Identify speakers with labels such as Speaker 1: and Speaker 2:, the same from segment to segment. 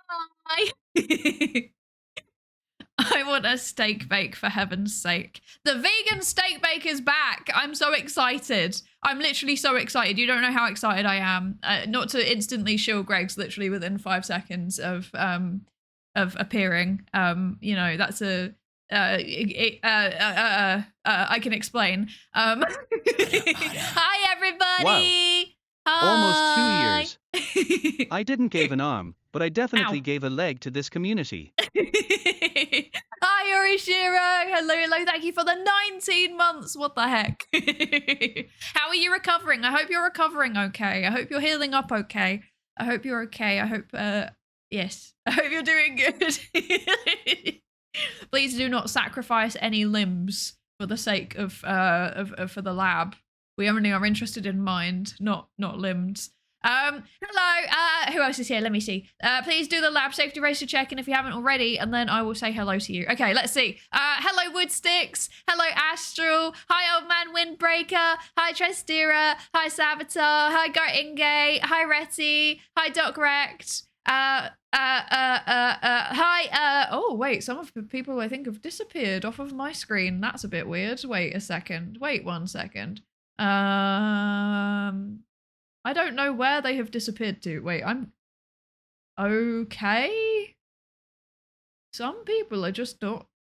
Speaker 1: Hi. I want a steak bake for heaven's sake. The vegan steak bake is back. I'm so excited. I'm literally so excited. You don't know how excited I am. Not to instantly shill Greg's literally within 5 seconds of appearing. You know, that's a I can explain. Hi everybody.
Speaker 2: Wow.
Speaker 1: Hi.
Speaker 2: Almost 2 years. I didn't give an arm, but I definitely
Speaker 1: Ow.
Speaker 2: gave a leg to this community.
Speaker 1: Hi, Yorishiro. Hello, hello. Thank you for the 19 months. What the heck? How are you recovering? I hope you're recovering okay. I hope you're healing up okay. I hope you're okay. I hope, yes. I hope you're doing good. Please do not sacrifice any limbs for the sake of for the lab. We only are interested in mind, not limbs. Hello, who else is here? Let me see. Please do the lab safety racer check, and if you haven't already, and then I will say hello to you. Okay, let's see. Hello, Woodsticks. Hello, Astral. Hi, Old Man Windbreaker. Hi, Trestira. Hi, Savitar. Hi, Gartingay. Hi, Retty. Hi, Doc Rect. Hi, oh, wait, some of the people I think have disappeared off of my screen. That's a bit weird. Wait a second. Wait 1 second. I don't know where they have disappeared to. Wait, I'm okay. Some people are just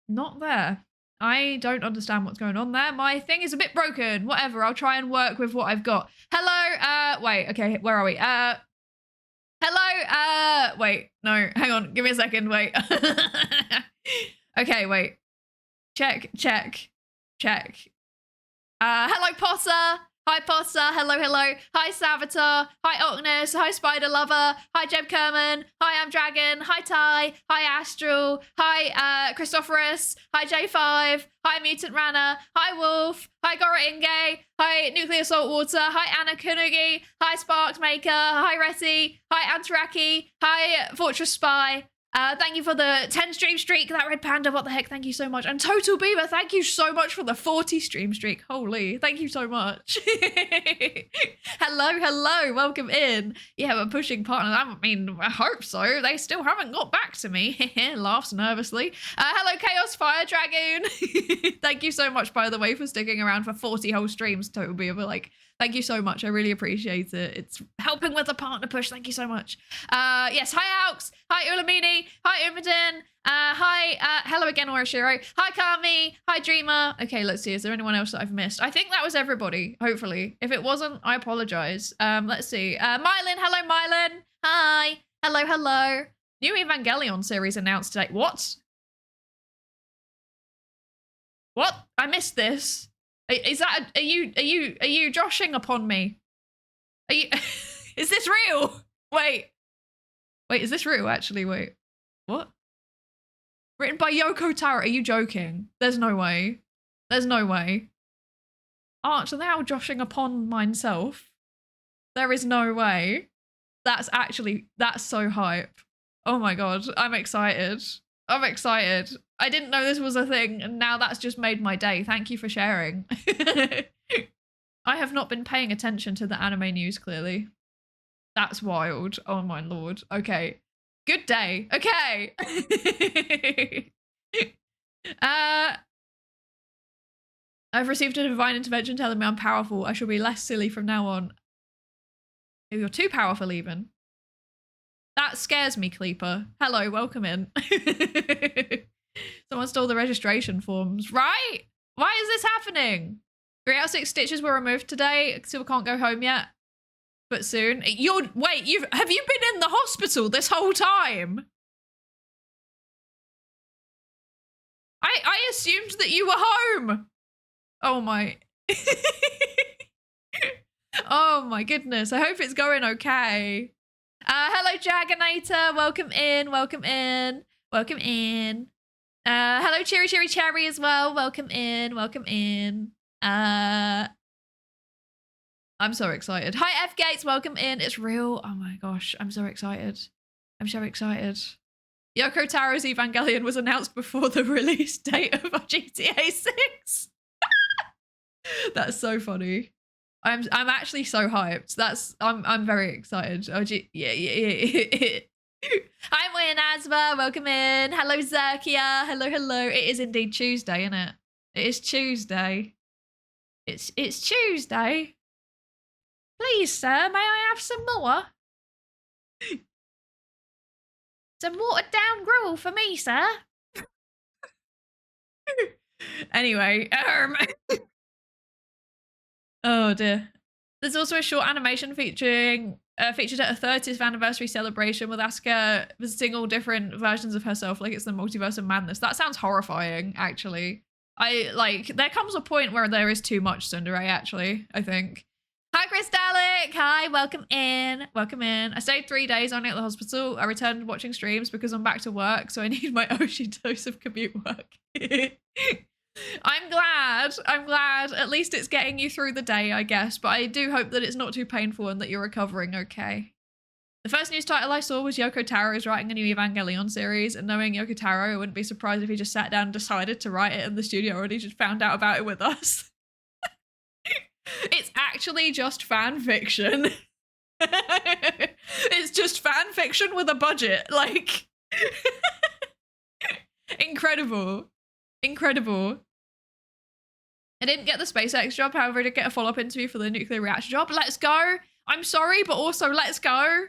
Speaker 1: not there. I don't understand what's going on there. My thing is a bit broken. Whatever, I'll try and work with what I've got. Hello, wait, okay, where are we? Hello, wait, no, hang on, give me a second, wait. Okay, wait. Check. Hello, Potter. Hi, Potter. Hello. Hi, Savitar. Hi, Ocnus. Hi, Spider Lover. Hi, Jeb Kerman. Hi, I'm Dragon. Hi, Ty. Hi, Astral. Hi, Christophorus. Hi, J5. Hi, Mutant Rana. Hi, Wolf. Hi, Gora Inge. Hi, Nuclear Saltwater. Hi, Anna Kunugi. Hi, Sparks Maker. Hi, Retty. Hi, Antaraki. Hi, Fortress Spy. Thank you for the 10 stream streak. That Red Panda, what the heck? Thank you so much. And Total Beaver, thank you so much for the 40 stream streak. Holy, thank you so much. Hello. Welcome in. Yeah, we're pushing partners. I mean, I hope so. They still haven't got back to me. Laughs nervously. Hello, Chaos Fire Dragoon. Thank you so much, by the way, for sticking around for 40 whole streams, Total Beaver. Like, thank you so much. I really appreciate it. It's helping with the partner push. Thank you so much. Yes, hi, Aux. Hi, Ulamini. Hi, Umadin. Hi, hello again, Orishiro. Hi, Kami. Hi, Dreamer. Okay, let's see. Is there anyone else that I've missed? I think that was everybody, hopefully. If it wasn't, I apologize. Let's see. Mylin. Hello, Mylin. Hi. Hello. New Evangelion series announced today. What? I missed this. Is that, are you joshing upon me? Are you, is this real? Wait, is this real actually? Wait, what? Written by Yoko Taro, are you joking? There's no way. Art thou joshing upon myself? There is no way. That's so hype. Oh my God, I'm excited. I didn't know this was a thing, and now that's just made my day. Thank you for sharing. I have not been paying attention to the anime news, clearly. That's wild. Oh my Lord. Okay. Good day. Okay. I've received a divine intervention telling me I'm powerful. I shall be less silly from now on. You're too powerful even. That scares me, Cleeper. Hello, welcome in. Someone stole the registration forms. Right? Why is this happening? 3 out of 6 stitches were removed today. Still can't go home yet. But soon. Have you been in the hospital this whole time? I assumed that you were home. Oh my. Oh my goodness. I hope it's going okay. Hello, Jagonator. Welcome in. Hello, Cherry as well. Welcome in. I'm so excited. Hi, F Gates. Welcome in. It's real. Oh my gosh. I'm so excited. Yoko Taro's Evangelion was announced before the release date of GTA 6. That's so funny. I'm actually so hyped. I'm very excited. Oh, yeah. Hi, Moya Nazma. Welcome in. Hello, Zerkia. Hello, hello. It is indeed Tuesday, isn't it? It is Tuesday. It's Tuesday. Please, sir, may I have some more? Some watered down gruel for me, sir. Anyway, oh dear. There's also a short animation featured at a 30th anniversary celebration with Asuka visiting all different versions of herself, like it's the multiverse of madness. That sounds horrifying, actually. There comes a point where there is too much Tsundere, actually, I think. Hi, Crystallic. Hi, welcome in. Welcome in. I stayed 3 days only at the hospital. I returned watching streams because I'm back to work, so I need my Oshi dose of commute work. I'm glad. At least it's getting you through the day, I guess, but I do hope that it's not too painful and that you're recovering okay. The first news title I saw was Yoko Taro is writing a new Evangelion series, and knowing Yoko Taro, I wouldn't be surprised if he just sat down and decided to write it and the studio already just found out about it with us. It's actually just fan fiction. It's just fan fiction with a budget. Like, incredible. Incredible. I didn't get the SpaceX job, however, I did get a follow-up interview for the nuclear reactor job. Let's go. I'm sorry, but also let's go.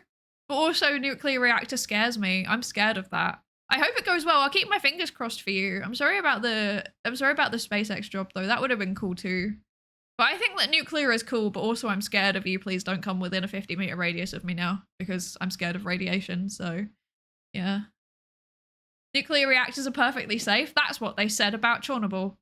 Speaker 1: But also nuclear reactor scares me. I'm scared of that. I hope it goes well. I'll keep my fingers crossed for you. I'm sorry about the SpaceX job though. That would have been cool too. But I think that nuclear is cool, but also I'm scared of you. Please don't come within a 50-meter radius of me now because I'm scared of radiation. So, yeah. Nuclear reactors are perfectly safe. That's what they said about Chernobyl.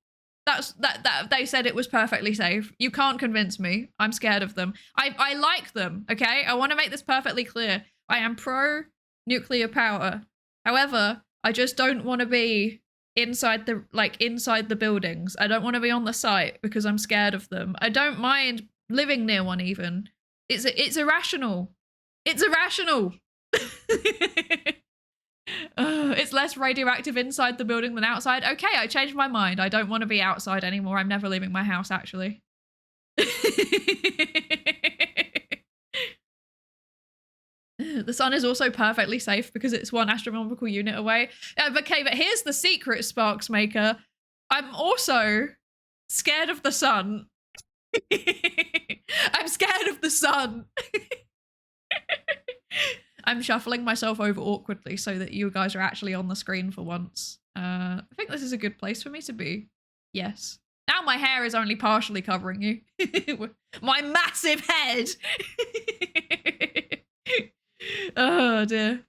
Speaker 1: That they said it was perfectly safe. You can't convince me. I'm scared of them. I like them, okay? I want to make this perfectly clear. I am pro nuclear power. However, I just don't want to be inside the buildings. I don't want to be on the site because I'm scared of them. I don't mind living near one even. It's irrational. It's irrational. It's less radioactive inside the building than outside. Okay, I changed my mind. I don't want to be outside anymore. I'm never leaving my house, actually. The sun is also perfectly safe because it's 1 astronomical unit away. Okay, but here's the secret, Sparks Maker. I'm also scared of the sun. I'm scared of the sun. I'm shuffling myself over awkwardly so that you guys are actually on the screen for once. I think this is a good place for me to be. Yes. Now my hair is only partially covering you. My massive head. Oh dear.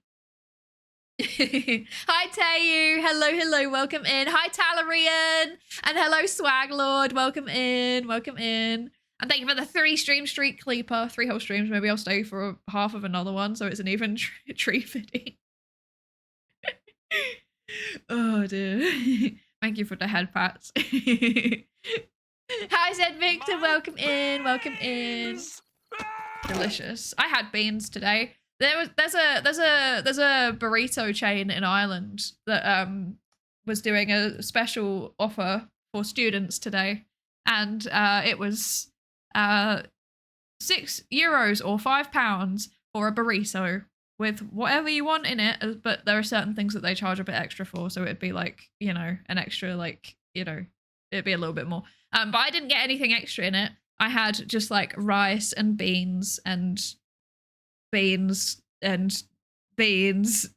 Speaker 1: Hi Tayu. Hello, hello. Welcome in. Hi Talarian. And hello Swag Lord. Welcome in. Welcome in. And thank you for the 3-stream streak, Cleeper. 3 whole streams. Maybe I'll stay for half of another one so it's an even tree fitting. Oh dear. Thank you for the head pats. Hi Zed Victor. Welcome in. Welcome in. Delicious. I had beans today. There's a burrito chain in Ireland that was doing a special offer for students today, and it was €6 or £5 for a burrito with whatever you want in it, but there are certain things that they charge a bit extra for, so it'd be like, you know, an extra, like, you know, it'd be a little bit more. But I didn't get anything extra in it. I had just like rice and beans and beans and beans.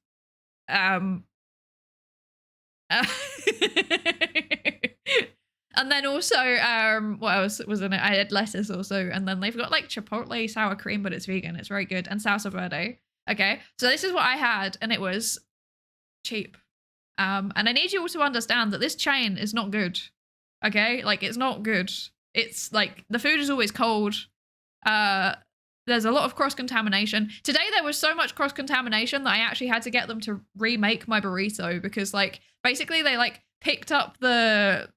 Speaker 1: And then also, what else was in it? I had lettuce also, and then they've got like chipotle sour cream, but it's vegan. It's very good, and salsa verde. Okay, so this is what I had, and it was cheap. And I need you all to understand that this chain is not good. Okay, like it's not good. It's like the food is always cold. There's a lot of cross-contamination. Today there was so much cross-contamination that I actually had to get them to remake my burrito because like basically they like picked up the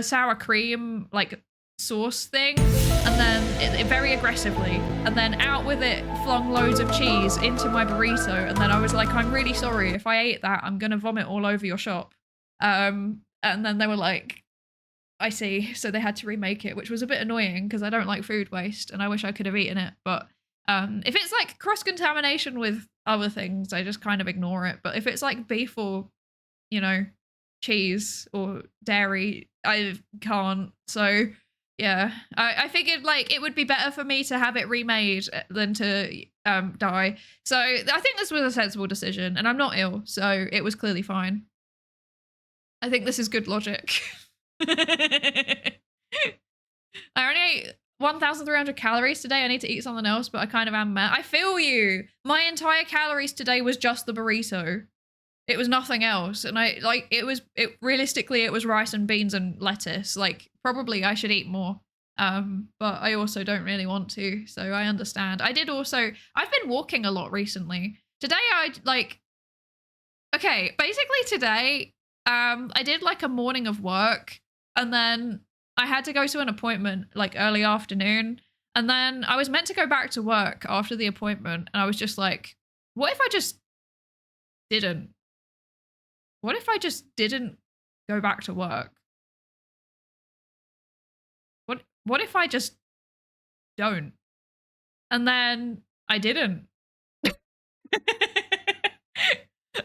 Speaker 1: sour cream like sauce thing and then it very aggressively and then out with it flung loads of cheese into my burrito, and then I was like, I'm really sorry, if I ate that I'm gonna vomit all over your shop. And then they were like, I see. So they had to remake it, which was a bit annoying because I don't like food waste and I wish I could have eaten it. But if it's like cross-contamination with other things, I just kind of ignore it. But if it's like beef or, you know, cheese or dairy, I can't. So yeah, I figured like it would be better for me to have it remade than to die. So I think this was a sensible decision, and I'm not ill, so it was clearly fine. I think this is good logic. I only ate 1,300 calories today. I need to eat something else, but I kind of am mad. I feel you. My entire calories today was just the burrito. It was nothing else. And realistically, it was rice and beans and lettuce. Like, probably I should eat more. But I also don't really want to. So I understand. I've been walking a lot recently. Today, basically today, I did like a morning of work, and then I had to go to an appointment like early afternoon. And then I was meant to go back to work after the appointment. And I was just like, what if I just didn't? What if I just didn't go back to work? What if I just don't? And then I didn't.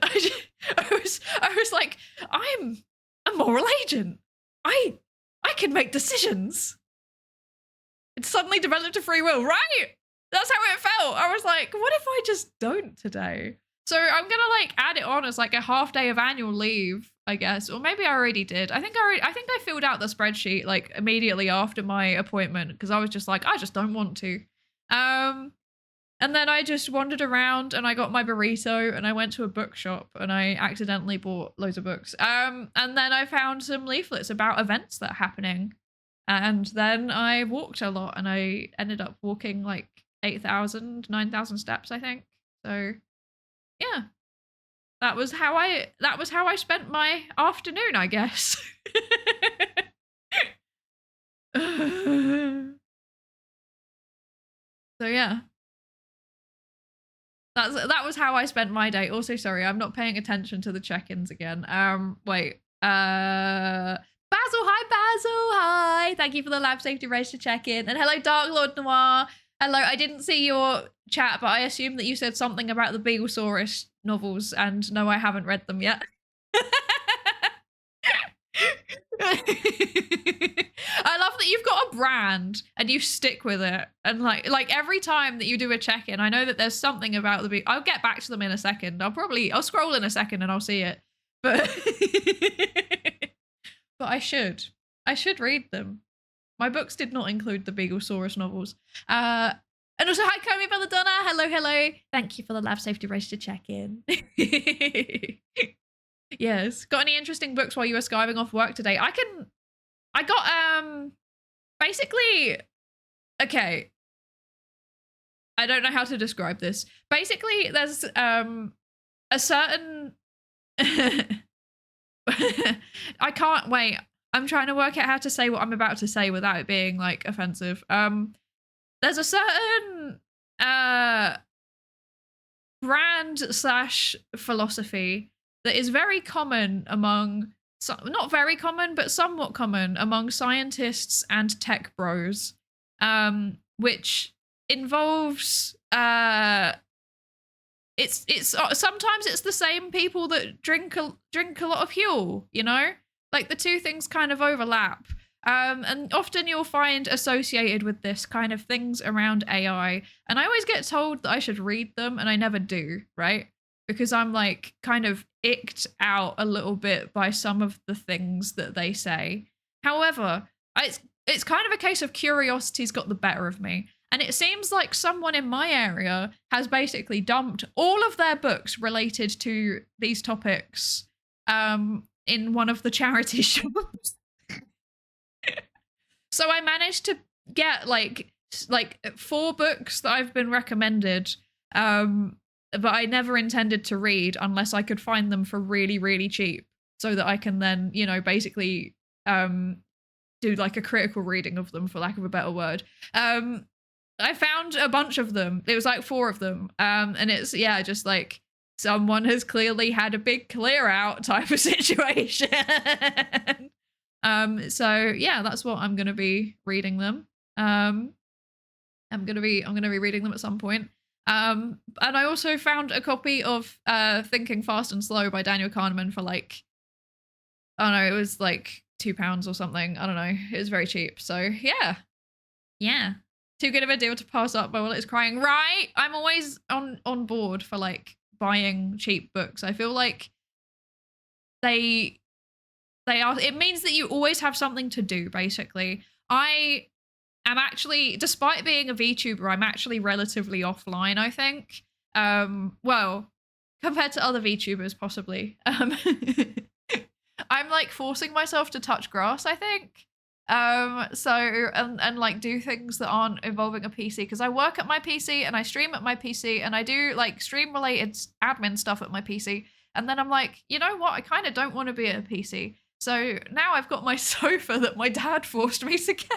Speaker 1: I was like, I'm a moral agent. I can make decisions. It suddenly developed a free will, right? That's how it felt. I was like, what if I just don't today? So I'm gonna like add it on as like a half day of annual leave, I guess. Or maybe I already did. I think I filled out the spreadsheet like immediately after my appointment, because I was just like, I just don't want to. And then I just wandered around and I got my burrito and I went to a bookshop and I accidentally bought loads of books. And then I found some leaflets about events that are happening. And then I walked a lot and I ended up walking like 8,000, 9,000 steps, I think. So yeah, that was how I spent my afternoon, I guess. So yeah. That was how I spent my day. Also, sorry, I'm not paying attention to the check-ins again. Wait. Basil, hi Basil, hi. Thank you for the lab safety race to check in. And hello, Dark Lord Noir. Hello, I didn't see your chat, but I assume that you said something about the Beaglesaurus novels, and no, I haven't read them yet. I love that you've got a brand and you stick with it. And like every time that you do a check-in, I know that there's something about the I'll get back to them in a second. I'll scroll in a second and I'll see it. But but I should read them. My books did not include the Beaglesaurus novels. And also, hi, Comey Belladonna. Hello. Thank you for the lab safety race to check in. Yes. Got any interesting books while you were skiving off work today? I got, basically, okay. I don't know how to describe this. Basically, there's, a certain, I can't wait. I'm trying to work out how to say what I'm about to say without it being like offensive. There's a certain, brand / philosophy that is very common among, not very common, but somewhat common among scientists and tech bros, which involves, it's sometimes it's the same people that drink a lot of Huel, you know? Like the two things kind of overlap. And often you'll find associated with this kind of things around AI. And I always get told that I should read them, and I never do, right? Because I'm like kind of icked out a little bit by some of the things that they say. However, it's kind of a case of curiosity's got the better of me. And it seems like someone in my area has basically dumped all of their books related to these topics in one of the charity shops. So I managed to get like 4 books that I've been recommended, but I never intended to read unless I could find them for really, really cheap, so that I can then, you know, basically do like a critical reading of them, for lack of a better word. I found a bunch of them. It was like 4 of them, and it's just like someone has clearly had a big clear out type of situation. So yeah, that's what I'm gonna be reading them. I'm gonna be reading them at some point. And I also found a copy of Thinking Fast and Slow by Daniel Kahneman for like, I don't know, it was like £2 or something. I don't know. It was very cheap. So yeah. Yeah. Too good of a deal to pass up. My wallet is crying. Right? I'm always on board for like buying cheap books. I feel like they are, it means that you always have something to do, basically. I am actually, despite being a VTuber, I'm actually relatively offline, I think. Well, compared to other VTubers, possibly. I'm like forcing myself to touch grass, I think. So and like do things that aren't involving a PC, because I work at my PC and I stream at my PC and I do like stream related admin stuff at my PC. And then I'm like, you know what? I kind of don't want to be at a PC. So now I've got my sofa that my dad forced me to get.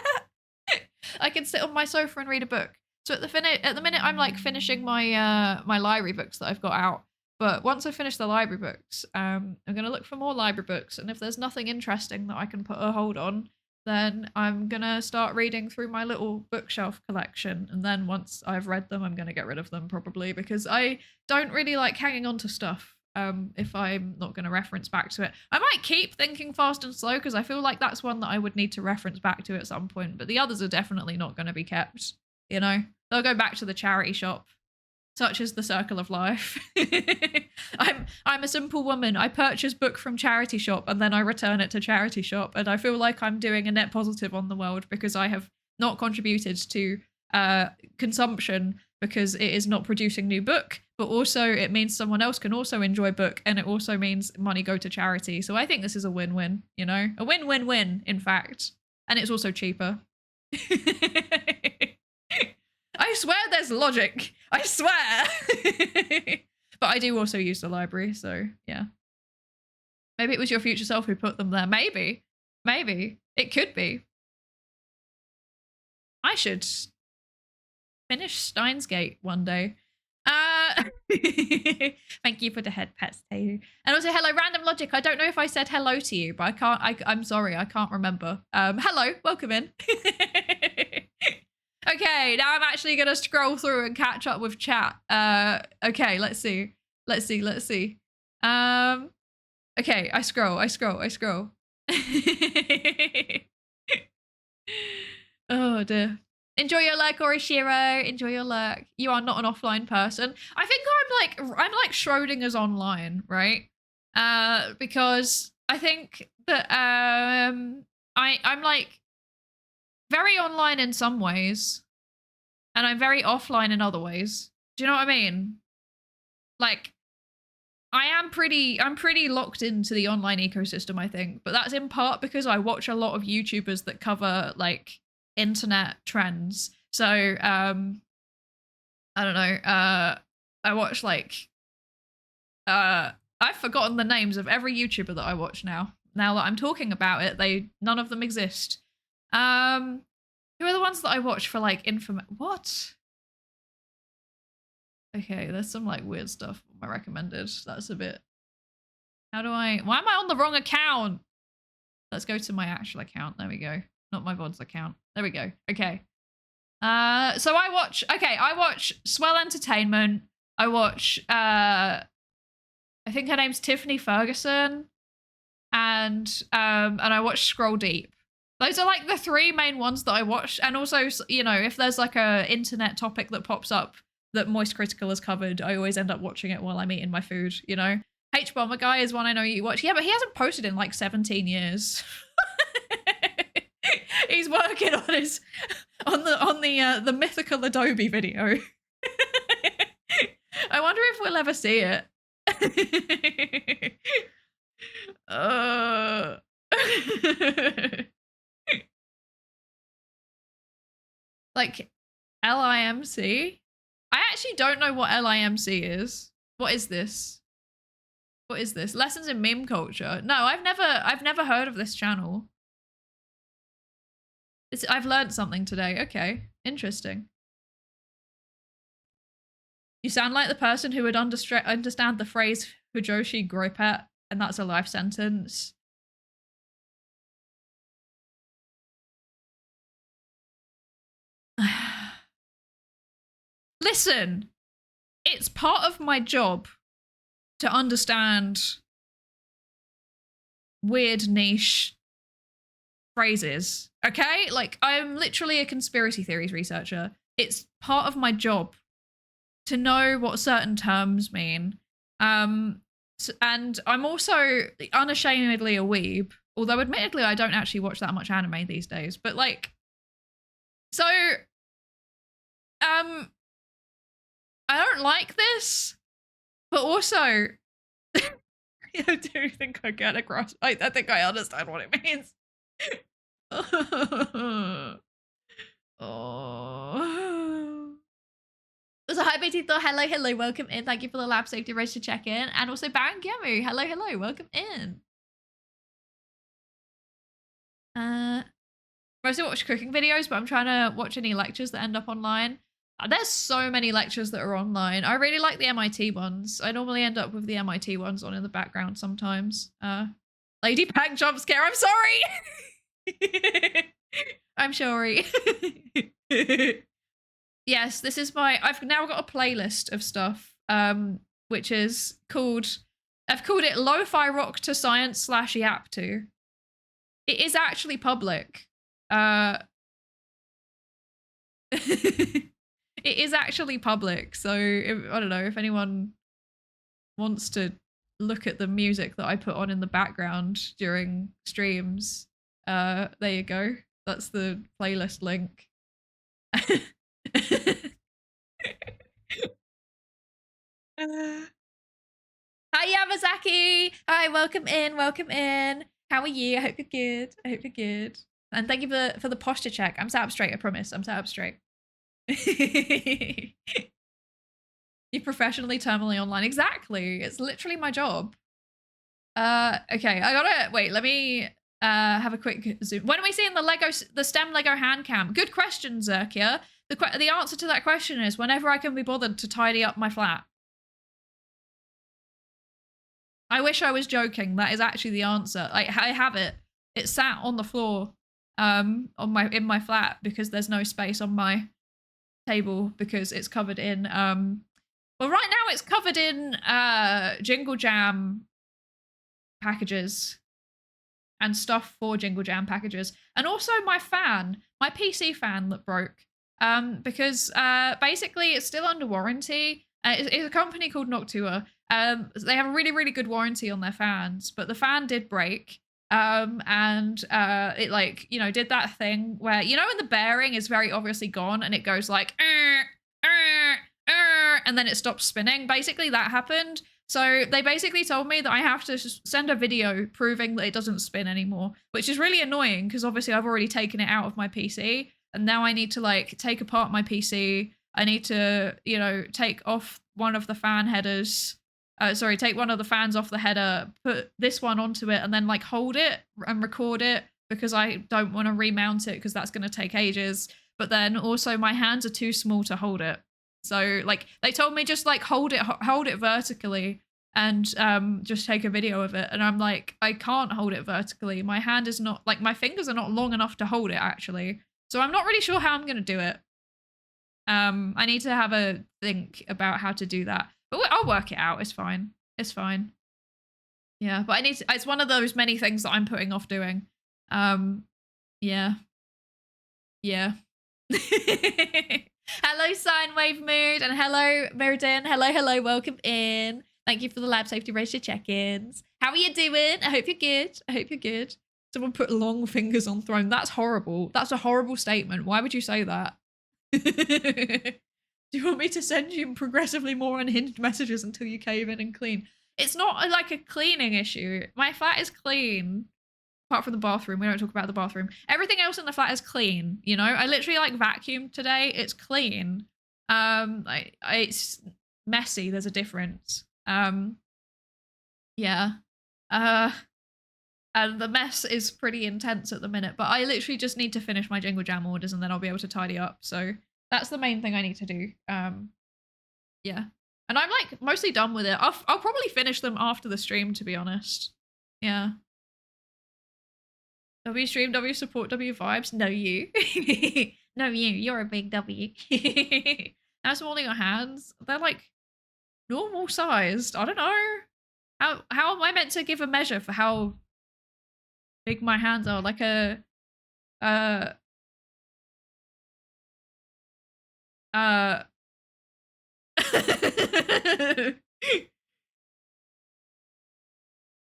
Speaker 1: I can sit on my sofa and read a book. So at the minute I'm like finishing my my library books that I've got out. But once I finish the library books, I'm gonna look for more library books, and if there's nothing interesting that I can put a hold on, then I'm gonna start reading through my little bookshelf collection. And then once I've read them, I'm gonna get rid of them probably, because I don't really like hanging on to stuff. If I'm not going to reference back to it. I might keep Thinking Fast and Slow because I feel like that's one that I would need to reference back to at some point, but the others are definitely not going to be kept, you know? They'll go back to the charity shop, such as the circle of life. I'm a simple woman. I purchase book from charity shop and then I return it to charity shop, and I feel like I'm doing a net positive on the world because I have not contributed to consumption, because it is not producing new book, but also it means someone else can also enjoy book, and it also means money go to charity. So I think this is a win-win, you know? A win-win-win, in fact. And it's also cheaper. I swear there's logic. I swear. But I do also use the library, so yeah. Maybe it was your future self who put them there. Maybe. Maybe. It could be. I should finish Steins Gate one day. Thank you for the head pets, Taylor. And also, hello, Random Logic. I don't know if I said hello to you, but I'm sorry, I can't remember. Hello, welcome in. Okay, now I'm actually gonna scroll through and catch up with chat. Okay, let's see. Okay, I scroll. Oh dear. Enjoy your lurk, Orishiro. Enjoy your lurk. You are not an offline person. I think I'm like Schrodinger's online, right? Because I think that I'm like very online in some ways, and I'm very offline in other ways. Do you know what I mean? Like, I'm pretty locked into the online ecosystem, I think, but that's in part because I watch a lot of YouTubers that cover like internet trends. So I don't know, I watch like I've forgotten the names of every YouTuber that I watch now that I'm talking about it. None of them exist. Who are the ones that I watch for like what? Okay, there's some like weird stuff on my recommended. That's a bit, why am I on the wrong account? Let's go to my actual account. There we go. Not my VODs account. There we go. Okay. So I watch Swell Entertainment. I watch I think her name's Tiffany Ferguson, and I watch Scroll Deep. Those are like the three main ones that I watch. And also, you know, if there's like a internet topic that pops up that Moist Critical has covered, I always end up watching it while I'm eating my food, you know? H Bomber Guy is one I know you watch. Yeah, but he hasn't posted in like 17 years. He's working on his on the mythical Adobe video. I wonder if we'll ever see it. Like LIMC? I actually don't know what LIMC is. What is this? What is this? Lessons in meme culture. No, I've never heard of this channel. I've learned something today. Okay, interesting. You sound like the person who would understand the phrase Fujoshi Gropet, and that's a life sentence. Listen, it's part of my job to understand weird niche phrases, okay? Like, I'm literally a conspiracy theories researcher. It's part of my job to know what certain terms mean. And I'm also unashamedly a weeb, although admittedly I don't actually watch that much anime these days. But like, so, I don't like this, but also, I do think I get across. I think I understand what it means. Oh. So hi Betito, hello, welcome in. Thank you for the lab safety race to check in. And also Baron Gemu, hello, welcome in. Mostly watch cooking videos, but I'm trying to watch any lectures that end up online. There's so many lectures that are online. I really like the MIT ones. I normally end up with the MIT ones on in the background sometimes. Lady Pack jump scare, I'm sorry! I'm sorry. Yes, this is I've now got a playlist of stuff, which is I've called it Lo-Fi Rock to Science / Yap to. It is actually public. It is actually public, so I don't know if anyone wants to look at the music that I put on in the background during streams. There you go. That's the playlist link. Hi Yamazaki! Hi, welcome in. How are you? I hope you're good. And thank you for the posture check. I'm sat up straight, I promise. I'm sat up straight. You professionally terminally online. Exactly. It's literally my job. Okay, I gotta wait, let me have a quick zoom. When are we seeing the STEM Lego hand cam? Good question, Zerkia. The answer to that question is whenever I can be bothered to tidy up my flat. I wish I was joking. That is actually the answer. I have it. It sat on the floor in my flat because there's no space on my table because it's covered in well, right now it's covered in Jingle Jam packages and stuff for Jingle Jam packages, and also my PC fan that broke because basically it's still under warranty. It's a company called Noctua. They have a really good warranty on their fans, but the fan did break. And it like, you know, did that thing where, you know, when the bearing is very obviously gone and it goes like and then it stops spinning. Basically that happened. So they basically told me that I have to send a video proving that it doesn't spin anymore, which is really annoying because obviously I've already taken it out of my PC and now I need to like take apart my PC. I need to, you know, take off one of the fan headers. Take one of the fans off the header, put this one onto it, and then like hold it and record it because I don't want to remount it because that's going to take ages. But then also my hands are too small to hold it. So like they told me just like hold it vertically and just take a video of it. And I'm like, I can't hold it vertically. My hand is not, like my fingers are not long enough to hold it actually. So I'm not really sure how I'm going to do it. I need to have a think about how to do that. But I'll work it out. It's fine. Yeah, but it's one of those many things that I'm putting off doing. Yeah. Hello, Sine Wave Mood, and hello, Mirrodin. Hello, welcome in. Thank you for the lab safety ratio check-ins. How are you doing? I hope you're good. Someone put long fingers on throne. That's horrible. That's a horrible statement. Why would you say that? Do you want me to send you progressively more unhinged messages until you cave in and clean? It's not like a cleaning issue. My flat is clean. Apart from the bathroom. We don't talk about the bathroom. Everything else in the flat is clean, you know? I literally like vacuumed today. It's clean. It's messy. There's a difference. Yeah. And the mess is pretty intense at the minute, but I literally just need to finish my Jingle Jam orders and then I'll be able to tidy up. So that's the main thing I need to do. Yeah. And I'm like mostly done with it. I'll probably finish them after the stream, to be honest. Yeah. W stream, W support, W vibes. No, you. No, you. You're a big W. How's all your hands? They're like normal sized. I don't know. How am I meant to give a measure for how big my hands are? Like a uh uh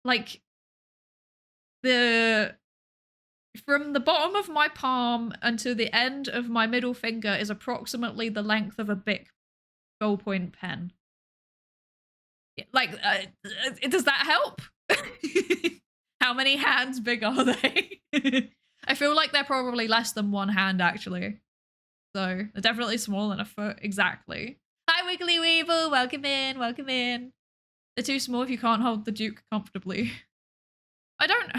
Speaker 1: like the from the bottom of my palm until the end of my middle finger is approximately the length of a Bic ballpoint pen. Like, does that help? How many hands big are they? I feel like they're probably less than one hand, actually. So they're definitely smaller than a foot, exactly. Hi, Wiggly Weevil, welcome in, welcome in. They're too small if you can't hold the Duke comfortably. I don't,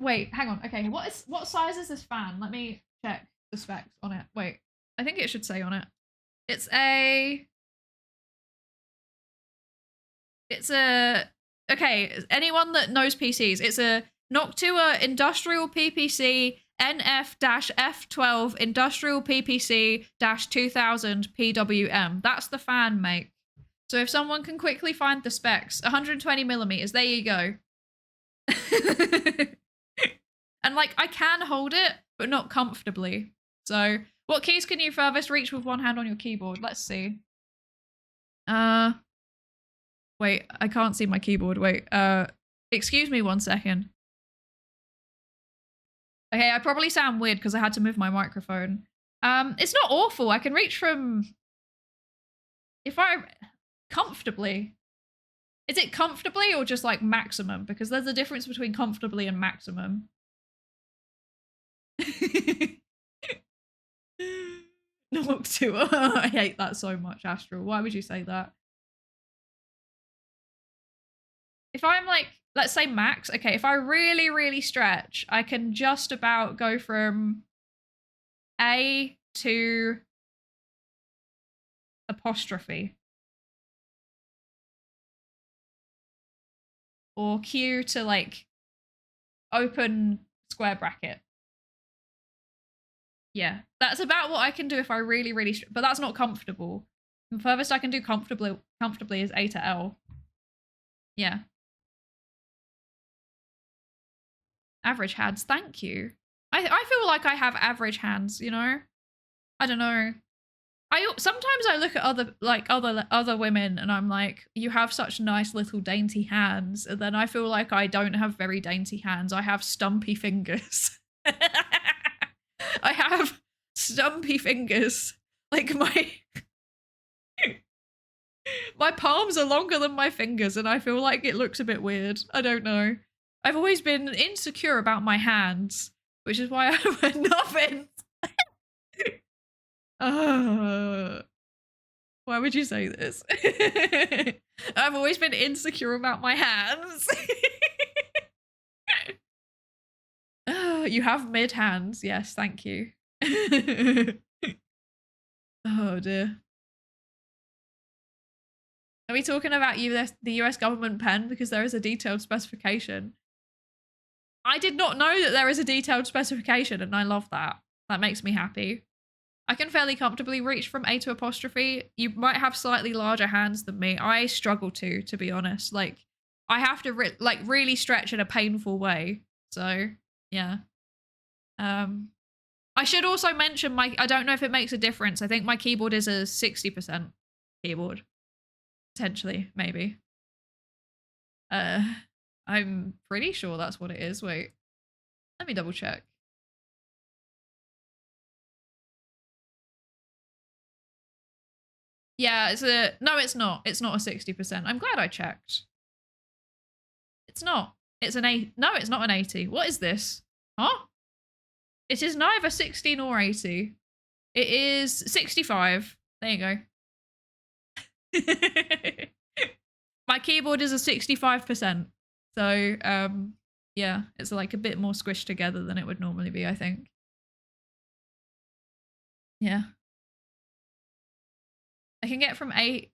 Speaker 1: wait, hang on. Okay, what size is this fan? Let me check the specs on it. Wait, I think it should say on it. It's okay, anyone that knows PCs, it's a Noctua Industrial PPC NF-F12 Industrial PPC-2000 PWM. That's the fan make. So if someone can quickly find the specs, 120 millimeters, there you go. And like, I can hold it, but not comfortably. So what keys can you furthest reach with one hand on your keyboard? Let's see. Wait, I can't see my keyboard. Wait, excuse me 1 second. Okay, I probably sound weird because I had to move my microphone. It's not awful. I can reach from, comfortably. Is it comfortably or just like maximum? Because there's a difference between comfortably and maximum. Noctua. I hate that so much, Astral. Why would you say that? If I'm like, let's say max, okay, if I really, really stretch, I can just about go from A to apostrophe. Or Q to like open square bracket. Yeah, that's about what I can do if I really, really, but that's not comfortable. The furthest I can do comfortably is A to L. Yeah. Average hands, thank you. I feel like I have average hands, you know? I don't know. Sometimes I look at other women and I'm like, you have such nice little dainty hands. And then I feel like I don't have very dainty hands. I have stumpy fingers. I have stumpy fingers. Like my palms are longer than my fingers and I feel like it looks a bit weird. I don't know. I've always been insecure about my hands, which is why I wear nothing. Why would you say this? I've always been insecure about my hands. You have mid hands. Yes, thank you. Oh dear. Are we talking about the US government pen because there is a detailed specification? I did not know that there is a detailed specification and I love that. That makes me happy. I can fairly comfortably reach from A to apostrophe. You might have slightly larger hands than me. I struggle to be honest. Like, I have to really stretch in a painful way. So, yeah. I should also mention I don't know if it makes a difference. I think my keyboard is a 60% keyboard. Potentially, maybe. I'm pretty sure that's what it is. Wait, let me double check. Yeah, no, it's not. It's not a 60%. I'm glad I checked. It's not. It's an 8. No, it's not an 80. What is this? Huh? It is neither 16 or 80. It is 65. There you go. My keyboard is a 65%. So, yeah, it's like a bit more squished together than it would normally be, I think. Yeah. I can get from A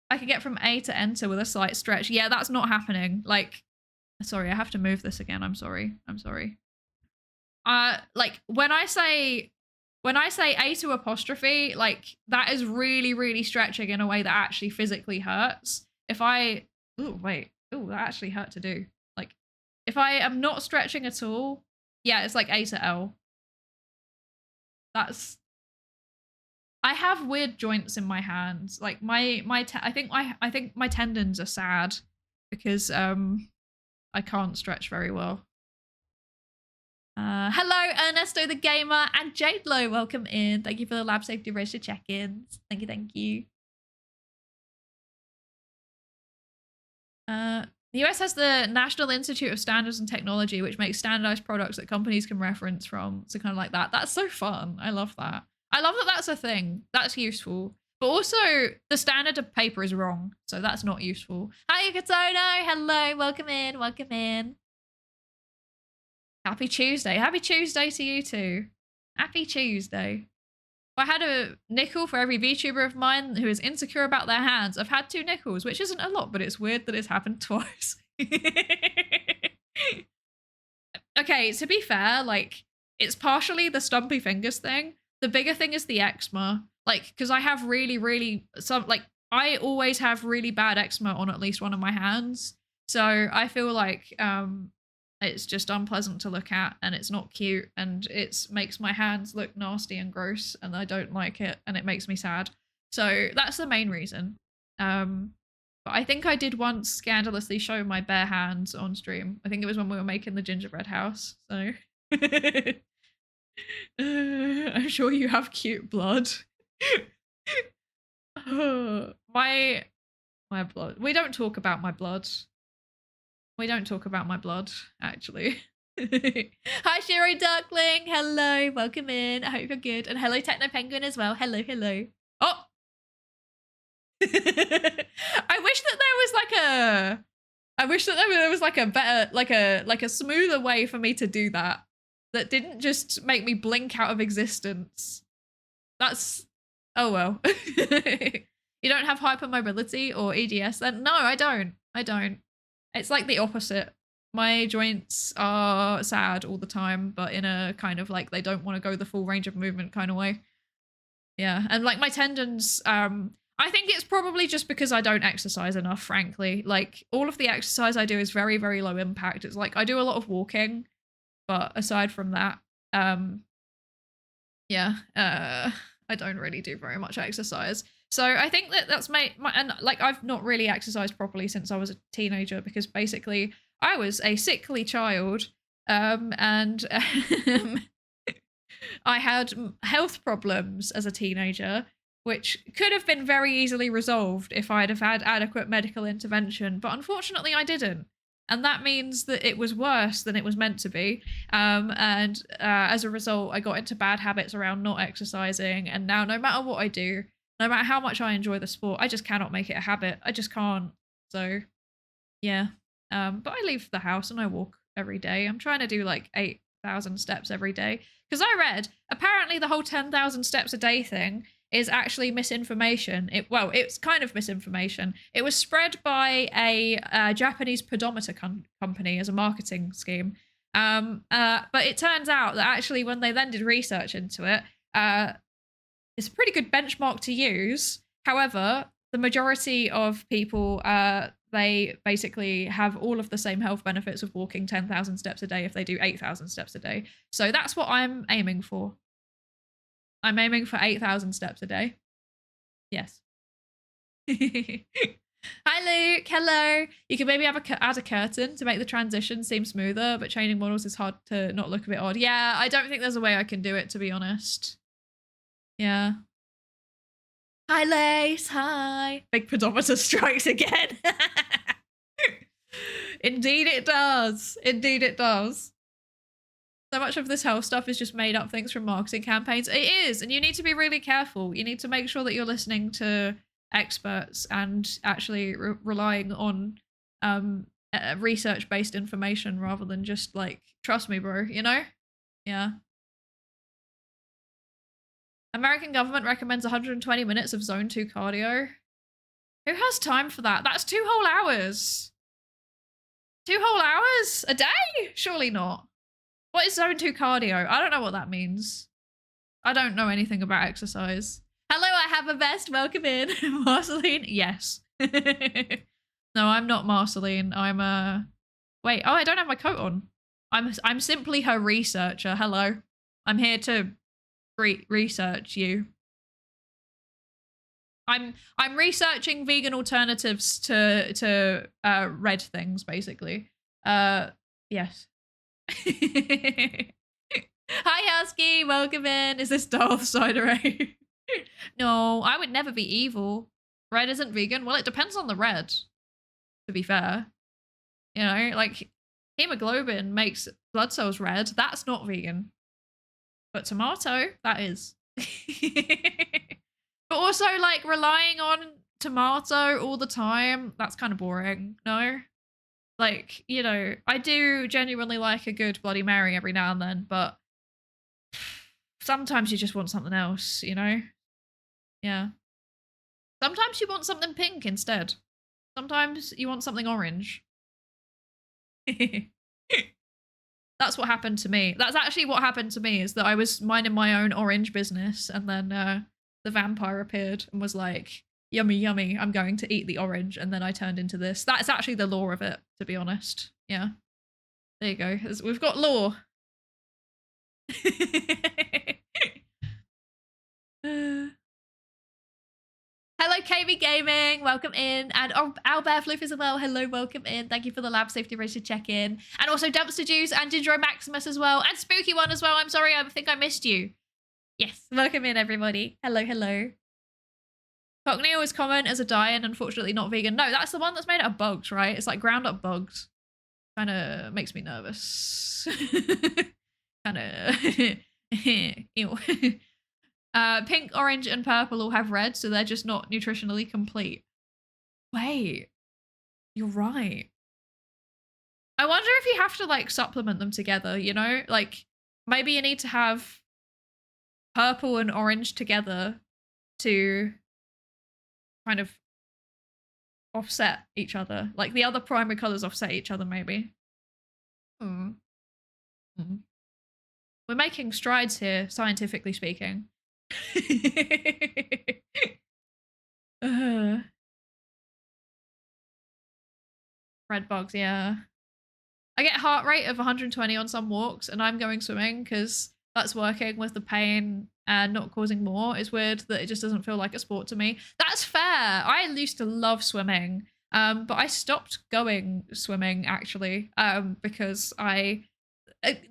Speaker 1: to enter with a slight stretch. Yeah, that's not happening. Like, sorry, I have to move this again. I'm sorry. Like, when I say when I say A to apostrophe, like that is really, really stretching in a way that actually physically hurts. If I, oh wait, oh that actually hurt to do. Like if I am not stretching at all, yeah, it's like A to L. That's, I have weird joints in my hands. Like I think my tendons are sad because I can't stretch very well. Hello, Ernesto the Gamer and Jade Low, welcome in. Thank you for the lab safety register check-ins. Thank you, thank you. The US has the National Institute of Standards and Technology, which makes standardized products that companies can reference from. So kind of like that. That's so fun. I love that. I love that that's a thing. That's useful. But also, the standard of paper is wrong. So that's not useful. Hi, Katono. Hello. Welcome in. Welcome in. Happy Tuesday. Happy Tuesday to you too. Happy Tuesday. If I had a nickel for every VTuber of mine who is insecure about their hands, I've had 2 nickels, which isn't a lot, but it's weird that it's happened twice. Okay, to be fair, like, it's partially the stumpy fingers thing. The bigger thing is the eczema. Like, because I have I always have really bad eczema on at least one of my hands. So I feel like it's just unpleasant to look at and it's not cute and it makes my hands look nasty and gross and I don't like it and it makes me sad. So that's the main reason. But I think I did once scandalously show my bare hands on stream. I think it was when we were making the gingerbread house. So I'm sure you have cute blood. My blood. We don't talk about my blood. We don't talk about my blood, actually. Hi, Sherry Duckling. Hello, welcome in. I hope you're good. And hello, Techno Penguin as well. Hello, hello. Oh! I wish that there was like a better, like a smoother way for me to do that. That didn't just make me blink out of existence. That's, oh well. You don't have hypermobility or EDS then? No, I don't. It's like the opposite. My joints are sad all the time, but in a kind of like they don't want to go the full range of movement kind of way. Yeah, and like my tendons, I think it's probably just because I don't exercise enough, frankly. Like all of the exercise I do is very, very low impact. It's like I do a lot of walking, but aside from that, yeah, I don't really do very much exercise. So I think that that's and like I've not really exercised properly since I was a teenager because basically I was a sickly child and I had health problems as a teenager, which could have been very easily resolved if I'd have had adequate medical intervention, but unfortunately I didn't. And that means that it was worse than it was meant to be. As a result, I got into bad habits around not exercising. And now no matter what I do, no matter how much I enjoy the sport, I just cannot make it a habit. I just can't. So, yeah. But I leave the house and I walk every day. I'm trying to do like 8,000 steps every day. Because I read, apparently the whole 10,000 steps a day thing is actually misinformation. It's kind of misinformation. It was spread by a Japanese pedometer company as a marketing scheme. But it turns out that actually when they then did research into it, it's a pretty good benchmark to use. However, the majority of people, they basically have all of the same health benefits of walking 10,000 steps a day if they do 8,000 steps a day. So that's what I'm aiming for. I'm aiming for 8,000 steps a day. Yes. Hi, Luke. Hello. You can maybe add a curtain to make the transition seem smoother, but changing models is hard to not look a bit odd. Yeah, I don't think there's a way I can do it, to be honest. Yeah. Hi, Lace. Hi. Big pedometer strikes again. Indeed it does. Indeed it does. So much of this health stuff is just made up things from marketing campaigns. It is, and you need to be really careful. You need to make sure that you're listening to experts and actually relying on research-based information rather than just like, trust me, bro, you know? Yeah. American government recommends 120 minutes of zone 2 cardio. Who has time for that? That's 2 whole hours. 2 whole hours a day? Surely not. What is zone 2 cardio? I don't know what that means. I don't know anything about exercise. Hello, I have a vest. Welcome in. Marceline? Yes. No, I'm not Marceline. I'm wait, oh, I don't have my coat on. I'm simply her researcher. Hello. I'm here to research you. I'm researching vegan alternatives to red things, basically. Yes. Hi Husky, welcome in. Is this Darth Psydere? No, I would never be evil. Red isn't vegan. Well, it depends on the red, to be fair. You know, like hemoglobin makes blood cells red. That's not vegan. But tomato, that is. But also, like, relying on tomato all the time, that's kind of boring, no? Like, you know, I do genuinely like a good Bloody Mary every now and then, but sometimes you just want something else, you know? Yeah. Sometimes you want something pink instead. Sometimes you want something orange. That's what happened to me. That's actually what happened to me, is that I was minding my own orange business, and then the vampire appeared and was like, yummy, yummy, I'm going to eat the orange, and then I turned into this. That's actually the lore of it, to be honest. Yeah. There you go. We've got lore. Hello, KB Gaming. Welcome in. And Albert Floof as well. Hello, welcome in. Thank you for the lab safety race to check in. And also Dumpster Juice and Ginger Maximus as well. And Spooky One as well. I'm sorry, I think I missed you. Yes, welcome in, everybody. Hello, hello. Cockney is common as a dye and unfortunately not vegan. No, that's the one that's made out of bugs, right? It's like ground up bugs. Kind of makes me nervous. Kind of... Ew. Pink, orange, and purple all have red, so they're just not nutritionally complete. Wait, you're right. I wonder if you have to, like, supplement them together, you know? Like, maybe you need to have purple and orange together to kind of offset each other. Like, the other primary colors offset each other, maybe. We're making strides here, scientifically speaking. Red bugs, yeah. I get heart rate of 120 on some walks, and I'm going swimming because that's working with the pain and not causing more. It's weird that it just doesn't feel like a sport to me. That's fair. I used to love swimming, but I stopped going swimming actually because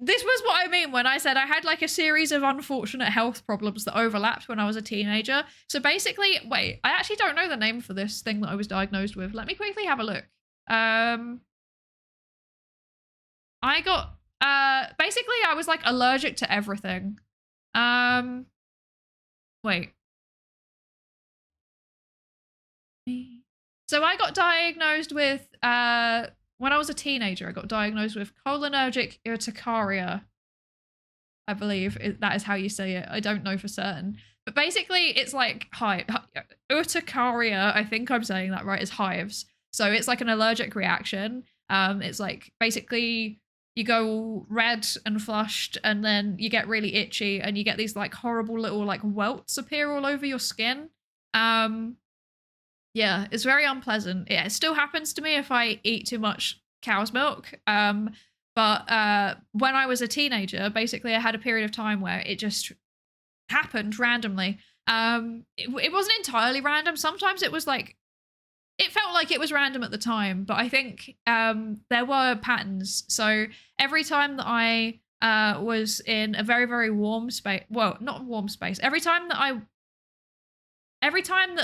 Speaker 1: this was what I mean when I said I had like a series of unfortunate health problems that overlapped when I was a teenager. So basically, wait, I actually don't know the name for this thing that I was diagnosed with. Let me quickly have a look. I got, basically I was like allergic to everything. Wait. So I got diagnosed with, when I was a teenager, I got diagnosed with cholinergic urticaria. I believe that is how you say it. I don't know for certain. But basically, it's like urticaria, I think I'm saying that right, is hives. So it's like an allergic reaction. It's like basically you go red and flushed and then you get really itchy and you get these like horrible little like welts appear all over your skin. Yeah, it's very unpleasant. Yeah, it still happens to me if I eat too much cow's milk. But when I was a teenager, basically I had a period of time where it just happened randomly. It wasn't entirely random. Sometimes it was like, it felt like it was random at the time, but I think there were patterns. So every time that I was in a very, very warm space, well, not warm space, every time that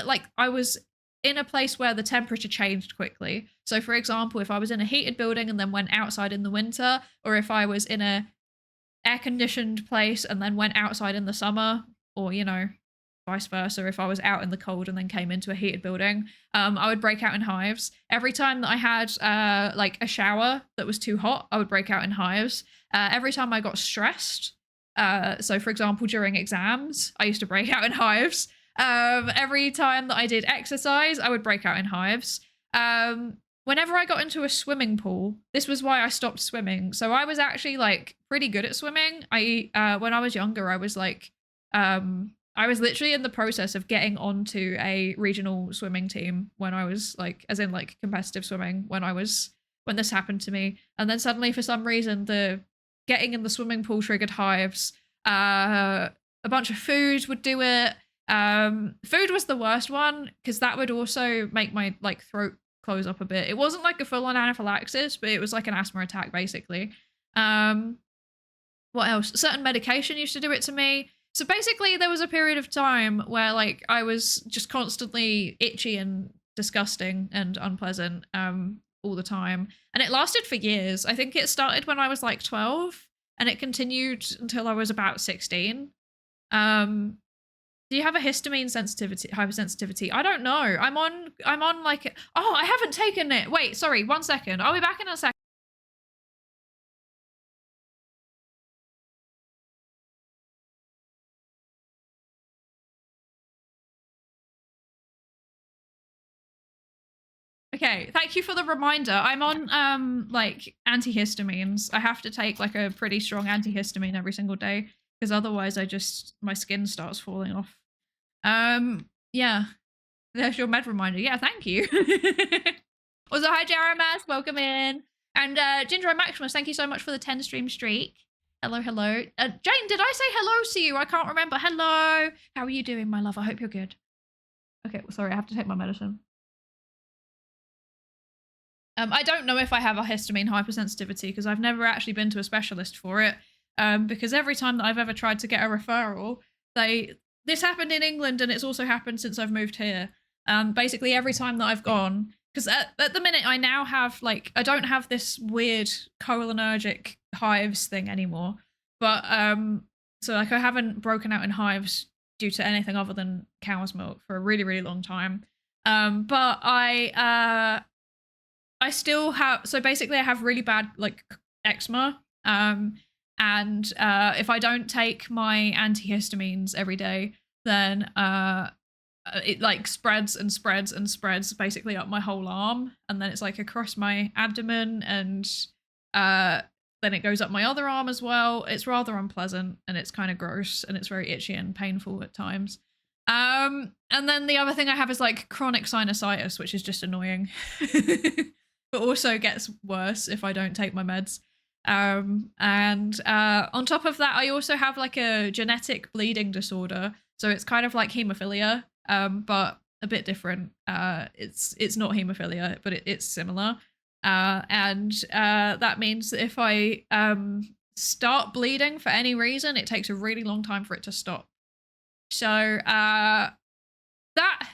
Speaker 1: like I was in a place where the temperature changed quickly. So for example, if I was in a heated building and then went outside in the winter, or if I was in a air-conditioned place and then went outside in the summer, or, you know, vice versa, if I was out in the cold and then came into a heated building, I would break out in hives. Every time that I had like a shower that was too hot, I would break out in hives. Every time I got stressed, so for example, during exams, I used to break out in hives. Every time that I did exercise, I would break out in hives. Whenever I got into a swimming pool, this was why I stopped swimming. So I was actually like pretty good at swimming. When I was younger, I was like I was literally in the process of getting onto a regional swimming team when I was like, as in like competitive swimming when this happened to me. And then suddenly for some reason the getting in the swimming pool triggered hives. A bunch of food would do it. Food was the worst one because that would also make my like throat close up a bit. It wasn't like a full-on anaphylaxis, but it was like an asthma attack basically. What else? Certain medication used to do it to me. So basically there was a period of time where like I was just constantly itchy and disgusting and unpleasant all the time. And it lasted for years. I think it started when I was like 12 and it continued until I was about 16. Do you have a histamine sensitivity, hypersensitivity? I don't know. I'm on like, oh, I haven't taken it. Wait, sorry, 1 second. I'll be back in a second. Okay, thank you for the reminder. I'm on like antihistamines. I have to take like a pretty strong antihistamine every single day because otherwise my skin starts falling off. Yeah. There's your med reminder. Yeah, thank you. Also, hi Jaramas, welcome in. And Ginger Maximus, thank you so much for the 10 stream streak. Hello, hello. Jane, did I say hello to you? I can't remember. Hello. How are you doing, my love? I hope you're good. Okay, well, sorry, I have to take my medicine. I don't know if I have a histamine hypersensitivity because I've never actually been to a specialist for it. Because every time that I've ever tried to get a referral, this happened in England and it's also happened since I've moved here. Basically every time that I've gone, because at the minute I now have like, I don't have this weird cholinergic hives thing anymore. But so like I haven't broken out in hives due to anything other than cow's milk for a really, really long time. But I still have, so basically I have really bad like eczema. And if I don't take my antihistamines every day, then it like spreads and spreads and spreads basically up my whole arm. And then it's like across my abdomen and then it goes up my other arm as well. It's rather unpleasant and it's kind of gross and it's very itchy and painful at times. And then the other thing I have is like chronic sinusitis, which is just annoying. But also gets worse if I don't take my meds. And on top of that, I also have like a genetic bleeding disorder. So it's kind of like hemophilia, but a bit different. It's not hemophilia, but it's similar. And that means that if I start bleeding for any reason, it takes a really long time for it to stop. So that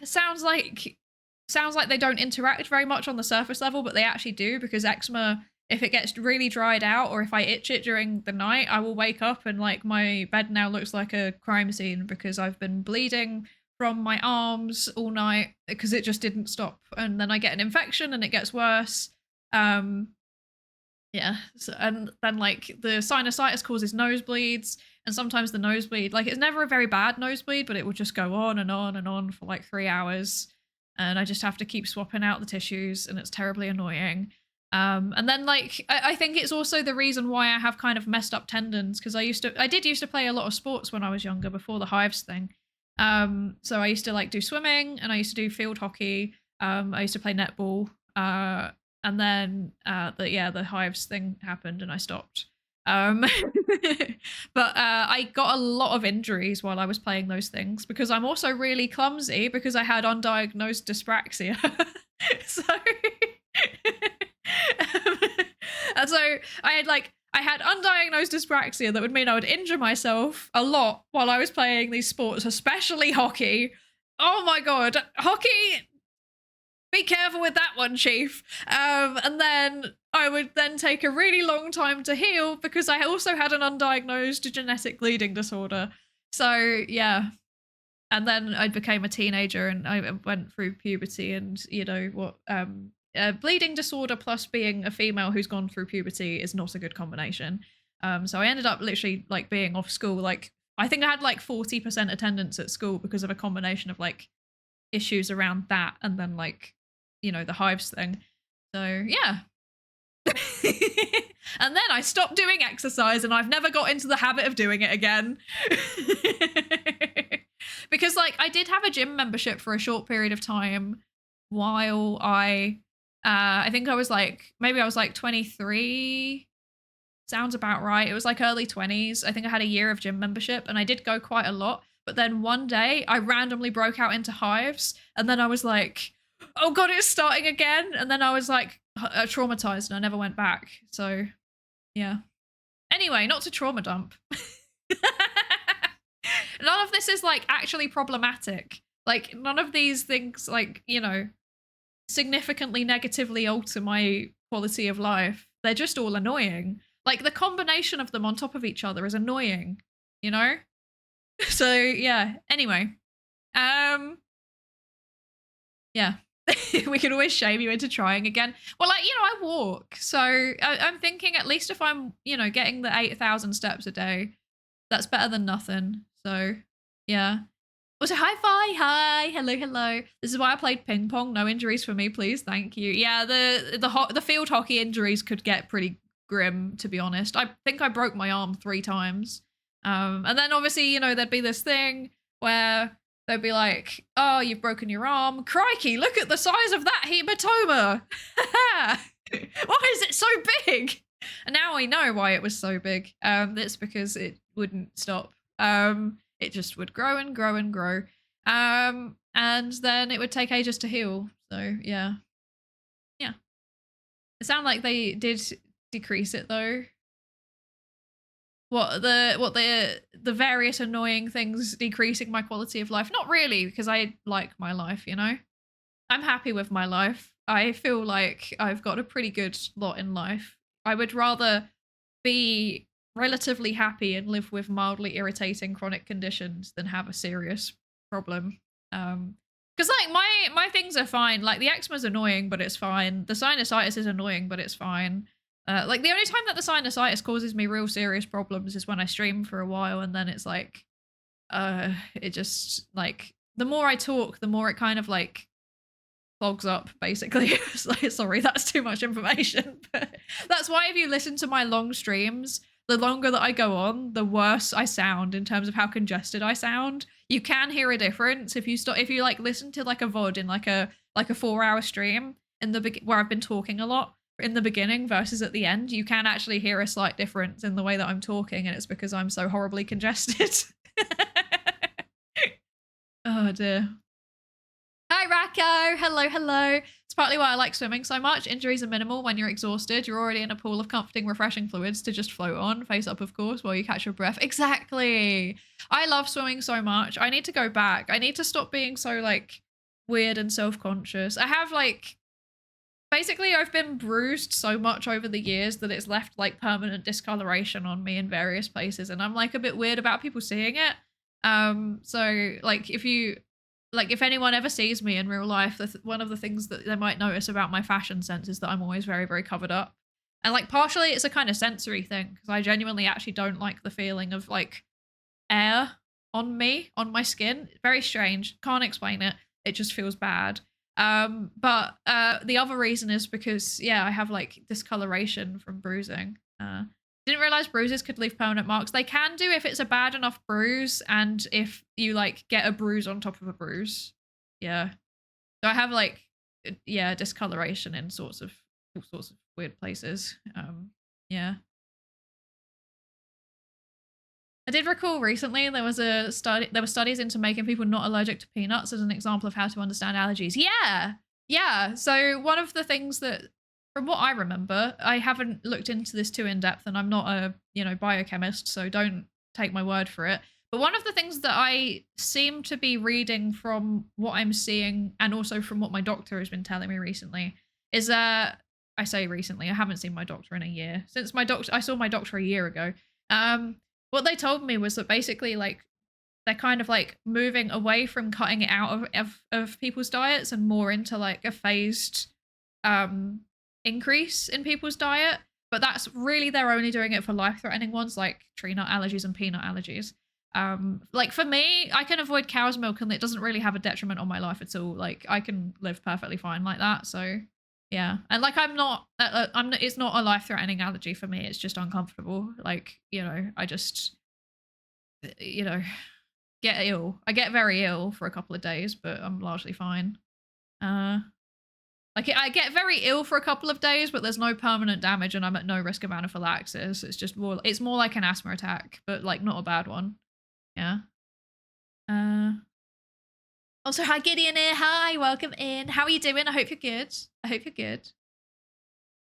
Speaker 1: sounds like they don't interact very much on the surface level, but they actually do, because eczema, if it gets really dried out or if I itch it during the night, I will wake up and like my bed now looks like a crime scene because I've been bleeding from my arms all night because it just didn't stop. And then I get an infection and it gets worse. Yeah. So, and then like the sinusitis causes nosebleeds, and sometimes the nosebleed, like it's never a very bad nosebleed, but it will just go on and on and on for like 3 hours. And I just have to keep swapping out the tissues and it's terribly annoying. And then like, I think it's also the reason why I have kind of messed up tendons, because I did used to play a lot of sports when I was younger before the hives thing. So I used to like do swimming and I used to do field hockey. I used to play netball. And then the hives thing happened and I stopped. But I got a lot of injuries while I was playing those things because I'm also really clumsy because I had undiagnosed dyspraxia. So and so I had undiagnosed dyspraxia that would mean I would injure myself a lot while I was playing these sports, especially hockey. Oh my god, hockey, be careful with that one, chief. And then I would then take a really long time to heal because I also had an undiagnosed genetic bleeding disorder. So yeah. And then I became a teenager and I went through puberty, and you know what, bleeding disorder plus being a female who's gone through puberty is not a good combination. So I ended up literally like being off school. Like I think I had like 40% attendance at school because of a combination of like issues around that and then like, you know, the hives thing. So yeah. And then I stopped doing exercise and I've never got into the habit of doing it again. Because like I did have a gym membership for a short period of time while I think I was like, maybe I was like 23. Sounds about right. It was like early 20s. I think I had a year of gym membership and I did go quite a lot. But then one day I randomly broke out into hives and then I was like, oh God, it's starting again. And then I was like traumatized and I never went back. So yeah. Anyway, not to trauma dump. None of this is like actually problematic. Like none of these things like, you know, significantly negatively alter my quality of life. They're just all annoying. Like the combination of them on top of each other is annoying, you know? So yeah, anyway. Yeah. We can always shame you into trying again. Well, like, you know, I walk. So I'm thinking at least if I'm, you know, getting the 8,000 steps a day, that's better than nothing. So yeah. Also, hi, hello. This is why I played ping pong. No injuries for me, please. Thank you. Yeah, the field hockey injuries could get pretty grim, to be honest. I think I broke my arm 3 times. And then obviously, you know, there'd be this thing where they'd be like, oh, you've broken your arm. Crikey, look at the size of that hematoma. Why is it so big? And now I know why it was so big. It's because it wouldn't stop. It just would grow and grow and grow. And then it would take ages to heal. So yeah. Yeah. It sounded like they did decrease it though. What the various annoying things decreasing my quality of life? Not really, because I like my life, you know? I'm happy with my life. I feel like I've got a pretty good lot in life. I would rather be relatively happy and live with mildly irritating chronic conditions than have a serious problem. Because like my things are fine. Like the eczema's annoying, but it's fine. The sinusitis is annoying, but it's fine. Like the only time that the sinusitis causes me real serious problems is when I stream for a while, and then it's like, it just like the more I talk, the more it kind of like fogs up. Basically, it's like, sorry, that's too much information. But that's why if you listen to my long streams, the longer that I go on, the worse I sound in terms of how congested I sound. You can hear a difference if you like listen to like a VOD in like a 4-hour stream in the where I've been talking a lot in the beginning versus at the end. You can actually hear a slight difference in the way that I'm talking, and it's because I'm so horribly congested. Oh dear. Hi Racco, hello. It's partly why I like swimming so much. Injuries are minimal when you're exhausted. You're already in a pool of comforting, refreshing fluids to just float on, face up of course, while you catch your breath. Exactly. I love swimming so much. I need to go back. I need to stop being so like weird and self-conscious. I have like, basically I've been bruised so much over the years that it's left like permanent discoloration on me in various places, and I'm like a bit weird about people seeing it. So like if anyone ever sees me in real life, one of the things that they might notice about my fashion sense is that I'm always very, very covered up. And like partially it's a kind of sensory thing because I genuinely actually don't like the feeling of like air on me, on my skin. Very strange. Can't explain it. It just feels bad. But the other reason is because, yeah, I have like discoloration from bruising. Didn't realize bruises could leave permanent marks. They can do if it's a bad enough bruise and if you like get a bruise on top of a bruise. Yeah. So I have like, yeah, discoloration in all sorts of weird places. Yeah. I did recall recently there were studies into making people not allergic to peanuts as an example of how to understand allergies. Yeah. So one of the things that, from what I remember, I haven't looked into this too in depth, and I'm not a biochemist, so don't take my word for it. But one of the things that I seem to be reading from what I'm seeing, and also from what my doctor has been telling me recently, is that I say recently, I haven't seen my doctor in a year. Since I saw my doctor a year ago. What they told me was that basically like they're kind of like moving away from cutting it out of people's diets and more into like a phased increase in people's diet, but that's really they're only doing it for life-threatening ones like tree nut allergies and peanut allergies. Like for me, I can avoid cow's milk and it doesn't really have a detriment on my life at all. Like I can live perfectly fine like that. So Yeah, and like I'm not, it's not a life-threatening allergy for me. It's just uncomfortable. Like, you know, I just, you know, get ill. I get very ill for a couple of days, but I'm largely fine. Uh, like I get very ill for a couple of days, but there's no permanent damage, and I'm at no risk of anaphylaxis. It's just more, it's more like an asthma attack, but like not a bad one. Yeah. Also, hi Gideon here. Hi, welcome in. How are you doing? I hope you're good. I hope you're good.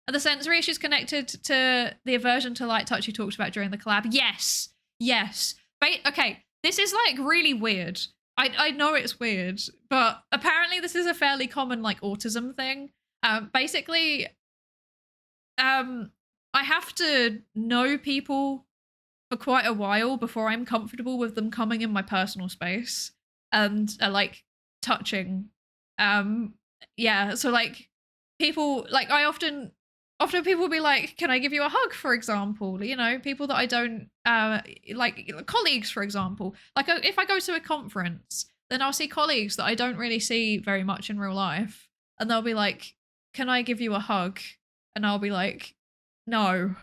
Speaker 1: Are the sensory issues connected to the aversion to light touch you talked about during the collab? Yes. Yes. Okay, this is like really weird. I know it's weird, but apparently this is a fairly common like autism thing. Basically, I have to know people for quite a while before I'm comfortable with them coming in my personal space and like touching. Yeah, so like people, like I often people will be like, can I give you a hug, for example? You know, people that I don't like, colleagues, for example. Like if I go to a conference, then I'll see colleagues that I don't really see very much in real life, and they'll be like, can I give you a hug? And I'll be like, no.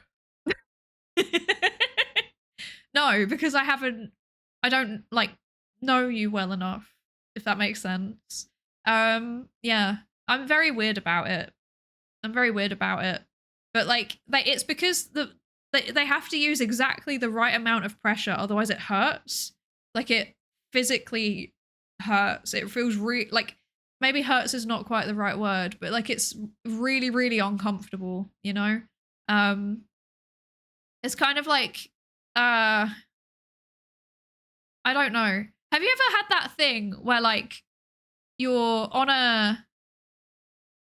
Speaker 1: No, because I don't like know you well enough, if that makes sense. Yeah, I'm very weird about it. I'm very weird about it. But like, it's because they have to use exactly the right amount of pressure, otherwise it hurts. Like it physically hurts. It feels like, maybe hurts is not quite the right word, but like it's really, really uncomfortable, you know? It's kind of like, I don't know. Have you ever had that thing where like you're on a,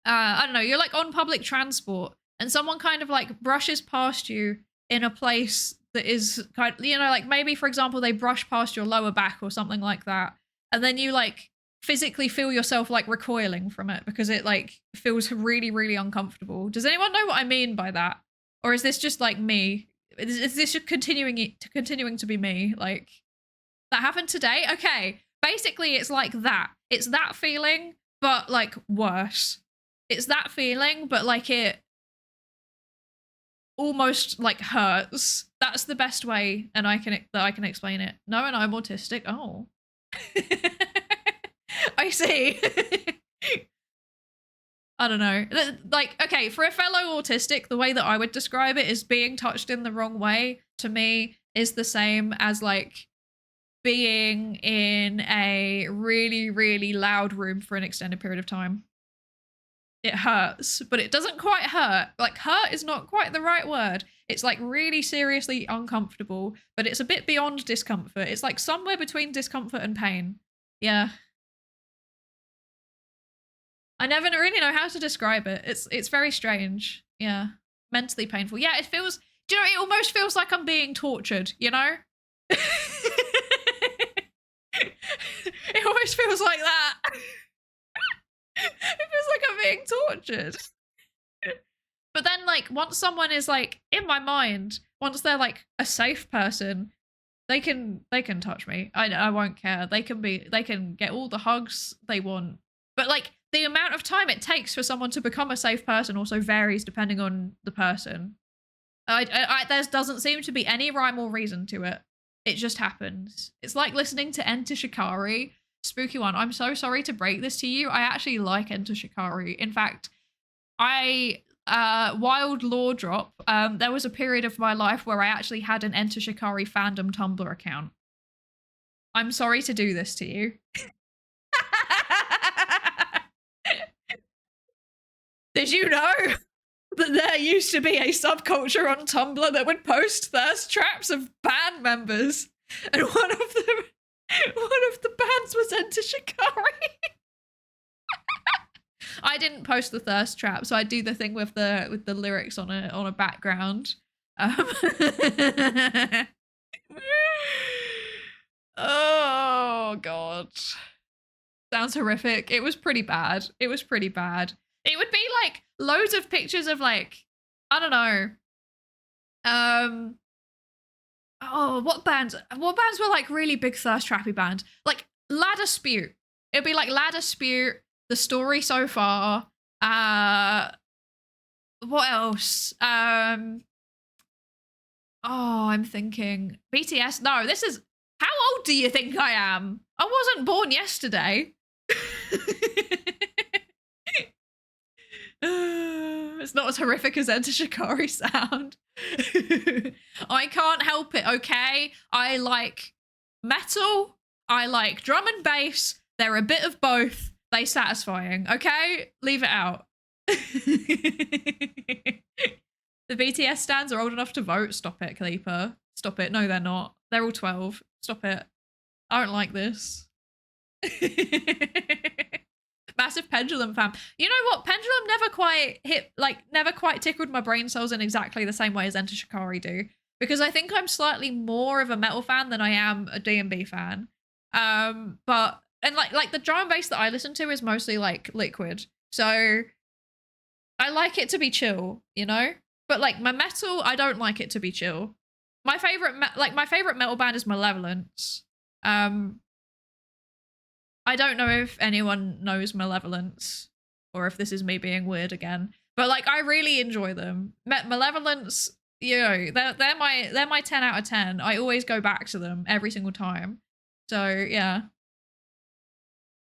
Speaker 1: I don't know, you're like on public transport and someone kind of like brushes past you in a place that is kind of, you know, like maybe for example, they brush past your lower back or something like that. And then you like physically feel yourself like recoiling from it because it like feels really, really uncomfortable. Does anyone know what I mean by that? Or is this just like me? Is this continuing to be me? Like, that happened today? Okay. Basically, it's like that. It's that feeling, but like worse. It's that feeling, but like it almost like hurts. That's the best way and I can explain it. No, and I'm autistic. Oh. I see. I don't know. Like, okay, for a fellow autistic, the way that I would describe it is being touched in the wrong way to me is the same as like being in a really, really loud room for an extended period of time. It hurts, but it doesn't quite hurt. Like, hurt is not quite the right word. It's like really seriously uncomfortable, but it's a bit beyond discomfort. It's like somewhere between discomfort and pain. Yeah. I never really know how to describe it. It's very strange. Yeah. Mentally painful. Yeah, it feels, do you know, it almost feels like I'm being tortured, you know? It almost feels like that. It feels like I'm being tortured. But then like once someone is like in my mind, once they're like a safe person, they can touch me. I won't care. They can get all the hugs they want. But like the amount of time it takes for someone to become a safe person also varies depending on the person. There doesn't seem to be any rhyme or reason to it. It just happens. It's like listening to Enter Shikari. Spooky one. I'm so sorry to break this to you. I actually like Enter Shikari. In fact, wild lore drop. There was a period of my life where I actually had an Enter Shikari fandom Tumblr account. I'm sorry to do this to you. Did you know that there used to be a subculture on Tumblr that would post thirst traps of band members, and one of the bands was Enter Shikari. I didn't post the thirst trap, so I do the thing with the lyrics on a background. Oh god, sounds horrific. It was pretty bad. It was pretty bad. It would be like loads of pictures of like, I don't know. Oh, what bands were like really big thirst trappy bands? Like Ladder Spute. It'd be like Ladder Spute, The Story So Far, What else? Oh, I'm thinking BTS. No, this is. How old do you think I am? I wasn't born yesterday. It's not as horrific as Enter Shikari sound. I can't help it, okay? I like metal. I like drum and bass. They're a bit of both. They satisfying, okay? Leave it out. The BTS stands are old enough to vote. Stop it, Kalipa. Stop it. No, they're not. They're all 12. Stop it. I don't like this. Massive Pendulum fan. You know what? Pendulum never quite tickled my brain cells in exactly the same way as Enter Shikari do. Because I think I'm slightly more of a metal fan than I am a D&B fan. But like the drum and bass that I listen to is mostly like Liquid. So I like it to be chill, you know? But like my metal, I don't like it to be chill. My favorite metal band is Malevolence. I don't know if anyone knows Malevolence or if this is me being weird again, but like I really enjoy them. Malevolence, you know, they're my 10 out of 10. I always go back to them every single time. So yeah.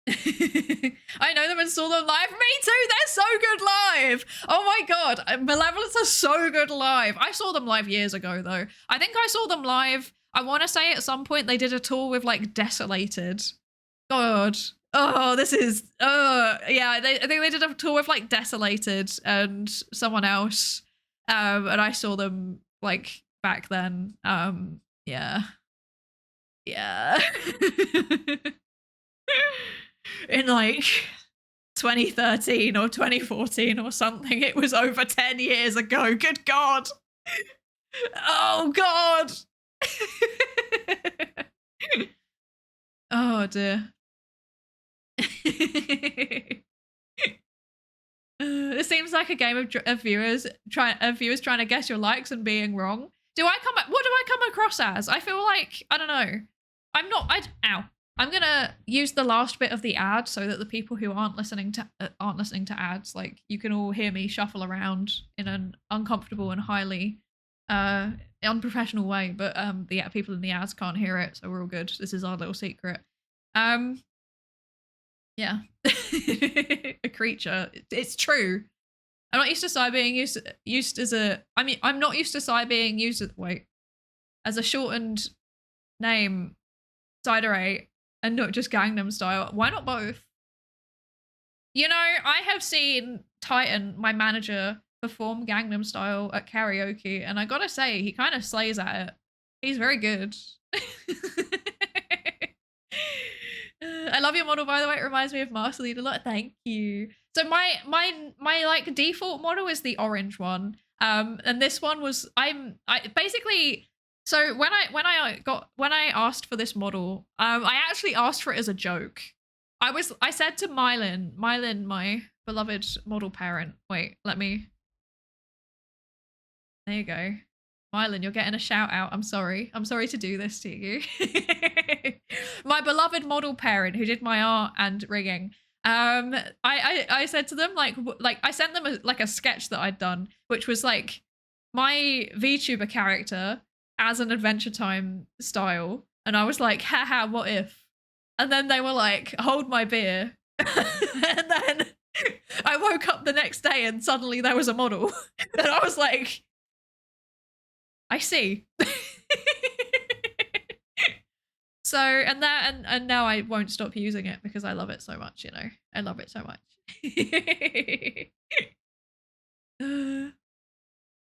Speaker 1: I know them and saw them live. Me too. They're so good live. Oh my god, Malevolence are so good live. I saw them live years ago though. I think I saw them live. I want to say at some point they did a tour with like Desolated. God. Oh, this is. Yeah. I think they did a tour with like Desolated and someone else. And I saw them like back then. Yeah. Yeah. In like 2013 or 2014 or something. It was over 10 years ago. Good God. Oh God. Oh dear. It seems like a game of viewers trying to guess your likes and being wrong. What do I come across as? I feel like, I don't know. I'm gonna use the last bit of the ad so that the people who aren't listening to ads, like you can all hear me shuffle around in an uncomfortable and highly unprofessional way. But the people in the ads can't hear it, so we're all good. This is our little secret. Yeah. A creature. It's true. I'm not used to Psy being used as a. I mean, I'm not used to Psy being used as a shortened name, Psydere, and not just Gangnam Style. Why not both? You know, I have seen Titan, my manager, perform Gangnam Style at karaoke, and I gotta say, he kind of slays at it. He's very good. I love your model, by the way. It reminds me of Marceline a lot. Thank you. So my like default model is the orange one. And this one was basically. So when I asked for this model, I actually asked for it as a joke. I said to Mylin, my beloved model parent. Wait, let me. There you go. Mylin, you're getting a shout out. I'm sorry. I'm sorry to do this to you. My beloved model parent who did my art and rigging. I said to them like I sent them a sketch that I'd done, which was like my VTuber character as an Adventure Time style, and I was like, haha, what if? And then they were like, hold my beer. And then I woke up the next day and suddenly there was a model, and I was like, I see. So, and now I won't stop using it because I love it so much, you know. I love it so much.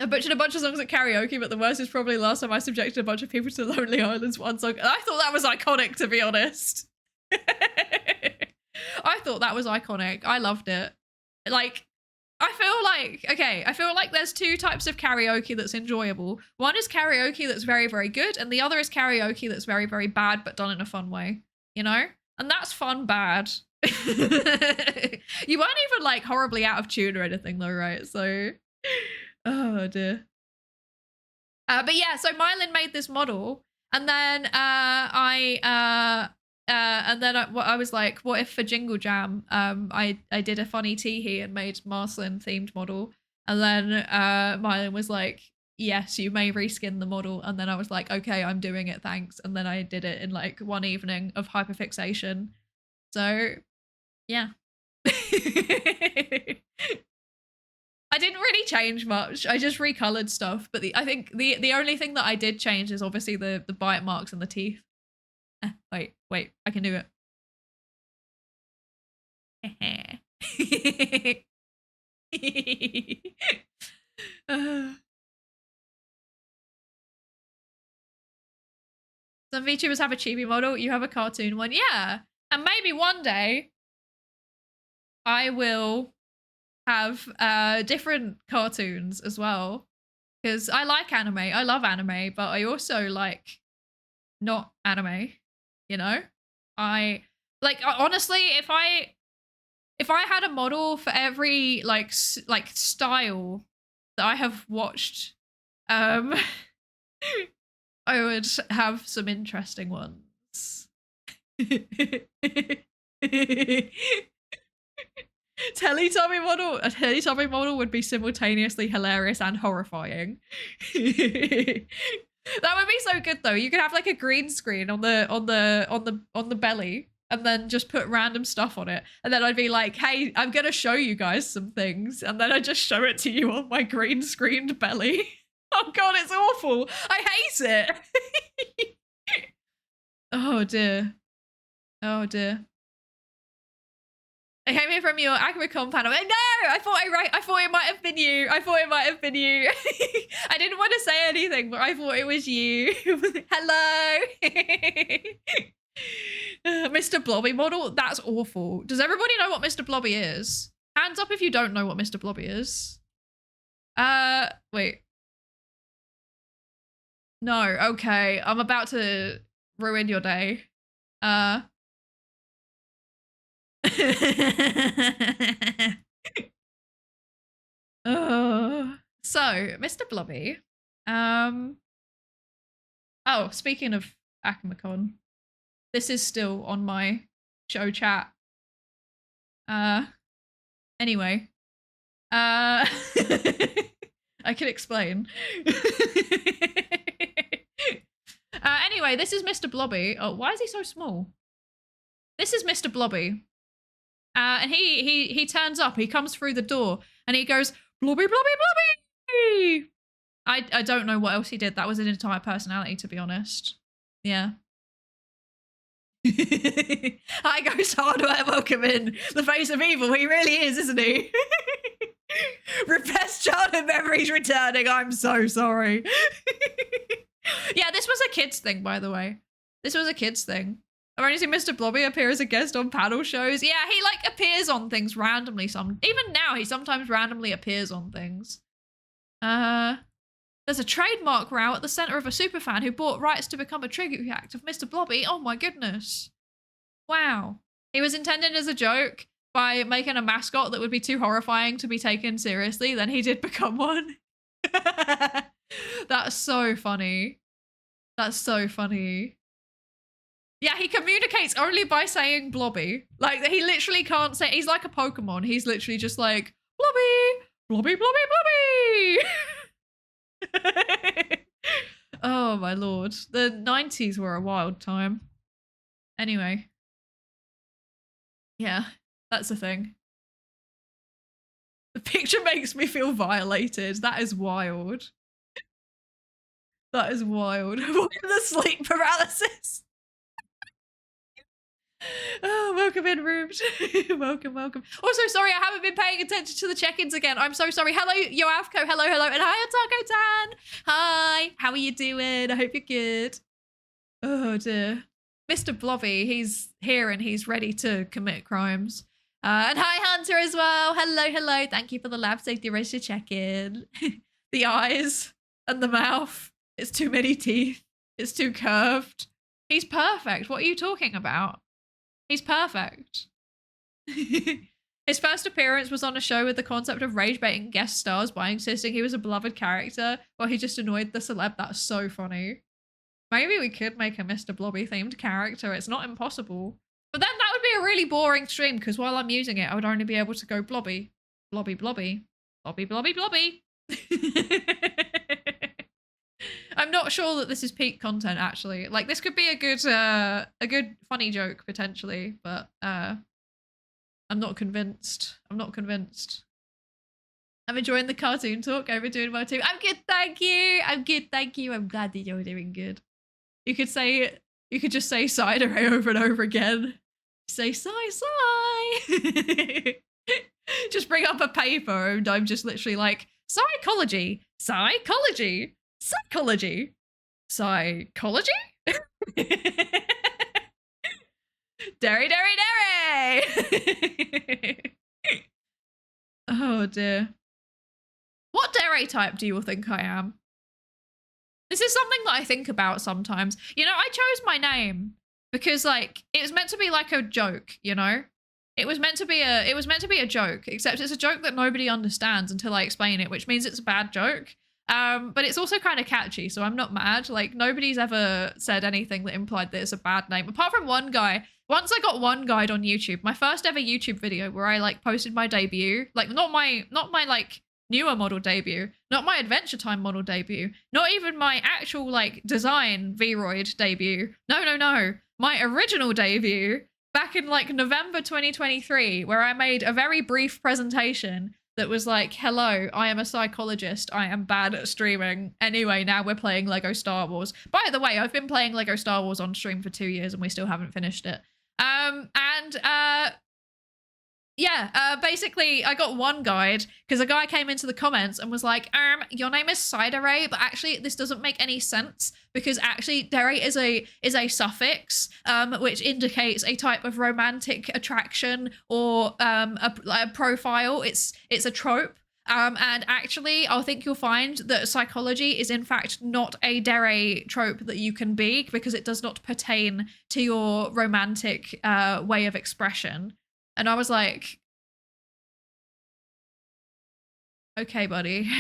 Speaker 1: I butchered a bunch of songs at karaoke, but the worst is probably last time I subjected a bunch of people to Lonely Island's one song. I thought that was iconic, to be honest. I thought that was iconic. I loved it. Like, I feel like there's two types of karaoke that's enjoyable. One is karaoke that's very, very good, and the other is karaoke that's very, very bad, but done in a fun way, you know? And that's fun bad. You weren't even like horribly out of tune or anything though, right? So, oh dear. But yeah, so Mylin made this model, and then And then I was like, what if for Jingle Jam, I did a funny teehee and made Marceline themed model. And then Mylan was like, yes, you may reskin the model. And then I was like, okay, I'm doing it, thanks. And then I did it in like one evening of hyperfixation. So yeah. I didn't really change much. I just recolored stuff. But I think the only thing that I did change is obviously the bite marks and the teeth. Wait, I can do it. Some VTubers have a chibi model, you have a cartoon one. Yeah. And maybe one day I will have different cartoons as well. Because I like anime. I love anime, but I also like not anime, you know? I like honestly, if I had a model for every like style that I have watched, I would have some interesting ones. Teletubby model. A Teletubby model would be simultaneously hilarious and horrifying. That would be so good though. You could have like a green screen on the belly and then just put random stuff on it. And then I'd be like, hey, I'm gonna show you guys some things. And then I just show it to you on my green screened belly. Oh god, it's awful. I hate it. Oh dear. Oh dear. I came here from your Agricom panel. No, I thought it might have been you. I didn't want to say anything, but I thought it was you. Hello. Mr. Blobby model? That's awful. Does everybody know what Mr. Blobby is? Hands up if you don't know what Mr. Blobby is. Wait. No, okay. I'm about to ruin your day. So, Mr. Blobby. Oh, speaking of Akamacon, this is still on my show chat. Anyway. I can explain. Anyway, this is Mr. Blobby. Oh, why is he so small? This is Mr. Blobby. And he turns up, he comes through the door and he goes, Blobby, Blobby, Blobby! I don't know what else he did. That was an entire personality, to be honest. Yeah. Hi, Ghost Hardware, welcome in. The face of evil, he really is, isn't he? Repressed childhood memories returning, I'm so sorry. Yeah, this was a kid's thing, by the way. This was a kid's thing. I've only seen Mr. Blobby appear as a guest on panel shows. Yeah, he like appears on things randomly. Even now, he sometimes randomly appears on things. There's a trademark row at the center of a superfan who bought rights to become a tribute act of Mr. Blobby. Oh my goodness. Wow. He was intended as a joke by making a mascot that would be too horrifying to be taken seriously. Then he did become one. That's so funny. That's so funny. Yeah, he communicates only by saying Blobby. Like, he literally can't say, he's like a Pokemon. He's literally just like, Blobby, Blobby, Blobby, Blobby. Oh my lord. The 90s were a wild time. Anyway. Yeah, that's the thing. The picture makes me feel violated. That is wild. That is wild. The sleep paralysis. Oh, welcome in, Rubes. welcome. Also, sorry, I haven't been paying attention to the check-ins again. I'm so sorry. Hello, Yoavco. Hello. And hi, Otaco Tan. Hi. How are you doing? I hope you're good. Oh, dear. Mr. Blobby, he's here and he's ready to commit crimes. And hi, Hunter, as well. Hello. Thank you for the lab safety register check-in. The eyes and the mouth. It's too many teeth. It's too curved. He's perfect. What are you talking about? He's perfect. His first appearance was on a show with the concept of rage baiting guest stars by insisting he was a beloved character, while he just annoyed the celeb. That's so funny. Maybe we could make a Mr. Blobby themed character. It's not impossible. But then that would be a really boring stream because while I'm using it, I would only be able to go blobby, blobby, blobby, blobby, blobby, blobby. I'm not sure that this is peak content actually. Like this could be a good funny joke potentially, but I'm not convinced. I'm not convinced. I'm enjoying the cartoon talk. I've been doing well too. I'm good, thank you. I'm good, thank you. I'm glad that you're doing good. You could just say Psydere over and over again. Say sigh. Just bring up a paper and I'm just literally like, psychology, psychology, psychology, psychology. Dairy, dairy, dairy. Oh dear. What dairy type do you all think I am? This is something that I think about sometimes. You know, I chose my name because like it was meant to be like a joke, you know? It was meant to be a joke, except it's a joke that nobody understands until I explain it, which means it's a bad joke. But it's also kind of catchy, so I'm not mad. Like nobody's ever said anything that implied that it's a bad name, apart from one guy. Once I got one guide on YouTube, my first ever YouTube video where I like posted my debut, like not my like newer model debut, not my Adventure Time model debut, not even my actual like design Vroid debut. No. My original debut back in like November 2023, where I made a very brief presentation that was like, hello, I am a psychologist. I am bad at streaming. Anyway, now we're playing Lego Star Wars. By the way, I've been playing Lego Star Wars on stream for 2 years and we still haven't finished it. Basically I got one guide because a guy came into the comments and was like, your name is Psydere, but actually this doesn't make any sense because actually dere is a suffix which indicates a type of romantic attraction or a profile. It's a trope. And actually, I think you'll find that psychology is in fact not a dere trope that you can be because it does not pertain to your romantic way of expression. And I was like, okay, buddy.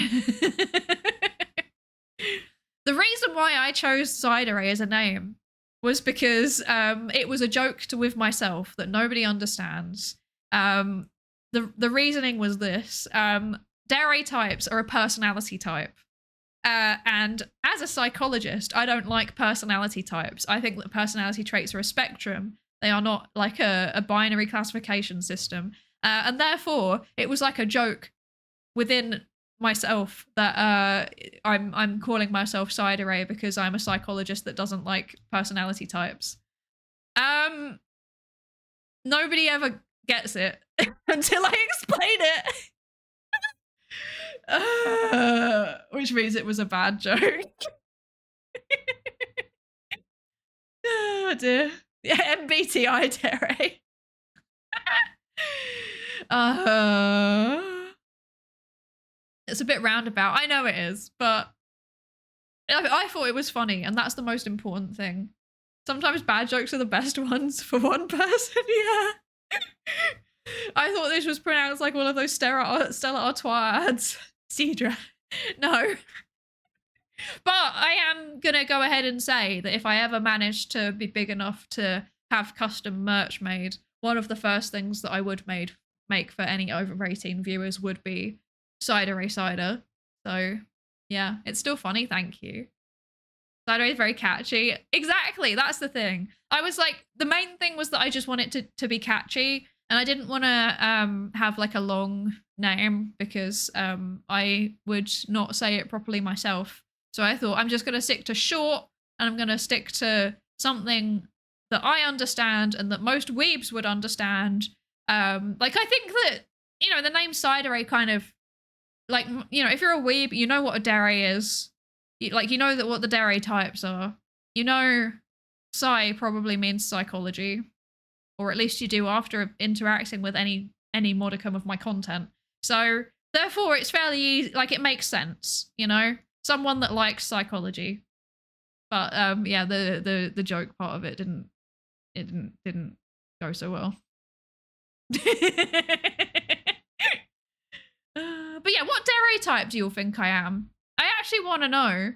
Speaker 1: The reason why I chose Psydere as a name was because it was a joke with myself that nobody understands. The reasoning was this. Dere types are a personality type. And as a psychologist, I don't like personality types. I think that personality traits are a spectrum. They are not like a binary classification system. And therefore, it was like a joke within myself that I'm calling myself Psydere because I'm a psychologist that doesn't like personality types. Nobody ever gets it until I explain it. Which means it was a bad joke. Oh dear. Yeah, MBTI dere. It's a bit roundabout. I know it is, but I thought it was funny, and that's the most important thing. Sometimes bad jokes are the best ones for one person, yeah. I thought this was pronounced like one of those Stella Artois ads. Cedra. No. But I am going to go ahead and say that if I ever manage to be big enough to have custom merch made, one of the first things that I would make for any over 18 viewers would be Psydere cider. So yeah, it's still funny, thank you. Psydere is very catchy. Exactly, that's the thing. I was like, the main thing was that I just want it to be catchy, and I didn't want to have like a long name because I would not say it properly myself. So I thought I'm just going to stick to short, and I'm going to stick to something that I understand and that most weebs would understand. Like I think that, you know, the name Psydere kind of, like, you know, if you're a weeb, you know what a dere is. Like, you know that what the dere types are. You know, Psy probably means psychology, or at least you do after interacting with any modicum of my content. So therefore, it's fairly easy. Like, it makes sense, you know, someone that likes psychology. But yeah, the joke part of it didn't go so well. But yeah, what dere type do you all think I am? I actually want to know.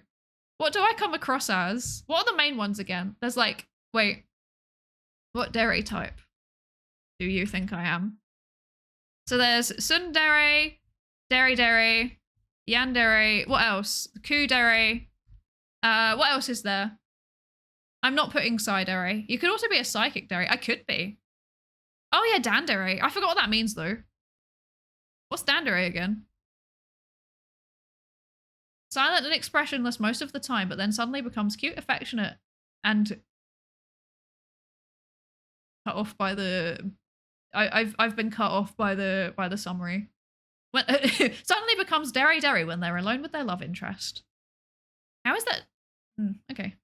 Speaker 1: What do I come across as? What are the main ones again? There's like, wait, what dere type do you think I am? So there's tsundere, dere, yandere. What else? Kudere. What else is there? I'm not putting Psydere. You could also be a psychic dere. I could be. Oh yeah, dandere. I forgot what that means though. What's dandere again? Silent and expressionless most of the time, but then suddenly becomes cute, affectionate, and cut off by the. I've been cut off by the summary. When suddenly becomes dere when they're alone with their love interest. How is that? Okay.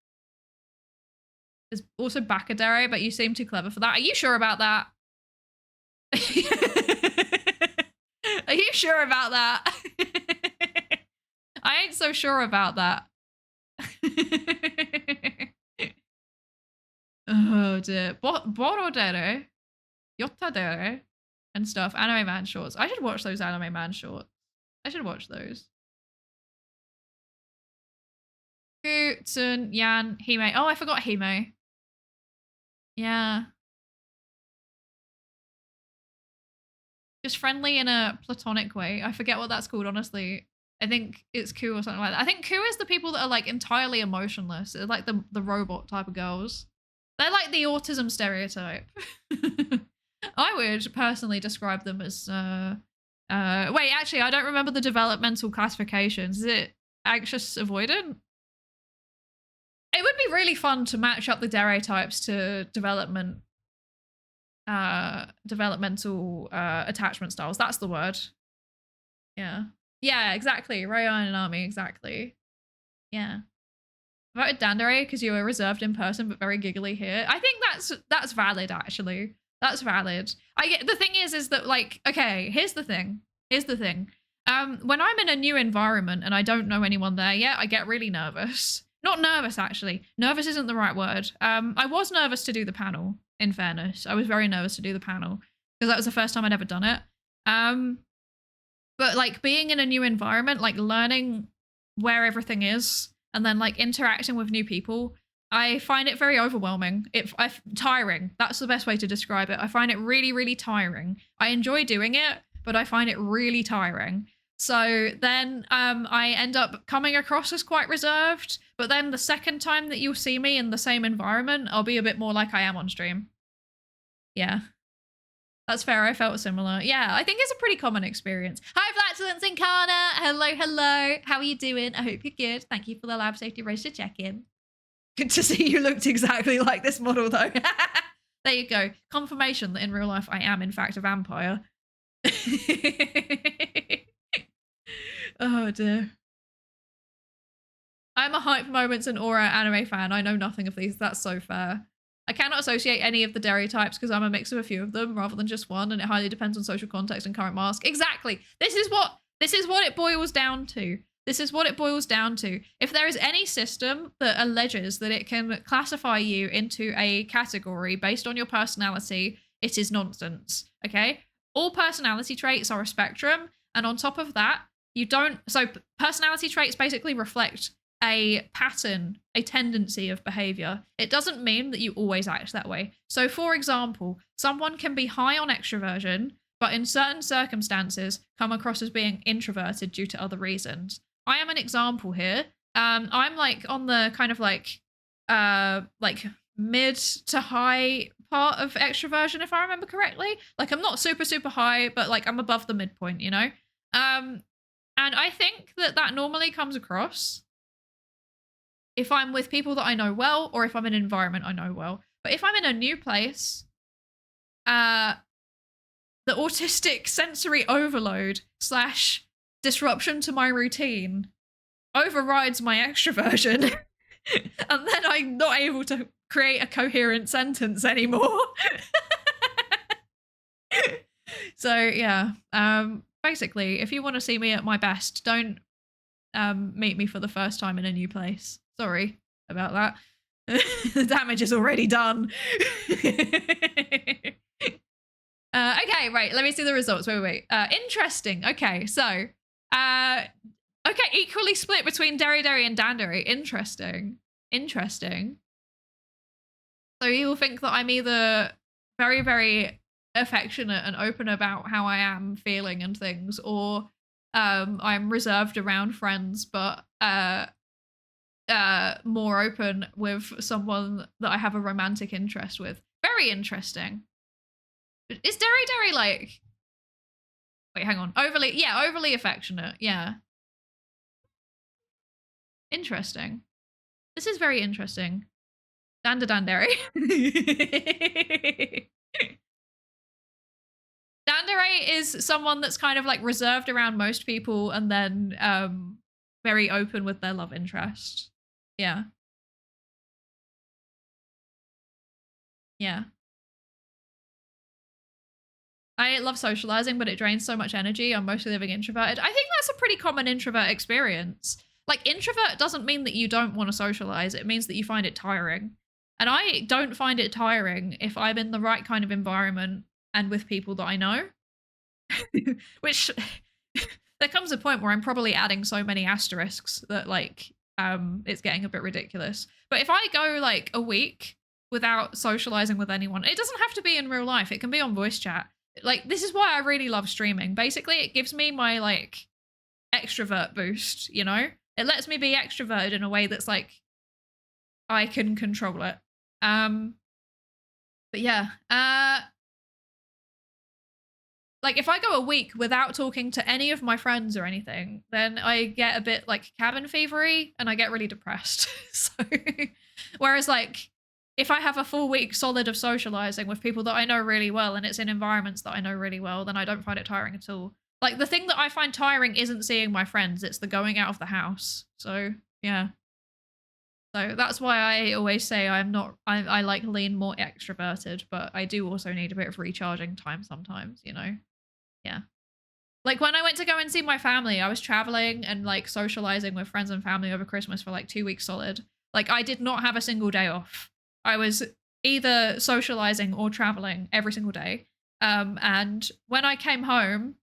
Speaker 1: There's also Bakadere, but you seem too clever for that. Are you sure about that? Are you sure about that? I ain't so sure about that. Oh dear. Borodere, Yotadere, and stuff. Anime man shorts. I should watch those anime man shorts. I should watch those. Ku, Tsun, Yan, Hime. Oh, I forgot Hime. Yeah. Just friendly in a platonic way. I forget what that's called, honestly. I think it's Ku or something like that. I think Ku is the people that are like entirely emotionless. They're like the robot type of girls. They're like the autism stereotype. I would personally describe them as wait, actually, I don't remember the developmental classifications. Is it anxious avoidant? It would be really fun to match up the dere types to developmental attachment styles. That's the word. Yeah. Yeah, exactly. Rayon and Army, exactly. Yeah. I voted dandere because you were reserved in person but very giggly here. I think that's valid, actually. That's valid. The thing is that like, okay, here's the thing. When I'm in a new environment and I don't know anyone there yet, I get really nervous. Not nervous, actually. Nervous isn't the right word. I was nervous to do the panel, in fairness. I was very nervous to do the panel because that was the first time I'd ever done it. But like being in a new environment, like learning where everything is and then like interacting with new people, I find it very overwhelming. Tiring. That's the best way to describe it. I find it really, really tiring. I enjoy doing it, but I find it really tiring. So then I end up coming across as quite reserved, but then the second time that you'll see me in the same environment, I'll be a bit more like I am on stream. Yeah. That's fair. I felt similar. Yeah, I think it's a pretty common experience. Hi, Flatulence Incarna. Hello, hello. How are you doing? I hope you're good. Thank you for the lab safety race to check in. Good to see you looked exactly like this model, though. There you go. Confirmation that in real life I am, in fact, a vampire. Oh, dear. I'm a hype moments and aura anime fan. I know nothing of these. That's so fair. I cannot associate any of the dere types because I'm a mix of a few of them rather than just one, and it highly depends on social context and current mask. Exactly. This is what it boils down to. This is what it boils down to. If there is any system that alleges that it can classify you into a category based on your personality, it is nonsense. Okay? All personality traits are a spectrum, and on top of that, so personality traits basically reflect a pattern, a tendency of behavior. It doesn't mean that you always act that way. So for example, someone can be high on extroversion, but in certain circumstances come across as being introverted due to other reasons. I am an example here. I'm like on the kind of like mid to high part of extroversion, if I remember correctly. Like I'm not super, super high, but like I'm above the midpoint, you know? And I think that normally comes across if I'm with people that I know well, or if I'm in an environment I know well. But if I'm in a new place, the autistic sensory overload / disruption to my routine overrides my extroversion. And then I'm not able to create a coherent sentence anymore. So yeah, basically, if you want to see me at my best, don't meet me for the first time in a new place. Sorry about that. The damage is already done. Okay, right. Let me see the results. Wait. Interesting. Okay, so Okay, equally split between Derry and Dandere. Interesting. Interesting. So you will think that I'm either very, very affectionate and open about how I am feeling and things, or I'm reserved around friends, but more open with someone that I have a romantic interest with. Very interesting. Is Derry like... Wait, hang on. Overly affectionate. Yeah. Interesting. This is very interesting. Dandere. Dandere is someone that's kind of like reserved around most people and then very open with their love interest. Yeah. Yeah. I love socializing, but it drains so much energy. I'm mostly living introverted. I think that's a pretty common introvert experience. Like, introvert doesn't mean that you don't want to socialize. It means that you find it tiring. And I don't find it tiring if I'm in the right kind of environment and with people that I know. Which, there comes a point where I'm probably adding so many asterisks that, like, it's getting a bit ridiculous. But if I go, like, a week without socializing with anyone, it doesn't have to be in real life. It can be on voice chat. Like, this is why I really love streaming. Basically, it gives me my, like, extrovert boost, you know? It lets me be extroverted in a way that's, like, I can control it. But yeah. Like, if I go a week without talking to any of my friends or anything, then I get a bit, like, cabin fevery, and I get really depressed. So, whereas, like, if I have a full week solid of socializing with people that I know really well and it's in environments that I know really well, then I don't find it tiring at all. Like, the thing that I find tiring isn't seeing my friends, it's the going out of the house. So, yeah. So that's why I always say I like lean more extroverted, but I do also need a bit of recharging time sometimes, you know? Yeah. Like, when I went to go and see my family, I was traveling and, like, socializing with friends and family over Christmas for, like, 2 weeks solid. Like, I did not have a single day off. I was either socializing or traveling every single day. And when I came home,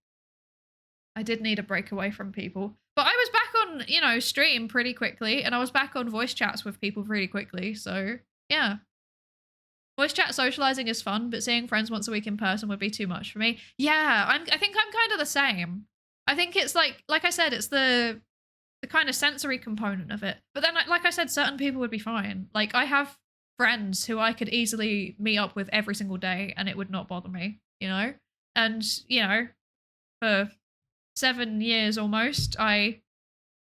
Speaker 1: I did need a break away from people. But I was back on, you know, stream pretty quickly, and I was back on voice chats with people really quickly. So, yeah. Voice chat socializing is fun, but seeing friends once a week in person would be too much for me. Yeah, I think I'm kind of the same. I think it's like I said, it's the kind of sensory component of it. But then, like I said, certain people would be fine. Like, I have friends who I could easily meet up with every single day and it would not bother me, you know? And, you know, for 7 years almost, I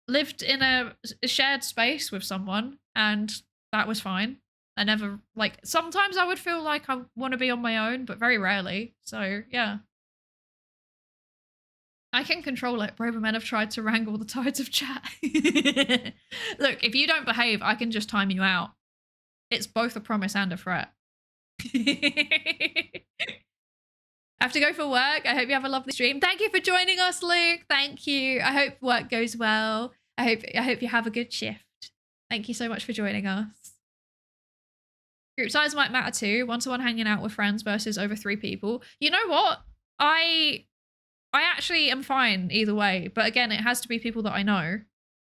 Speaker 1: lived in a shared space with someone and that was fine. I never, like, sometimes I would feel like I want to be on my own, but very rarely. So, yeah. I can control it. Braver men have tried to wrangle the tides of chat. Look, if you don't behave, I can just time you out. It's both a promise and a threat. I have to go for work. I hope you have a lovely stream. Thank you for joining us, Luke. Thank you. I hope work goes well. I hope you have a good shift. Thank you so much for joining us. Group size might matter too. 1-to-1 hanging out with friends versus over 3 people. You know what? I actually am fine either way. But again, it has to be people that I know.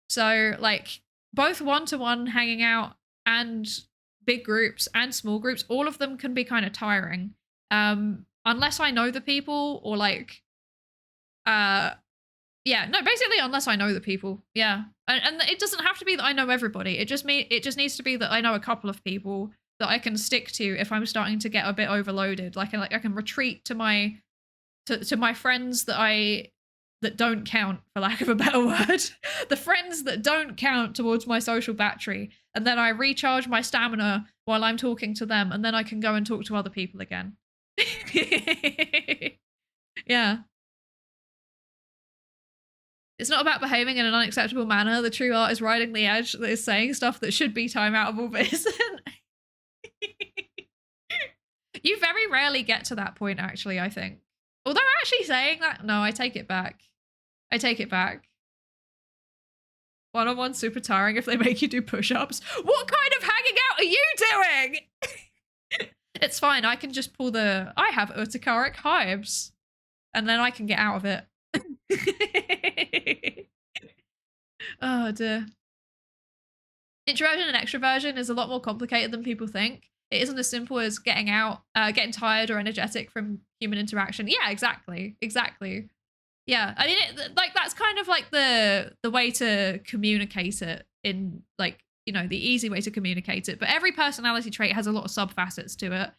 Speaker 1: So, like, both 1-to-1 hanging out and big groups and small groups, all of them can be kind of tiring. Unless I know the people, or like, yeah, no, basically unless I know the people, yeah. And it doesn't have to be that I know everybody. It just needs to be that I know a couple of people that I can stick to if I'm starting to get a bit overloaded. Like I can retreat to my friends that don't count, for lack of a better word. The friends that don't count towards my social battery. And then I recharge my stamina while I'm talking to them, and then I can go and talk to other people again. Yeah. It's not about behaving in an unacceptable manner. The true art is riding the edge that is saying stuff that should be time outable but isn't. You very rarely get to that point, actually, I think. Although actually saying that, no, I take it back. I take it back. 1-on-1 super tiring if they make you do push-ups. What kind of hanging out are you doing? It's fine. I can just pull I have urticaric hives. And then I can get out of it. Oh dear. Introversion and extroversion is a lot more complicated than people think. It isn't as simple as getting tired or energetic from human interaction. Yeah, exactly. Exactly. Yeah. I mean, like that's kind of like the way to communicate it in like, the easy way to communicate it. But every personality trait has a lot of sub facets to it.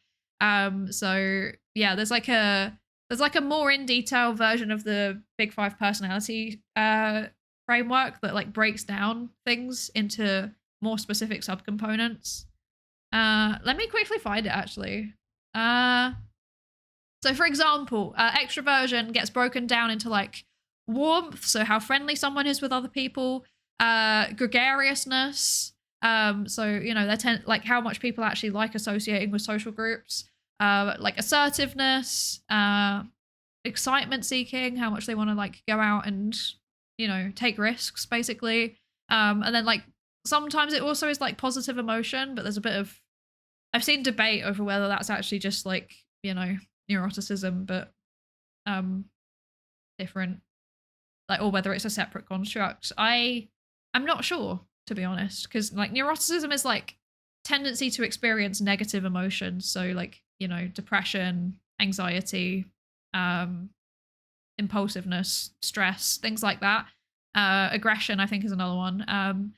Speaker 1: So yeah, there's a more in detail version of the Big Five personality framework that like breaks down things into more specific subcomponents. Let me quickly find it actually. So for example, extroversion gets broken down into like warmth, so how friendly someone is with other people, gregariousness, so they like how much people actually like associating with social groups, like assertiveness, excitement seeking, how much they want to like go out and take risks basically, and then like sometimes it also is like positive emotion, but there's a bit of I've seen debate over whether that's actually just like neuroticism, but different, like, or whether it's a separate construct. I'm not sure, to be honest, because like neuroticism is like tendency to experience negative emotions, so like depression, anxiety, impulsiveness, stress, things like that. Aggression, I think, is another one.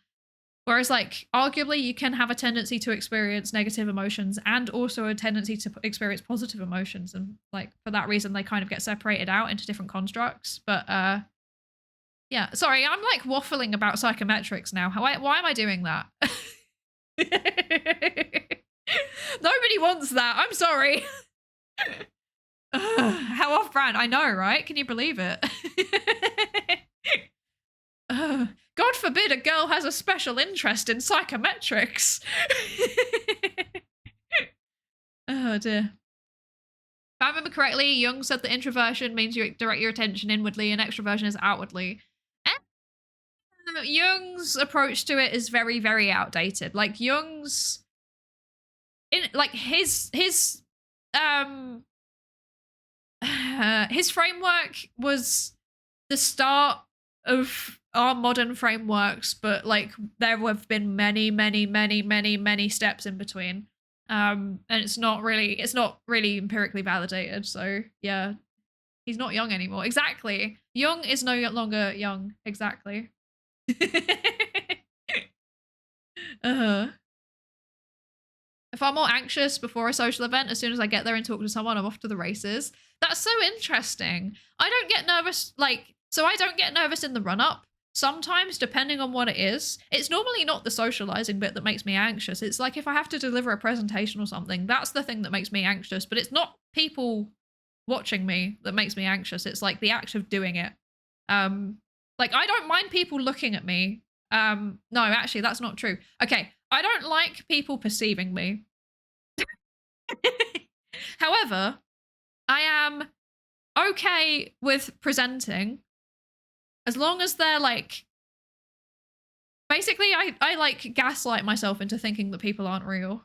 Speaker 1: Whereas, like, arguably, you can have a tendency to experience negative emotions and also a tendency to experience positive emotions. And, like, for that reason, they kind of get separated out into different constructs. But, yeah. Sorry, I'm, like, waffling about psychometrics now. Why am I doing that? Nobody wants that. I'm sorry. How off-brand. I know, right? Can you believe it? God forbid a girl has a special interest in psychometrics. Oh dear. If I remember correctly, Jung said that introversion means you direct your attention inwardly and extroversion is outwardly. And Jung's approach to it is very, very outdated. Like Jung's his framework was the start of our modern frameworks, but like there have been many, many, many, many, many steps in between. And it's not really empirically validated. So yeah, he's not young anymore. Exactly. Jung is no longer young. Exactly. uh If I'm more anxious before a social event, as soon as I get there and talk to someone, I'm off to the races. That's so interesting. I don't get nervous, I don't get nervous in the run up. Sometimes, depending on what it is, it's normally not the socializing bit that makes me anxious. It's like if I have to deliver a presentation or something, that's the thing that makes me anxious, but it's not people watching me that makes me anxious. It's like the act of doing it. Like I don't mind people looking at me. No, actually, that's not true. Okay, I don't like people perceiving me. However, I am okay with presenting as long as they're like, basically I like gaslight myself into thinking that people aren't real.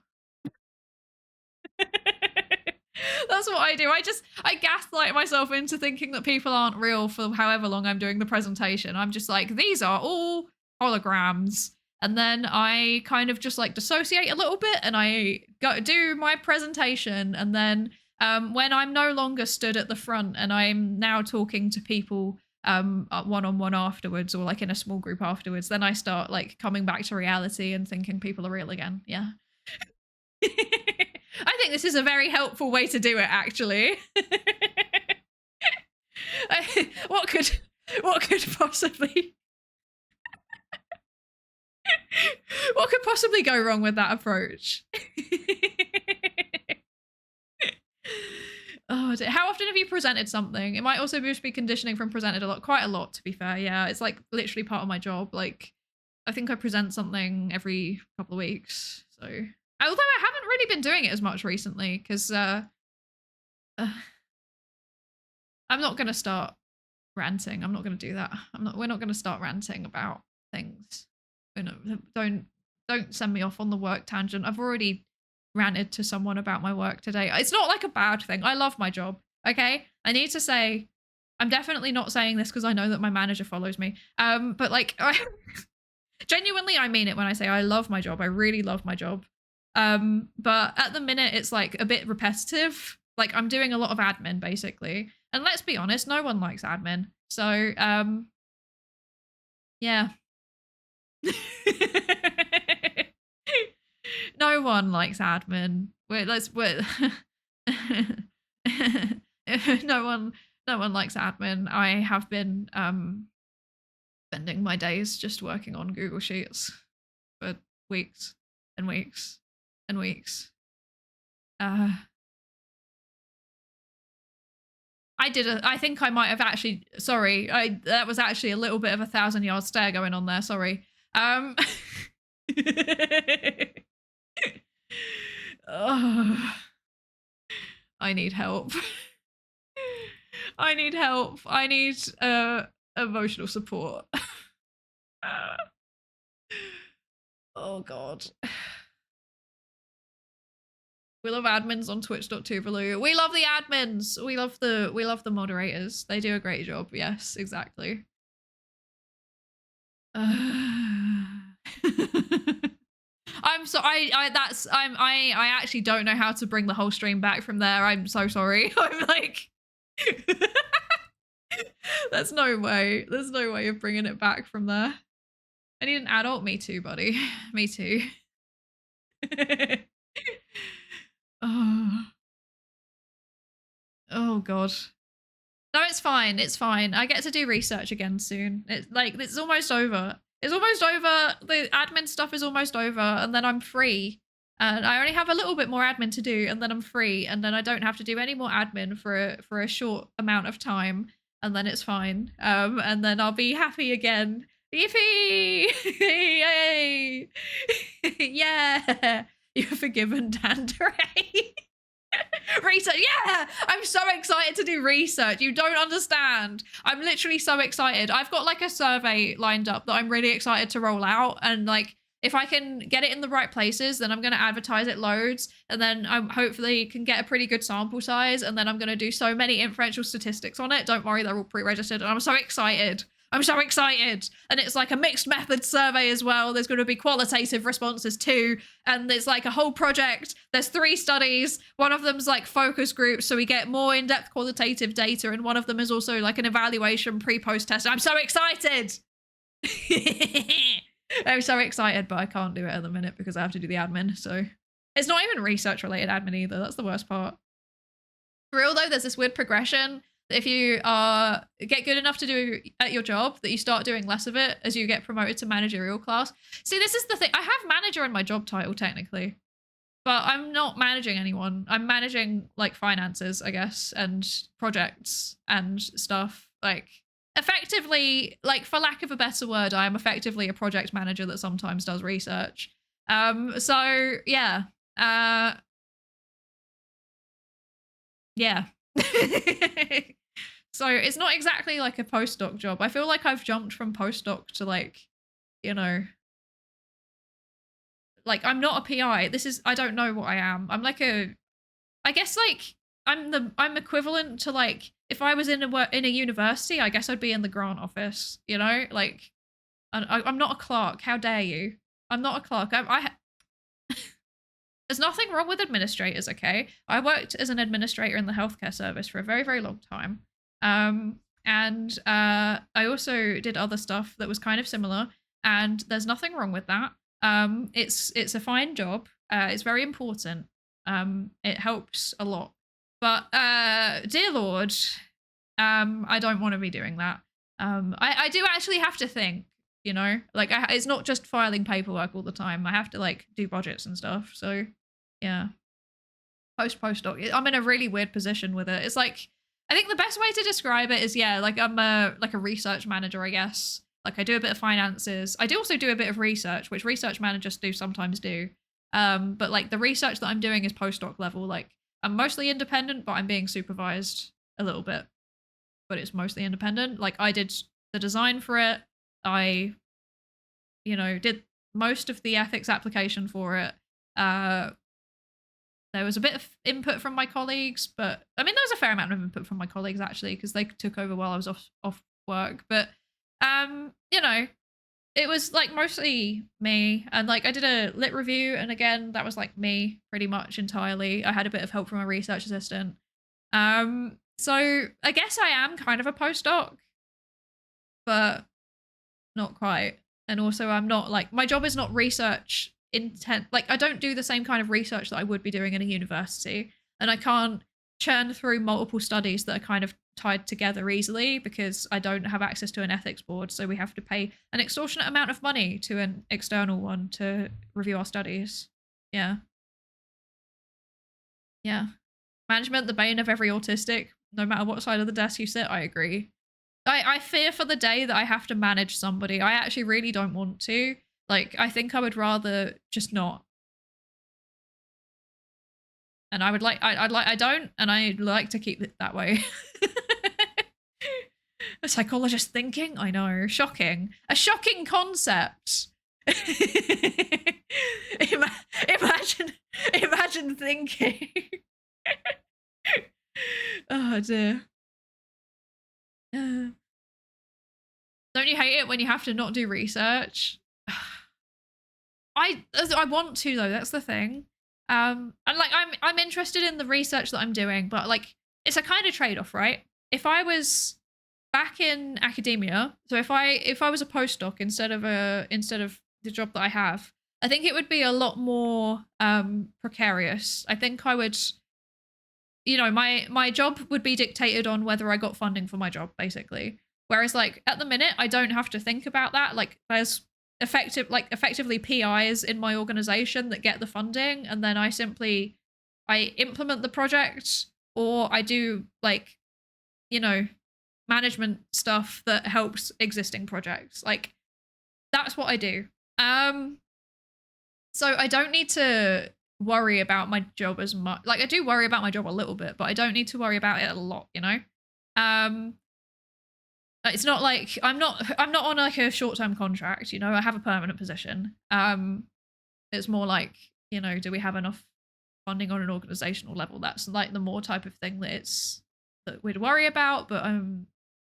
Speaker 1: That's what I do. I gaslight myself into thinking that people aren't real for however long I'm doing the presentation. I'm just like, these are all holograms. And then I kind of just like dissociate a little bit and I go do my presentation. And then when I'm no longer stood at the front and I'm now talking to people one-on-one afterwards or like in a small group afterwards, then I start like coming back to reality and thinking people are real again. Yeah. I think this is a very helpful way to do it, actually. What could possibly what could possibly go wrong with that approach? Oh, how often have you presented something? It might also just be conditioning from presented quite a lot, to be fair. Yeah, it's like literally part of my job. Like, I think I present something every couple of weeks. So, although I haven't really been doing it as much recently, because I'm not gonna start ranting. I'm not gonna do that. We're not gonna start ranting about things. Don't send me off on the work tangent. I've already ranted to someone about my work today. It's not like a bad thing. I love my job. Okay, I need to say I'm definitely not saying this because I know that my manager follows me. But like, genuinely, I mean it when I say I love my job. I really love my job. But at the minute, it's like a bit repetitive. Like I'm doing a lot of admin basically. And let's be honest, no one likes admin. So, yeah. No one likes admin. No one likes admin. I have been spending my days just working on Google Sheets for weeks and weeks and weeks. I think I might have actually, sorry, that was actually a little bit of a 1,000-yard stare going on there, sorry. Oh, I need help. I need help. I need emotional support. Oh god. We love admins on twitch.tuvalu. We love the admins. We love the moderators. They do a great job. Yes, exactly. I'm so I actually don't know how to bring the whole stream back from there. I'm so sorry. I'm like there's no way. There's no way of bringing it back from there. I need an adult. Me too, buddy. Me too. Oh god. No, it's fine. It's fine. I get to do research again soon. It's almost over. It's almost over. The admin stuff is almost over, and then I'm free. And I only have a little bit more admin to do, and then I'm free, and then I don't have to do any more admin for a short amount of time, and then it's fine. And then I'll be happy again. Yippee! Yay! Yeah! You're forgiven, Dandere. Research, yeah! I'm so excited to do research. You don't understand. I'm literally so excited. I've got like a survey lined up that I'm really excited to roll out, and like if I can get it in the right places, then I'm going to advertise it loads, and then I hopefully can get a pretty good sample size, and then I'm going to do so many inferential statistics on it. Don't worry, they're all pre-registered, and I'm so excited. I'm so excited. And it's like a mixed method survey as well. There's going to be qualitative responses too. And there's like a whole project. There's 3 studies. One of them's like focus groups, so we get more in-depth qualitative data. And one of them is also like an evaluation pre-post test. I'm so excited. I'm so excited, but I can't do it at the minute because I have to do the admin. So it's not even research related admin either. That's the worst part. For real though, there's this weird progression. If you get good enough to do at your job, that you start doing less of it as you get promoted to managerial class. See, this is the thing. I have manager in my job title technically, but I'm not managing anyone. I'm managing like finances, I guess, and projects and stuff. Like effectively, like for lack of a better word, I am effectively a project manager that sometimes does research. So yeah. Yeah. So it's not exactly like a postdoc job. I feel like I've jumped from postdoc to like, you know, like I'm not a PI. I don't know what I am. I'm like I guess like I'm equivalent to like if I was in a university, I guess I'd be in the grant office, you know, like I'm not a clerk. How dare you? I'm not a clerk. There's nothing wrong with administrators, okay? I worked as an administrator in the healthcare service for a very, very long time. And I also did other stuff that was kind of similar, and there's nothing wrong with that. It's a fine job. It's very important. It helps a lot. But dear Lord, I don't want to be doing that. I do actually have to think, you know, like it's not just filing paperwork all the time. I have to like do budgets and stuff. So yeah, postdoc. I'm in a really weird position with it. It's like I think the best way to describe it is yeah, like I'm a research manager, I guess. Like I do a bit of finances. I do also do a bit of research, which research managers do sometimes do. But like the research that I'm doing is postdoc level. Like I'm mostly independent, but I'm being supervised a little bit. But it's mostly independent. Like I did the design for it. I, you know, did most of the ethics application for it. there was a bit of input from my colleagues, but I mean, there was a fair amount of input from my colleagues actually, because they took over while I was off work. But you know, it was like mostly me, and like I did a lit review, and again, that was like me pretty much entirely. I had a bit of help from a research assistant. So I guess I am kind of a postdoc, but not quite. And also, I'm not like, my job is not research intent. Like, I don't do the same kind of research that I would be doing in a university, and I can't churn through multiple studies that are kind of tied together easily because I don't have access to an ethics board. So we have to pay an extortionate amount of money to an external one to review our studies. Yeah. Yeah. Management, the bane of every autistic, no matter what side of the desk you sit. I agree. I fear for the day that I have to manage somebody. I actually really don't want to. Like, I think I would rather just not. And I would like, I don't, and I'd like to keep it that way. A psychologist thinking? I know. Shocking. A shocking concept. Imagine thinking. Oh dear. Don't you hate it when you have to not do research? I want to though, that's the thing. And like I'm interested in the research that I'm doing, but like it's a kind of trade-off, right? If I was back in academia, so if I was a postdoc instead of the job that I have, I think it would be a lot more precarious. I think I would, you know, my job would be dictated on whether I got funding for my job, basically. Whereas like at the minute, I don't have to think about that. Like there's effectively PIs in my organization that get the funding, and then I implement the project, or I do like, you know, management stuff that helps existing projects. Like that's what I do. So I don't need to worry about my job as much. Like I do worry about my job a little bit, but I don't need to worry about it a lot, you know? It's not like I'm not on like a short-term contract, you know, I have a permanent position. It's more like, you know, do we have enough funding on an organizational level? That's like the more type of thing that we'd worry about, but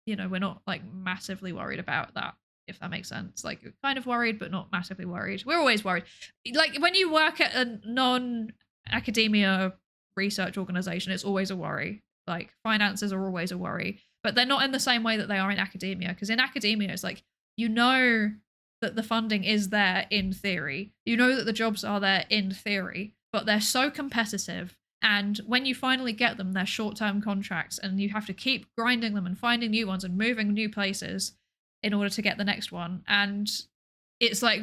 Speaker 1: you know, we're not like massively worried about that, if that makes sense. Like we're kind of worried, but not massively worried. We're always worried. Like when you work at a non-academia research organization, it's always a worry. Like finances are always a worry, but they're not in the same way that they are in academia. Because in academia, it's like, you know that the funding is there in theory. You know that the jobs are there in theory, but they're so competitive. And when you finally get them, they're short-term contracts, and you have to keep grinding them and finding new ones and moving new places in order to get the next one. And it's like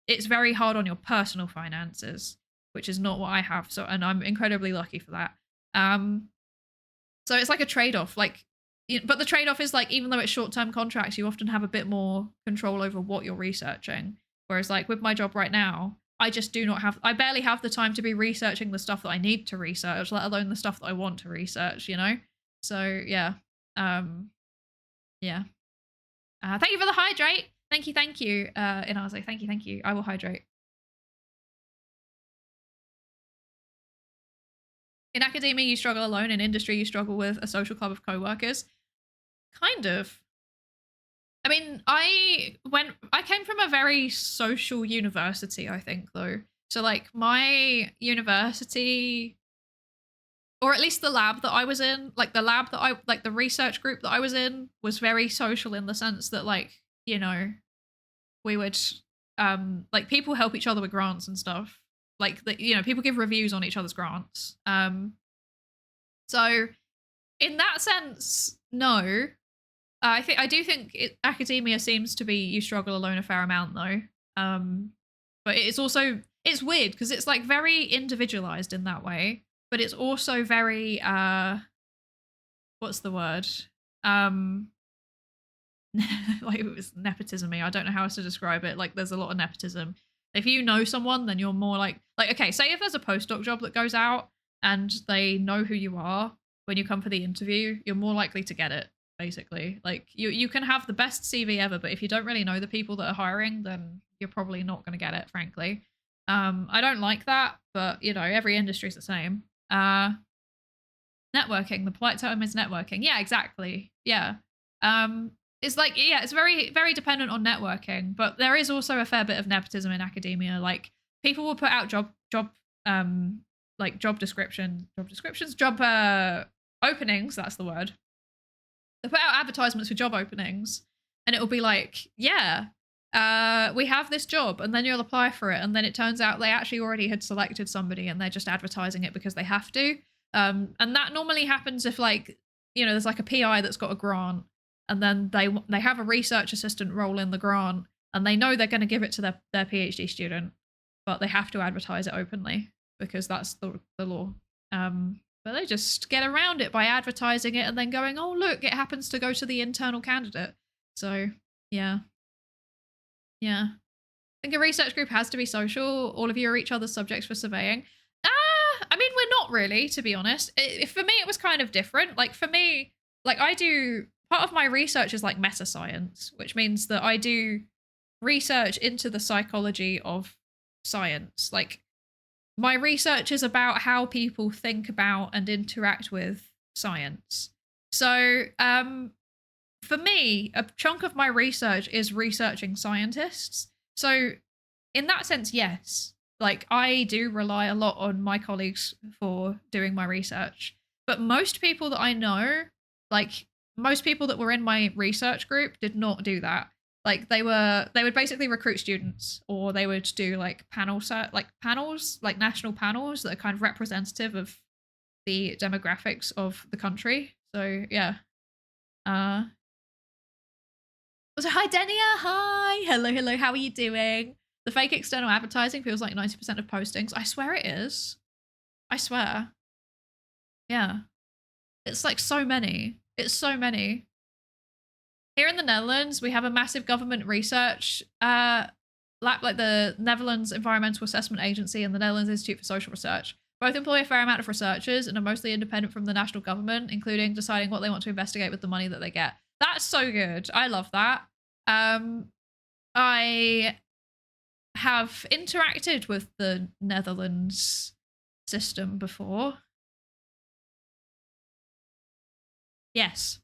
Speaker 1: it's very hard on your personal finances, which is not what I have. So, and I'm incredibly lucky for that. So it's like a trade-off, like, but the trade-off is like, even though it's short-term contracts, you often have a bit more control over what you're researching. Whereas like with my job right now, I barely have the time to be researching the stuff that I need to research, let alone the stuff that I want to research, you know? So yeah. Yeah. Thank you for the hydrate. Thank you. And I was like, thank you. I will hydrate. In academia, you struggle alone. In industry, you struggle with a social club of co-workers. Kind of. I mean, I came from a very social university, I think, though. So like my university, or at least the lab that I was in, like the research group that I was in was very social in the sense that, like, you know, we would like people help each other with grants and stuff. Like, you know, people give reviews on each other's grants. So in that sense, no. I do think academia seems to be you struggle alone a fair amount though. But it's weird because it's like very individualized in that way, but it's also very what's the word? Like it was nepotism-y. I don't know how else to describe it. Like there's a lot of nepotism. If you know someone, then you're more like okay, say if there's a postdoc job that goes out and they know who you are when you come for the interview, you're more likely to get it. Basically, like you can have the best CV ever, but if you don't really know the people that are hiring, then you're probably not going to get it, frankly. I don't like that, but you know, every industry's the same. Networking, the polite term is networking. Yeah, exactly. Yeah. It's like, yeah, it's very, very dependent on networking, but there is also a fair bit of nepotism in academia. Like people will put out job openings, that's the word. They put out advertisements for job openings and it'll be like, yeah, we have this job, and then you'll apply for it, and then it turns out they actually already had selected somebody and they're just advertising it because they have to. And that normally happens if, like, you know, there's like a PI that's got a grant, and then they have a research assistant role in the grant, and they know they're going to give it to their PhD student, but they have to advertise it openly because that's the law. But they just get around it by advertising it and then going, oh, look, it happens to go to the internal candidate. So, yeah. Yeah. I think a research group has to be social. All of you are each other's subjects for surveying. I mean, we're not really, to be honest. For me, it was kind of different. Like, for me, like, part of my research is like meta science, which means that I do research into the psychology of science. Like, my research is about how people think about and interact with science. So, for me, a chunk of my research is researching scientists. So, in that sense, yes. Like, I do rely a lot on my colleagues for doing my research. But most people that I know, like, most people that were in my research group did not do that. Like, they would basically recruit students, or they would do like panels, like national panels that are kind of representative of the demographics of the country. So yeah. So hi Denia, hi, hello, how are you doing? The fake external advertising feels like 90% of postings. I swear it is. I swear. Yeah. It's like so many. It's so many. Here in the Netherlands, we have a massive government research lab, like the Netherlands Environmental Assessment Agency and the Netherlands Institute for Social Research. Both employ a fair amount of researchers and are mostly independent from the national government, including deciding what they want to investigate with the money that they get. That's so good. I love that. I have interacted with the Netherlands system before. Yes.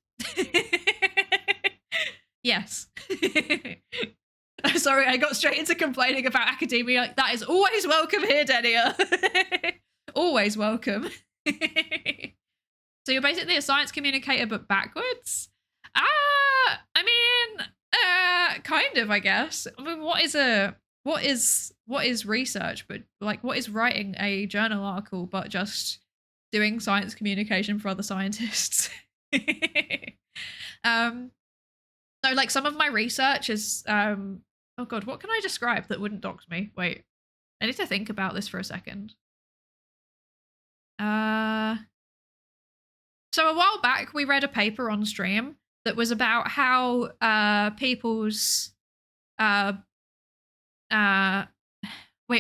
Speaker 1: Yes. Sorry, I got straight into complaining about academia. That is always welcome here, Denia. Always welcome. So you're basically a science communicator, but backwards? I mean, kind of, I guess. I mean, what is research, but like, what is writing a journal article, but just doing science communication for other scientists? So like some of my research is, oh God, what can I describe that wouldn't dox me? Wait, I need to think about this for a second. So a while back, we read a paper on stream that was about how people's wait,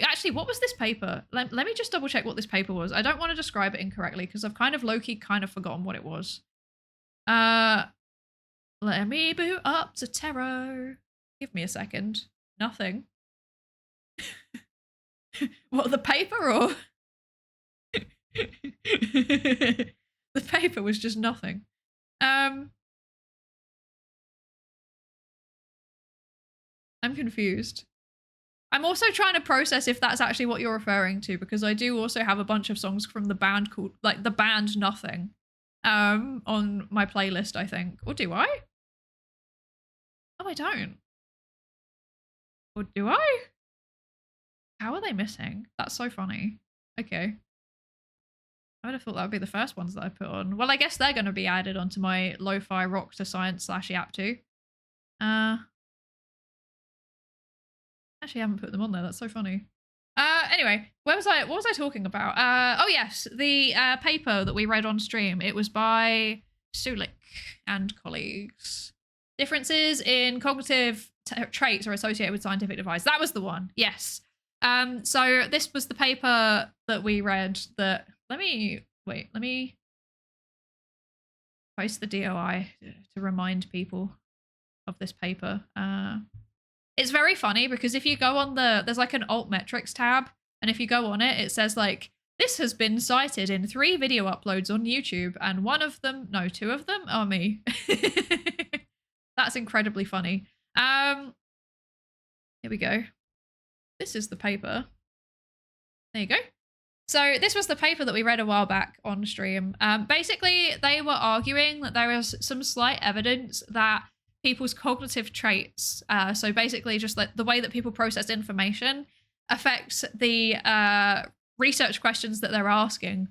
Speaker 1: actually, what was this paper? Let me just double check what this paper was. I don't want to describe it incorrectly because I've kind of low-key kind of forgotten what it was. Let me boot up Zotero. Give me a second. Nothing. What, the paper or? The paper was just nothing. I'm confused. I'm also trying to process if that's actually what you're referring to, because I do also have a bunch of songs from the band called, like, the band Nothing, on my playlist, I think. Or do I? Oh, I don't. Or do I? How are they missing? That's so funny. Okay. I would have thought that would be the first ones that I put on. Well, I guess they're going to be added onto my lo-fi rock to science / yapping. Actually, I haven't put them on there. That's so funny. Anyway, what was I talking about? Oh yes, the paper that we read on stream. It was by Sulik and colleagues. Differences in cognitive traits are associated with scientific device. That was the one. Yes. So this was the paper that we read that, let me post the DOI to remind people of this paper. It's very funny because if you go on there's like an alt metrics tab, and if you go on it, it says like, this has been cited in 3 video uploads on YouTube, and two of them are me. That's incredibly funny. Here we go. This is the paper. There you go. So this was the paper that we read a while back on stream. Basically, they were arguing that there is some slight evidence that people's cognitive traits, so basically just like the way that people process information, affects the research questions that they're asking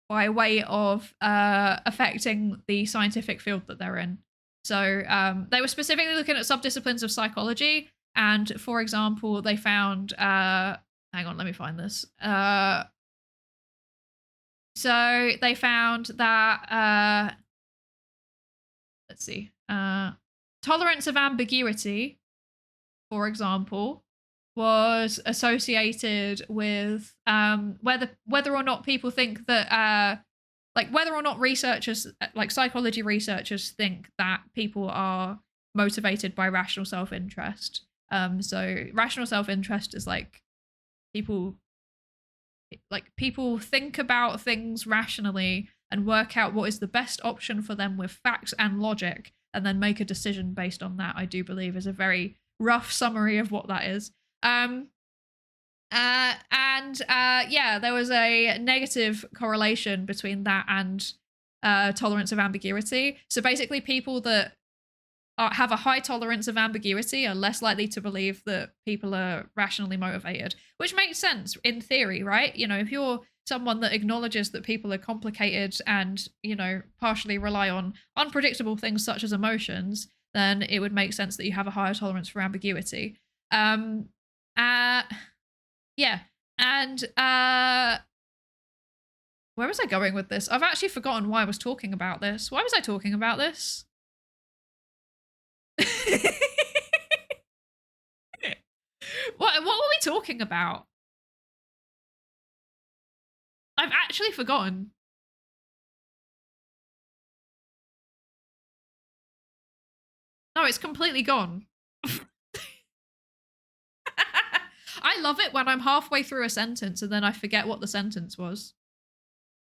Speaker 1: by way of affecting the scientific field that they're in. So they were specifically looking at subdisciplines of psychology. And for example, they found, hang on, let me find this. So they found that, let's see, tolerance of ambiguity, for example, was associated with whether or not people think that, like whether or not researchers, like psychology researchers, think that people are motivated by rational self-interest. So rational self-interest is like people think about things rationally and work out what is the best option for them with facts and logic, and then make a decision based on that. I do believe is a very rough summary of what that is. Yeah, there was a negative correlation between that and tolerance of ambiguity. So basically, people that have a high tolerance of ambiguity are less likely to believe that people are rationally motivated, which makes sense in theory, right? You know, if you're someone that acknowledges that people are complicated and, you know, partially rely on unpredictable things such as emotions, then it would make sense that you have a higher tolerance for ambiguity. Yeah, and where was I going with this? I've actually forgotten why I was talking about this. Why was I talking about this? What were we talking about? I've actually forgotten. No, it's completely gone. I love it when I'm halfway through a sentence and then I forget what the sentence was.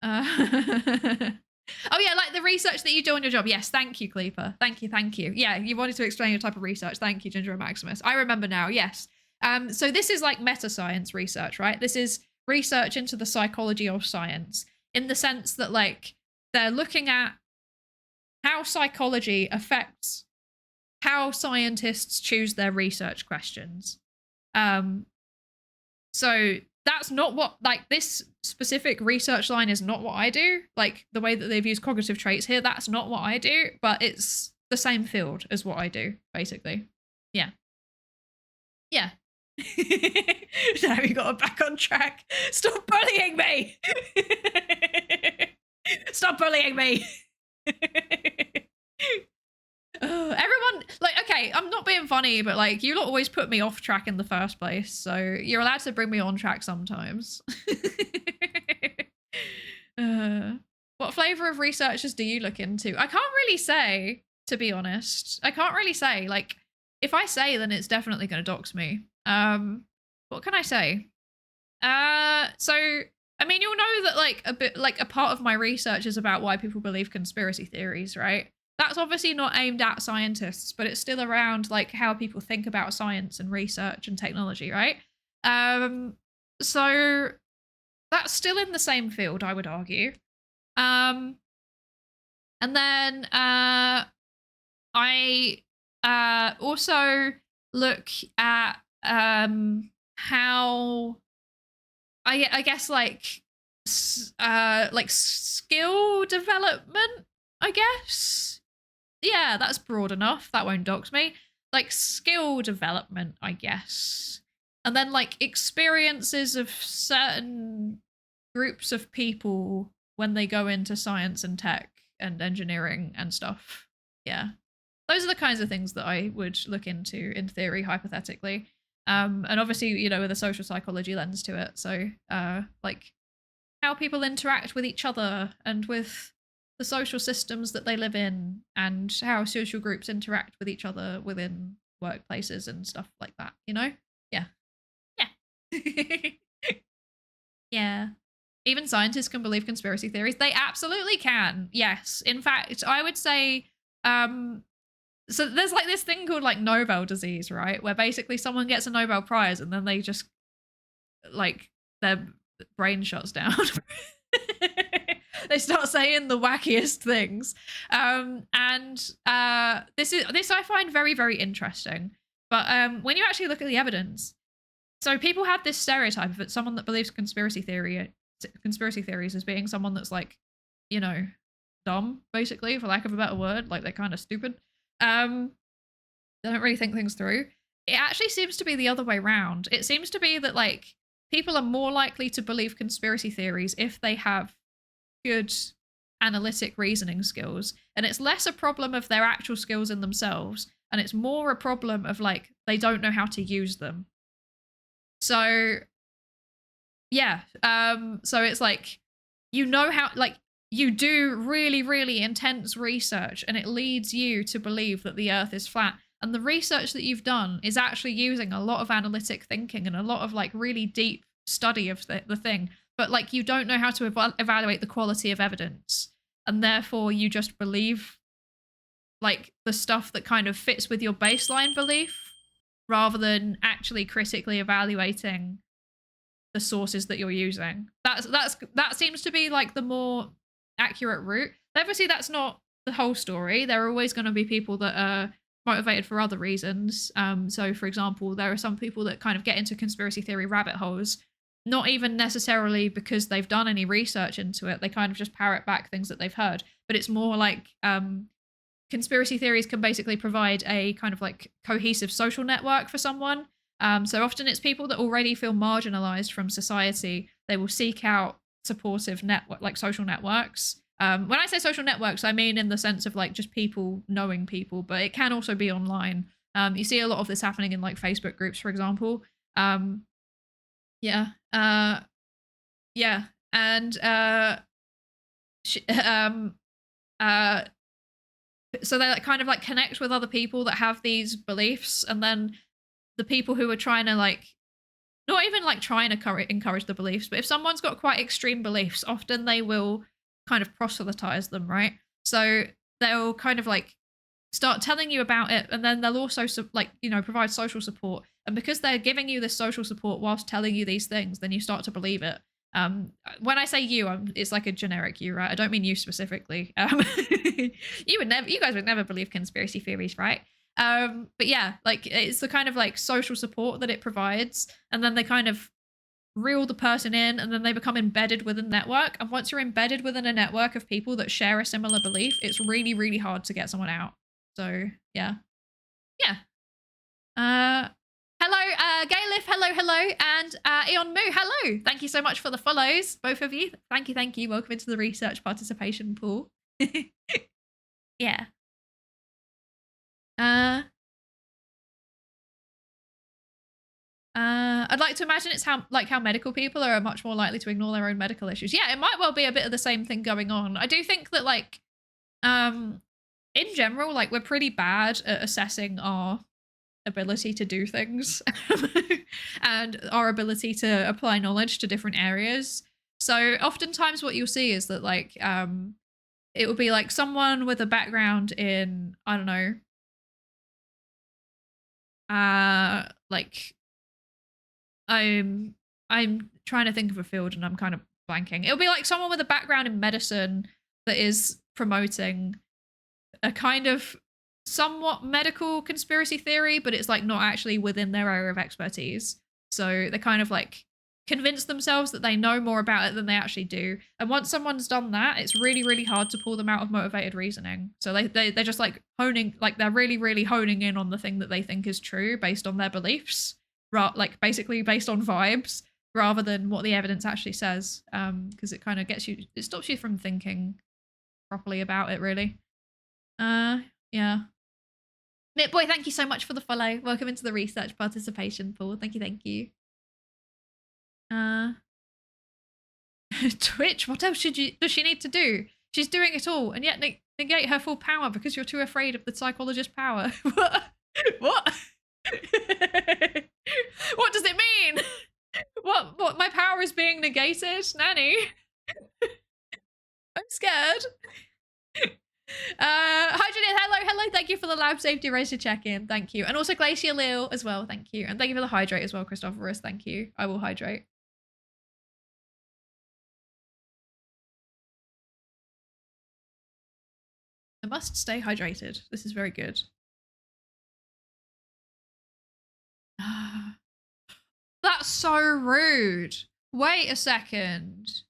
Speaker 1: Oh yeah, like the research that you do on your job. Yes, thank you, Cleeper. Thank you. Yeah, you wanted to explain your type of research. Thank you, Ginger and Maximus. I remember now, yes. So this is like meta-science research, right? This is research into the psychology of science, in the sense that like they're looking at how psychology affects how scientists choose their research questions. So that's not what, like, this specific research line is not what I do. Like, the way that they've used cognitive traits here, that's not what I do, but it's the same field as what I do, basically. Yeah. Yeah. Now we got it back on track. Stop bullying me! Stop bullying me! Everyone, like, okay, I'm not being funny, but like, you lot always put me off track in the first place, so you're allowed to bring me on track sometimes. What flavor of researchers do you look into? I can't really say, to be honest. I can't really say. Like, if I say, then it's definitely going to dox me. What can I say? So, I mean, you'll know that like a part of my research is about why people believe conspiracy theories, right? That's obviously not aimed at scientists, but it's still around like how people think about science and research and technology, right? So that's still in the same field, I would argue. And then I also look at how I guess like skill development, I guess. Yeah, that's broad enough. That won't dox me. Like skill development, I guess. And then like experiences of certain groups of people when they go into science and tech and engineering and stuff. Yeah. Those are the kinds of things that I would look into in theory, hypothetically. And obviously, you know, with a social psychology lens to it. So like how people interact with each other and with the social systems that they live in, and how social groups interact with each other within workplaces and stuff like that, you know? Yeah. Yeah. Yeah. Even scientists can believe conspiracy theories. They absolutely can. Yes. In fact, I would say so there's like this thing called like Nobel disease, right? Where basically someone gets a Nobel Prize and then they just like their brain shuts down. They start saying the wackiest things. This I find very, very interesting. But when you actually look at the evidence, so people have this stereotype of it, someone that believes conspiracy theories as being someone that's like, you know, dumb, basically, for lack of a better word. Like they're kind of stupid. They don't really think things through. It actually seems to be the other way around. It seems to be that like people are more likely to believe conspiracy theories if they have good analytic reasoning skills, and it's less a problem of their actual skills in themselves, and it's more a problem of like they don't know how to use them. So yeah, so it's like, you know how, like, you do really, really intense research and it leads you to believe that the earth is flat, and the research that you've done is actually using a lot of analytic thinking and a lot of like really deep study of the thing, but like you don't know how to evaluate the quality of evidence, and therefore you just believe like the stuff that kind of fits with your baseline belief rather than actually critically evaluating the sources that you're using. That seems to be like the more accurate route. Obviously that's not the whole story. There are always going to be people that are motivated for other reasons. So for example, there are some people that kind of get into conspiracy theory rabbit holes, not even necessarily because they've done any research into it. They kind of just parrot back things that they've heard, but it's more like conspiracy theories can basically provide a kind of like cohesive social network for someone. So often it's people that already feel marginalized from society. They will seek out supportive network, like social networks. When I say social networks, I mean in the sense of like just people knowing people, but it can also be online. You see a lot of this happening in like Facebook groups, for example. Yeah. Yeah. And so they like kind of like connect with other people that have these beliefs, and then the people who are trying to like not even like trying to encourage the beliefs, but if someone's got quite extreme beliefs, often they will kind of proselytize them, right? So they'll kind of like start telling you about it, and then they'll also like, you know, provide social support, and because they're giving you this social support whilst telling you these things, then you start to believe it. When I say you, it's like a generic you, right? I don't mean you specifically. You guys would never believe conspiracy theories, right? But yeah, like it's the kind of like social support that it provides, and then they kind of reel the person in, and then they become embedded within a network. And once you're embedded within a network of people that share a similar belief, it's really, really hard to get someone out. So yeah. Hello, Gaylif, hello, and Eon Moo, hello. Thank you so much for the follows, both of you. Thank you. Welcome into the research participation pool. Yeah. I'd like to imagine it's how medical people are much more likely to ignore their own medical issues. Yeah, it might well be a bit of the same thing going on. I do think that like, in general, like we're pretty bad at assessing our ability to do things and our ability to apply knowledge to different areas. So oftentimes what you'll see is that like, it will be like someone with a background in, I don't know, like I'm trying to think of a field and I'm kind of blanking. It'll be like someone with a background in medicine that is promoting a kind of somewhat medical conspiracy theory, but it's like not actually within their area of expertise. So they kind of like convince themselves that they know more about it than they actually do. And once someone's done that, it's really, really hard to pull them out of motivated reasoning. So they're just like honing, like they're really, really honing in on the thing that they think is true based on their beliefs, like basically based on vibes, rather than what the evidence actually says. Because it kind of it stops you from thinking properly about it, really. Yeah. Nip Boy, thank you so much for the follow. Welcome into the research participation pool. Thank you. Twitch, what else does she need to do? She's doing it all, and yet negate her full power because you're too afraid of the psychologist power. What? What does it mean? What? My power is being negated, Nanny? I'm scared. Hi Juliet, hello, thank you for the lab safety racer check-in, thank you. And also Glacier Lil as well, thank you. And thank you for the hydrate as well, Christophorus, thank you. I will hydrate. I must stay hydrated. This is very good. That's so rude. Wait a second.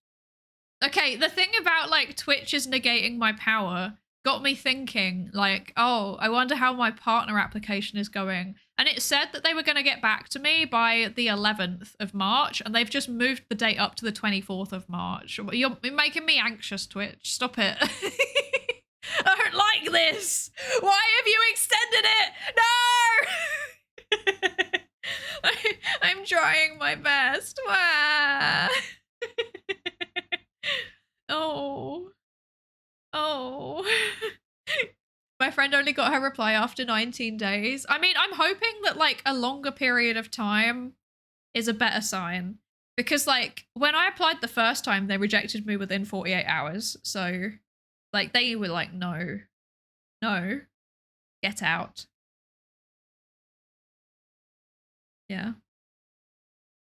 Speaker 1: Okay, the thing about like Twitch is negating my power got me thinking like, oh, I wonder how my partner application is going. And it said that they were going to get back to me by the 11th of March and they've just moved the date up to the 24th of March. You're making me anxious, Twitch. Stop it. I don't like this. Why have you extended it? No! I'm trying my best. Oh. Oh. My friend only got her reply after 19 days. I mean, I'm hoping that like a longer period of time is a better sign. Because like when I applied the first time, they rejected me within 48 hours. So like they were like, no, get out. Yeah.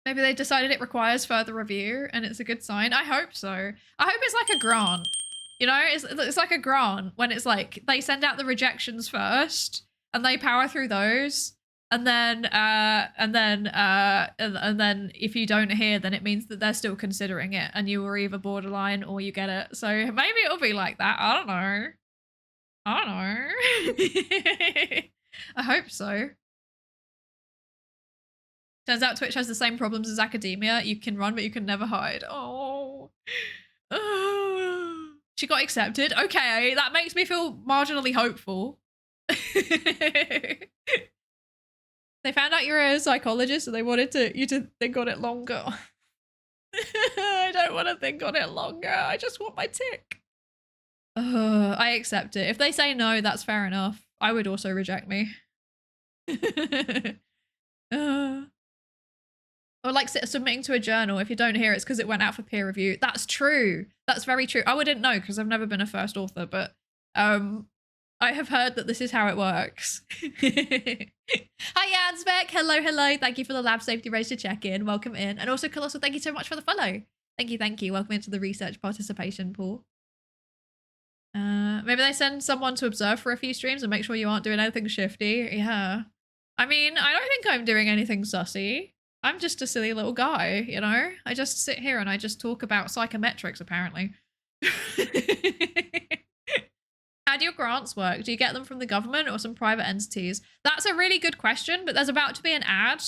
Speaker 1: Maybe they decided it requires further review and it's a good sign. I hope so. I hope it's like a grant. You know, it's like a grant when it's like they send out the rejections first and they power through those. And then if you don't hear, then it means that they're still considering it and you were either borderline or you get it. So maybe it'll be like that. I don't know. I hope so. Turns out Twitch has the same problems as academia. You can run, but you can never hide. Oh. She got accepted. Okay, that makes me feel marginally hopeful. They found out you're a psychologist and they wanted you to think on it longer. I don't want to think on it longer. I just want my tick. I accept it. If they say no, that's fair enough. I would also reject me. Or like submitting to a journal. If you don't hear it's because it went out for peer review. That's true. That's very true. I wouldn't know because I've never been a first author, but I have heard that this is how it works. Hi, Ansbeck. Hello. Thank you for the lab safety race to check in. Welcome in. And also, Colossal, thank you so much for the follow. Thank you. Welcome into the research participation pool. Maybe they send someone to observe for a few streams and make sure you aren't doing anything shifty. Yeah. I mean, I don't think I'm doing anything sussy. I'm just a silly little guy, you know? I just sit here and I just talk about psychometrics, apparently. How do your grants work? Do you get them from the government or some private entities? That's a really good question, but there's about to be an ad.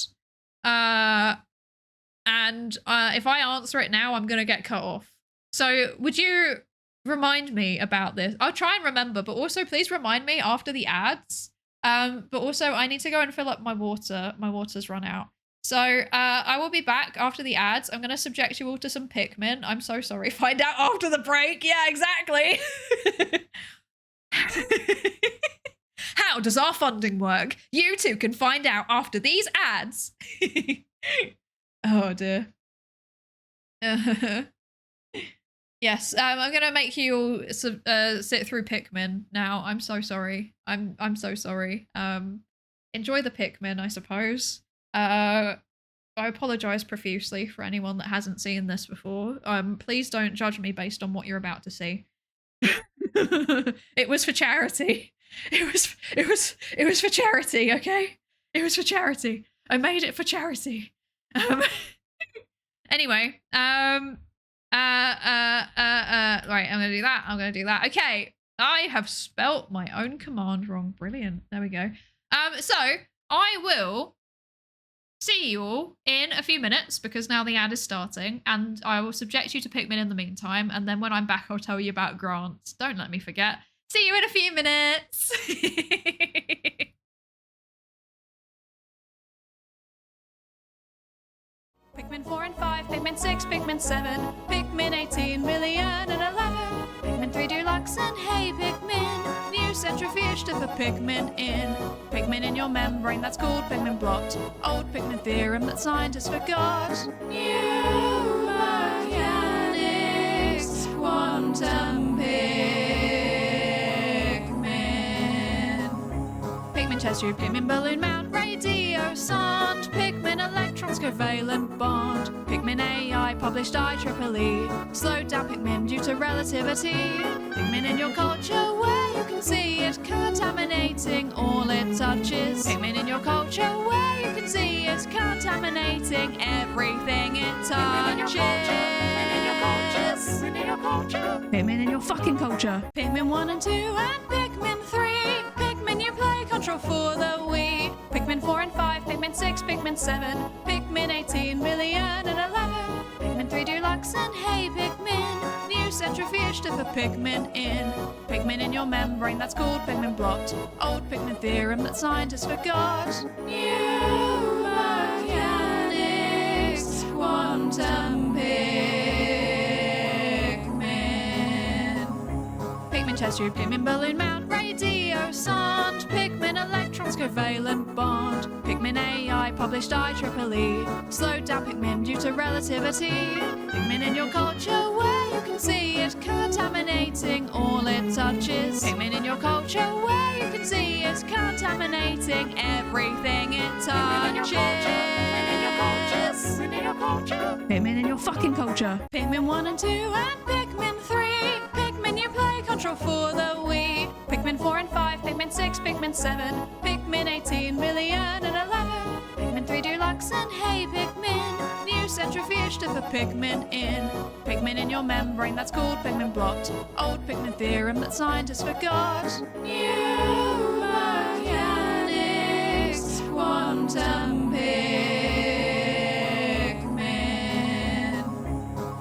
Speaker 1: And if I answer it now, I'm going to get cut off. So would you remind me about this? I'll try and remember, but also please remind me after the ads. But also I need to go and fill up my water. My water's run out. So I will be back after the ads. I'm going to subject you all to some Pikmin. I'm so sorry. Find out after the break. Yeah, exactly. How does our funding work? You two can find out after these ads. Oh, dear. Yes, I'm going to make you all sit through Pikmin now. I'm so sorry. I'm so sorry. Enjoy the Pikmin, I suppose. I apologize profusely for anyone that hasn't seen this before. Please don't judge me based on what you're about to see. It was for charity. It was for charity, okay? It was for charity. I made it for charity. Anyway, right, I'm gonna do that. Okay, I have spelt my own command wrong. Brilliant. There we go. So I will see you all in a few minutes because now the ad is starting and I will subject you to Pikmin in the meantime. And then when I'm back, I'll tell you about grants. Don't let me forget. See you in a few minutes. Pikmin 4 and 5, Pikmin 6, Pikmin 7, Pikmin 18 million and 11, Pikmin 3 Deluxe and hey Pikmin, new centrifuge centrifuge to put pigment in. Pigment in your membrane, that's called pigment blot. Old pigment theorem that scientists forgot. New mechanics, quantum pigment. Pigment chest tube, pigment balloon mount, radio sonde. Pigment electrons, covalent bond. Pigment AI, published IEEE. Slowed down pigment due to relativity. Pigment in your culture where you can see it contaminating all it touches. Pigment in your culture where you can see it contaminating everything it touches. Pigment in your fucking culture. Pigment 1 and 2 and Pigment 3. Pigment you play control for the Wii. Pigment 4 and 5, Pigment 6, Pigment 7, Pigment 18 million and 11. Pigment 3 deluxe and hey Pigment. New centrifuge to put pigment in. Pigment in your membrane, that's called pigment blot. Old pigment theorem that scientists forgot. New mechanics, quantum pigment. Pigment chest tube, pigment balloon mount, radio sonde. Pigment electrons, covalent bond. Pigment AI, published IEEE. Slowed down pigment due to relativity. Pigment in your culture where you can see it contaminating all it touches. Pigment in your culture where you can see it contaminating everything it touches. Pigment in your fucking culture. Pigment 1 and 2 and Pigment 3. Pigment you play control for the Wii. Pigment 4 and 5, Pigment 6, Pigment 7, Pigment 18 million and 11. Pigment 3 deluxe and hey Pigment. New centrifuge to put pigment in. Pigment in your membrane, that's called pigment blot. Old pigment theorem that scientists forgot. New mechanics, quantum pigment.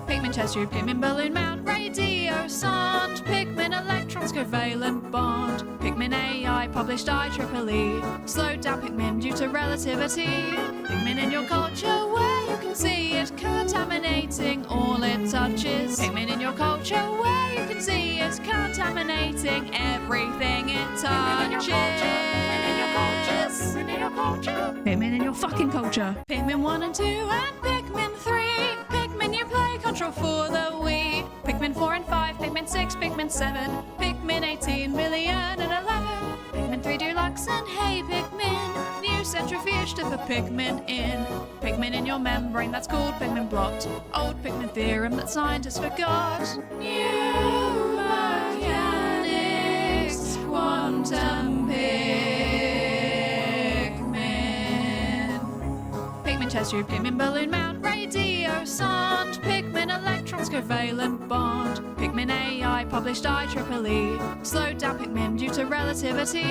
Speaker 1: Pigment chest tube, pigment balloon mount, radio sonde. Pigment electrons, covalent bond. Pigment AI, published IEEE. Slowed down pigment due to relativity. Pigment in your culture where you can see it contaminating all it touches. Pigment in your culture where you can see it contaminating everything it touches. Pigment in your fucking culture. Pigment 1 and 2 and Pigment 3. Pigment you play control for the Wii. Pigment 4 and 5, Pigment 6, Pigment 7, Pigment 18 million and 11. Pigment 3 deluxe and hey Pigment. New centrifuge to put pigment in. Pigment in your membrane, that's called pigment blot. Old pigment theorem that scientists forgot. New mechanics, quantum pigment. Pigment chest tube, pigment balloon mount, radio sonde. Pigment electrons, covalent bond. Pigment AI, published IEEE. Slowed down pigment due to relativity.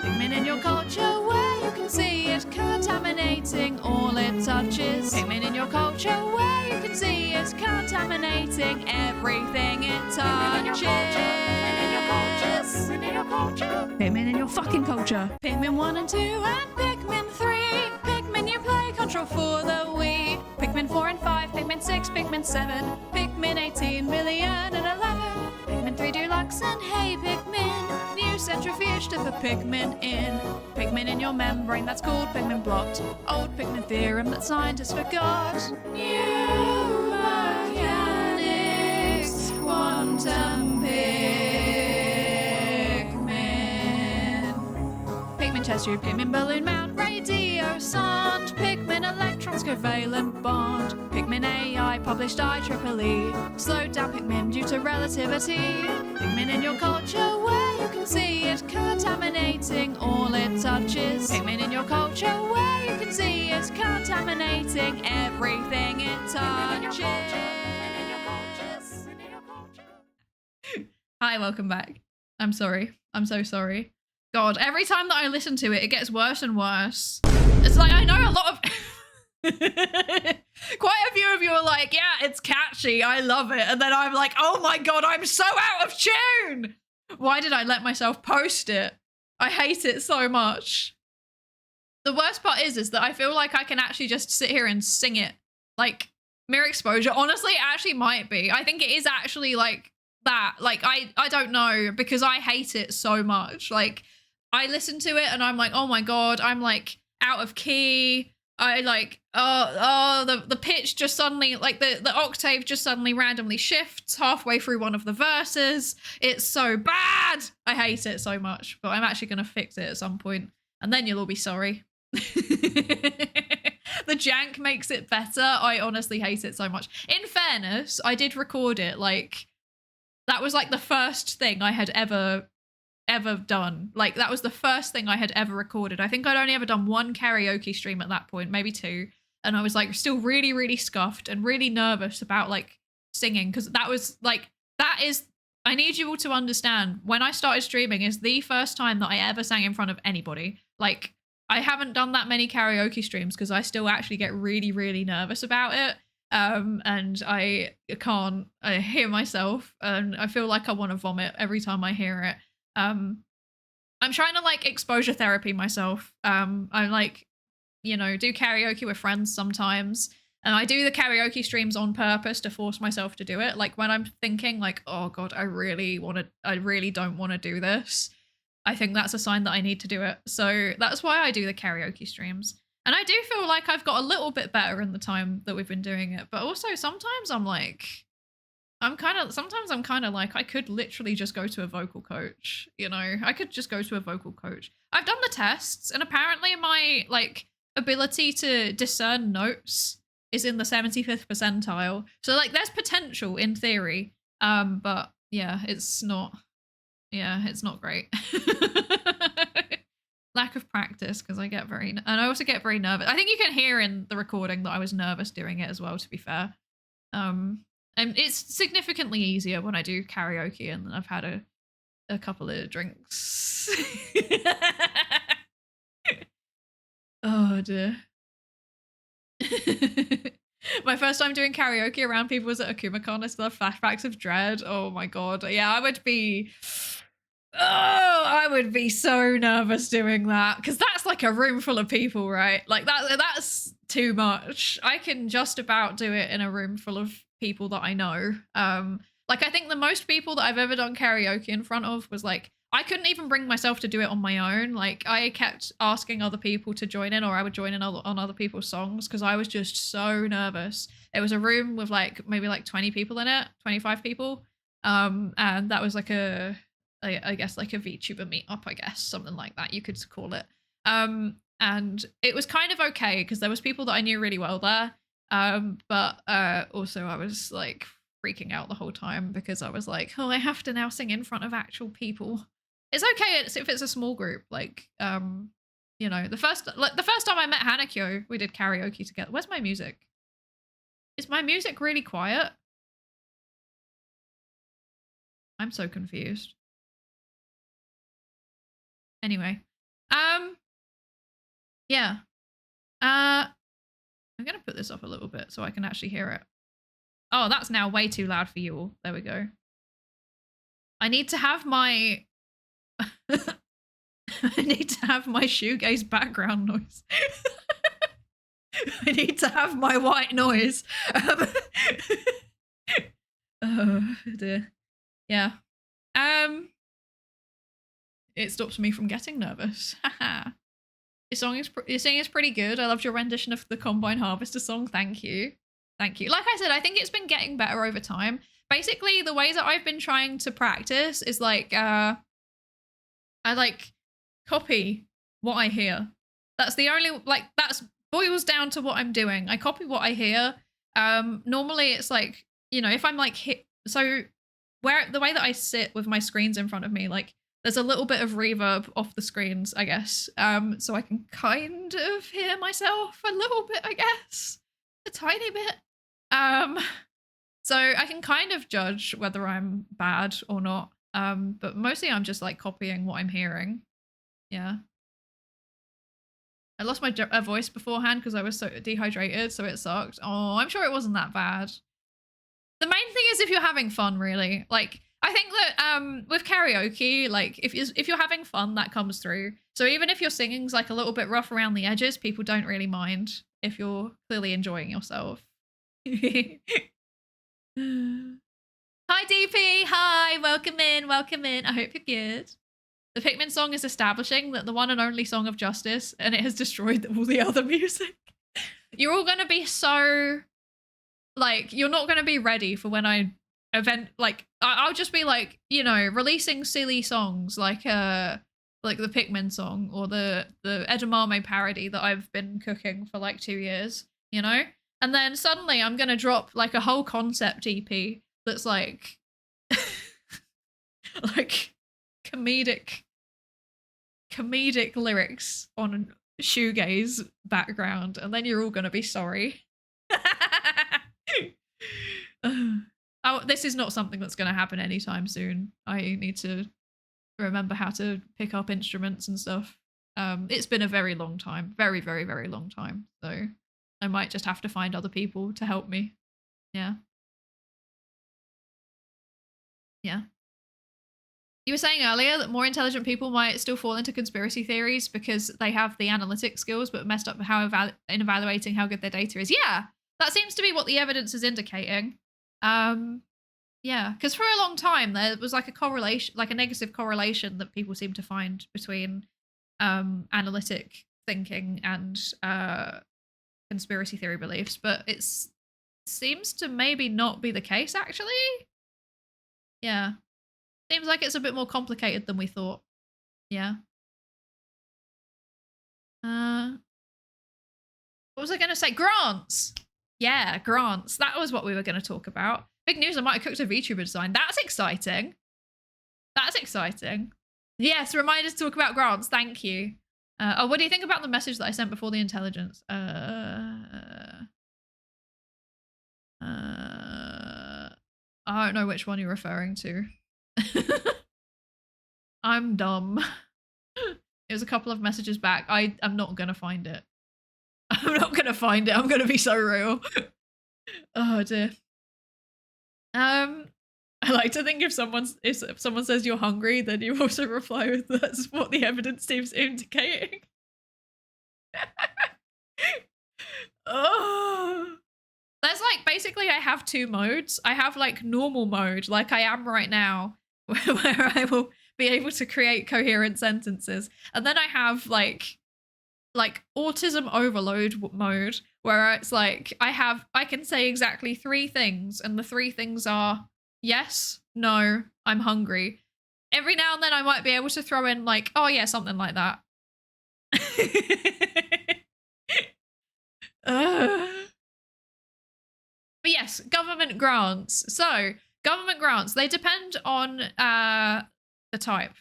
Speaker 1: Pigment in your culture where you can see it contaminating all it touches. Pigment in your culture where you can see it contaminating everything it touches. Pigment in your fucking culture. Pigment 1 and 2 and Pigment 3. Pigment you play control for the Wii. Pigment 4 and 5, Pigment 6, Pigment 7, Pigment 18 million and 11. Pigment 3 deluxe and hey Pigment. New centrifuge to put pigment in. Pigment in your membrane, that's called pigment blot. Old pigment theorem that scientists forgot. New mechanics, quantum pigment. Pigment chest tube, pigment balloon mount, radio sonde. Pigment electrons, covalent bond. Pigment AI, published IEEE. Slowed down pigment due to relativity. Pigment in your culture where you can see it contaminating all it touches. Pigment in your culture where you can see it contaminating everything it touches. Hi, welcome back. I'm sorry. I'm so sorry. God, every time that I listen to it, it gets worse and worse. It's like, I know a lot of... Quite a few of you are like, yeah, it's catchy, I love it. And then I'm like, oh my God, I'm so out of tune. Why did I let myself post it? I hate it so much. The worst part is that I feel like I can actually just sit here and sing it. Like, mere exposure. Honestly, it actually might be. I think it is actually like that. Like, I don't know, because I hate it so much. Like, I listen to it and I'm like, oh my God, I'm like out of key. I like, the pitch just suddenly, like the octave just suddenly randomly shifts halfway through one of the verses. It's so bad. I hate it so much, but I'm actually going to fix it at some point and then you'll all be sorry. The jank makes it better. I honestly hate it so much. In fairness, I did record it. Like, that was like the first thing I had ever done. Like, that was the first thing I had ever recorded. I think I'd only ever done one karaoke stream at that point, maybe two. And I was like still really, really scuffed and really nervous about like singing. Because that was like, I need you all to understand, when I started streaming is the first time that I ever sang in front of anybody. Like, I haven't done that many karaoke streams because I still actually get really, really nervous about it. And I hear myself and I feel like I want to vomit every time I hear it. I'm trying to like exposure therapy myself. I like, you know, do karaoke with friends sometimes. And I do the karaoke streams on purpose to force myself to do it. Like when I'm thinking like, oh God, I really don't want to do this. I think that's a sign that I need to do it. So that's why I do the karaoke streams. And I do feel like I've got a little bit better in the time that we've been doing it. But also sometimes I'm like, sometimes I'm kind of like, I could literally just go to a vocal coach, you know? I could just go to a vocal coach. I've done the tests and apparently my like ability to discern notes is in the 75th percentile. So like there's potential in theory. But yeah, it's not great. Lack of practice because I get and I also get very nervous. I think you can hear in the recording that I was nervous doing it as well, to be fair. And it's significantly easier when I do karaoke and I've had a couple of drinks. Oh dear. My first time doing karaoke around people was at AkumaCon. I still have flashbacks of dread. Oh my God. Yeah, I would be so nervous doing that because that's like a room full of people, right? Like that's too much. I can just about do it in a room full of people that I know. Like I think the most people that I've ever done karaoke in front of was like, I couldn't even bring myself to do it on my own. Like I kept asking other people to join in, or I would join in on other people's songs because I was just so nervous. It was a room with like maybe like 20 people in it, 25 people. And that was like I guess like a VTuber meetup, I guess, something like that you could call it. And it was kind of okay because there was people that I knew really well there. But also I was like freaking out the whole time because I was like, oh, I have to now sing in front of actual people. It's okay if it's a small group, like you know, the first time I met Hanakyo, we did karaoke together. Where's my music? Is my music really quiet? I'm so confused. Anyway, yeah. I'm gonna put this up a little bit so I can actually hear it. Oh, that's now way too loud for you all. There we go. I need to have my I need to have my shoegaze background noise. I need to have my white noise. Oh dear. Yeah. It stops me from getting nervous. Haha. Your singing is pretty good. I loved your rendition of the Combine Harvester song. Thank you. Thank you. Like I said, I think it's been getting better over time. Basically, the way that I've been trying to practice is like, I like copy what I hear. That's the only, like, that's boils down to what I'm doing. I copy what I hear. Normally it's like, you know, if I'm like, so where the way that I sit with my screens in front of me, like, there's a little bit of reverb off the screens, I guess. So I can kind of hear myself a little bit, I guess. A tiny bit. So I can kind of judge whether I'm bad or not. But mostly I'm just like copying what I'm hearing. Yeah. I lost my voice beforehand because I was so dehydrated, so it sucked. Oh, I'm sure it wasn't that bad. The main thing is if you're having fun, really. Like, I think that with karaoke, like if you're having fun, that comes through. So even if your singing's like a little bit rough around the edges, people don't really mind if you're clearly enjoying yourself. Hi DP, hi, welcome in. I hope you're good. The Pikmin song is establishing that the one and only song of justice, and it has destroyed all the other music. You're all gonna be so, like, you're not gonna be ready for when I like, I'll just be like, you know, releasing silly songs like the Pikmin song or the edamame parody that I've been cooking for like 2 years, you know? And then suddenly I'm gonna drop like a whole concept EP that's like like comedic lyrics on a shoegaze background, and then you're all gonna be sorry. Oh, this is not something that's gonna happen anytime soon. I need to remember how to pick up instruments and stuff. It's been a very long time, very, very, very long time. So I might just have to find other people to help me. Yeah. Yeah. You were saying earlier that more intelligent people might still fall into conspiracy theories because they have the analytic skills but messed up how in evaluating how good their data is. Yeah, that seems to be what the evidence is indicating. Yeah, because for a long time there was like a correlation, like a negative correlation that people seem to find between analytic thinking and conspiracy theory beliefs, but it seems to maybe not be the case actually. Yeah. Seems like it's a bit more complicated than we thought. Yeah. What was I going to say? Grants! Yeah, grants. That was what we were going to talk about. Big news, I might have cooked a VTuber design. That's exciting. That's exciting. Yes, reminder to talk about grants. Thank you. Oh, what do you think about the message that I sent before the intelligence? I don't know which one you're referring to. I'm dumb. It was a couple of messages back. I'm not gonna find it. I'm not gonna find it. I'm gonna be so real. Oh dear. I like to think if someone says you're hungry, then you also reply with that's what the evidence seems indicating. Oh. There's like basically I have 2 modes. I have like normal mode, like I am right now, where I will be able to create coherent sentences. And then I have like autism overload mode, where it's like I can say exactly 3 things, and the 3 things are yes, no, I'm hungry. Every now and then I might be able to throw in like, oh yeah, something like that. But yes, government grants. So government grants, they depend on the type.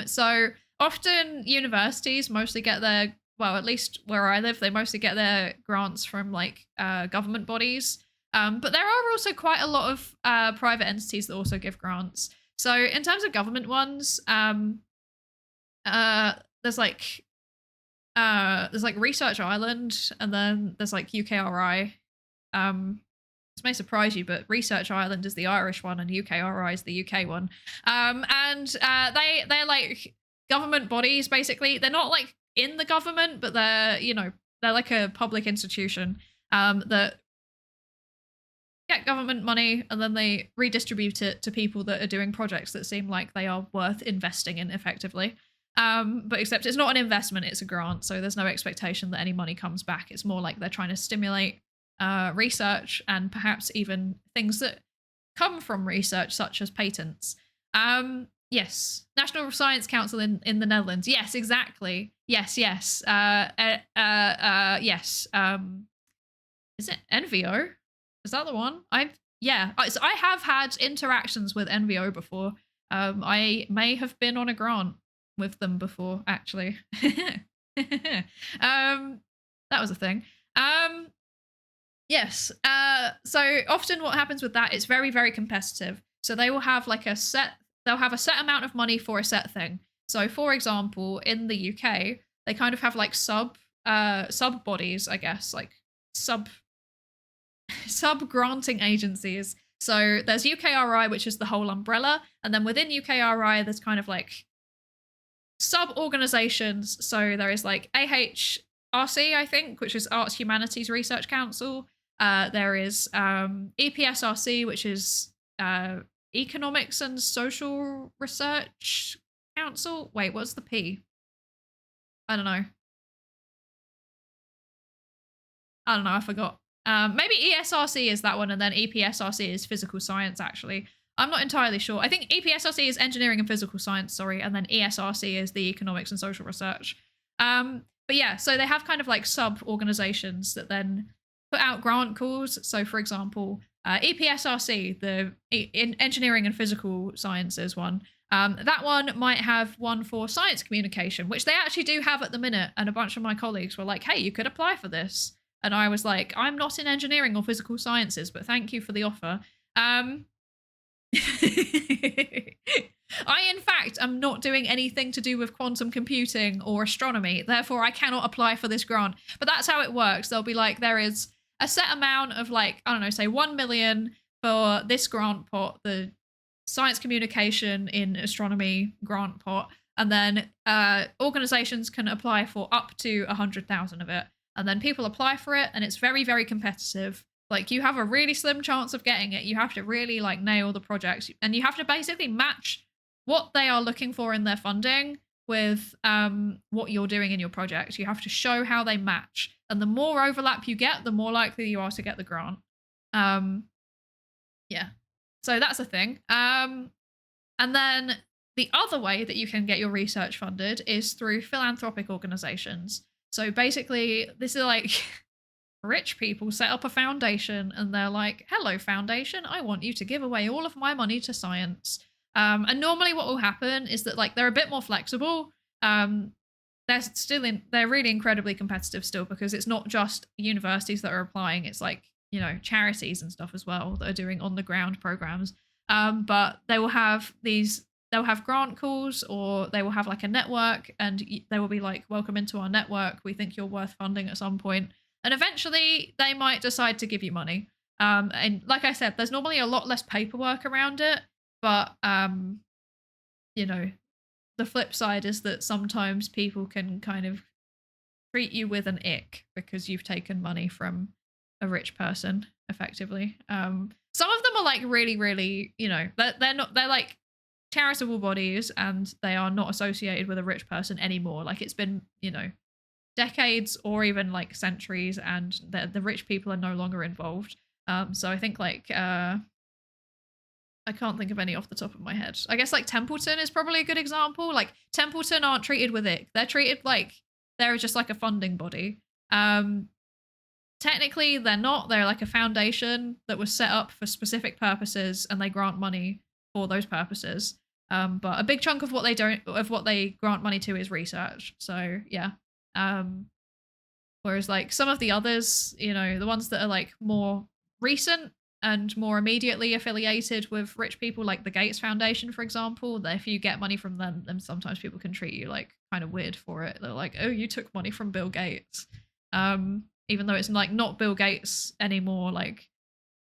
Speaker 1: So often universities mostly get their, well, at least where I live, they mostly get their grants from like government bodies. But there are also quite a lot of private entities that also give grants. So in terms of government ones, there's like Research Ireland, and then there's like UKRI. This may surprise you, but Research Ireland is the Irish one and UKRI is the UK one. And they're like government bodies, basically. They're not like in the government, but they're, you know, they're like a public institution that get government money and then they redistribute it to people that are doing projects that seem like they are worth investing in effectively. But except it's not an investment, it's a grant. So there's no expectation that any money comes back. It's more like they're trying to stimulate research and perhaps even things that come from research, such as patents. Yes, National Science Council in the Netherlands. Yes, exactly. Yes. Yes. Is it NVO? Is that the one? I have had interactions with NVO before. I may have been on a grant with them before, actually. That was a thing. Yes. So often what happens with that is very, very competitive. So they will have like they'll have a set amount of money for a set thing. So for example, in the UK, they kind of have like sub bodies, I guess, like sub granting agencies. So there's UKRI, which is the whole umbrella. And then within UKRI, there's kind of like sub organizations. So there is like AHRC, I think, which is Arts Humanities Research Council. There is EPSRC, which is Economics and Social Research Council? Wait, what's the P? I don't know. I forgot. Maybe ESRC is that one, and then EPSRC is physical science, actually. I'm not entirely sure. I think EPSRC is engineering and physical science, sorry, and then ESRC is the economics and social research. But yeah, so they have kind of like sub-organizations that then put out grant calls. So for example, EPSRC, the engineering and physical sciences one, that one might have one for science communication, which they actually do have at the minute. And a bunch of my colleagues were like, hey, you could apply for this. And I was like, I'm not in engineering or physical sciences, but thank you for the offer. I, in fact, am not doing anything to do with quantum computing or astronomy. Therefore, I cannot apply for this grant. But that's how it works. They'll be like, there is a set amount of like, I don't know, say 1 million for this grant pot, the science communication in astronomy grant pot. And then organizations can apply for up to 100,000 of it. And then people apply for it, and it's very, very competitive. Like, you have a really slim chance of getting it. You have to really like nail the projects, and you have to basically match what they are looking for in their funding with what you're doing in your project. You have to show how they match, and the more overlap you get, the more likely you are to get the grant. Yeah, so that's a thing. And then the other way that you can get your research funded is through philanthropic organizations. So basically, this is like rich people set up a foundation, and they're like, hello, foundation, I want you to give away all of my money to science. And normally what will happen is that like they're a bit more flexible. They're really incredibly competitive still, because it's not just universities that are applying. It's like, you know, charities and stuff as well that are doing on the ground programs. But they will have they'll have grant calls, or they will have like a network, and they will be like, welcome into our network. We think you're worth funding at some point. And eventually they might decide to give you money. And like I said, there's normally a lot less paperwork around it. But, you know, the flip side is that sometimes people can kind of treat you with an ick because you've taken money from a rich person, effectively. Some of them are like really, really, you know, they're like charitable bodies, and they are not associated with a rich person anymore. Like, it's been, you know, decades or even like centuries, and the rich people are no longer involved. So I think like I can't think of any off the top of my head. I guess like Templeton is probably a good example. Like, Templeton aren't treated with it. They're treated like they're just like a funding body. Technically they're not. They're like a foundation that was set up for specific purposes, and they grant money for those purposes. But a big chunk of what they grant money to is research. So yeah. Whereas like some of the others, you know, the ones that are like more recent and more immediately affiliated with rich people, like the Gates Foundation, for example, that if you get money from them, then sometimes people can treat you like kind of weird for it. They're like, oh, you took money from Bill Gates. Even though it's like not Bill Gates anymore. Like,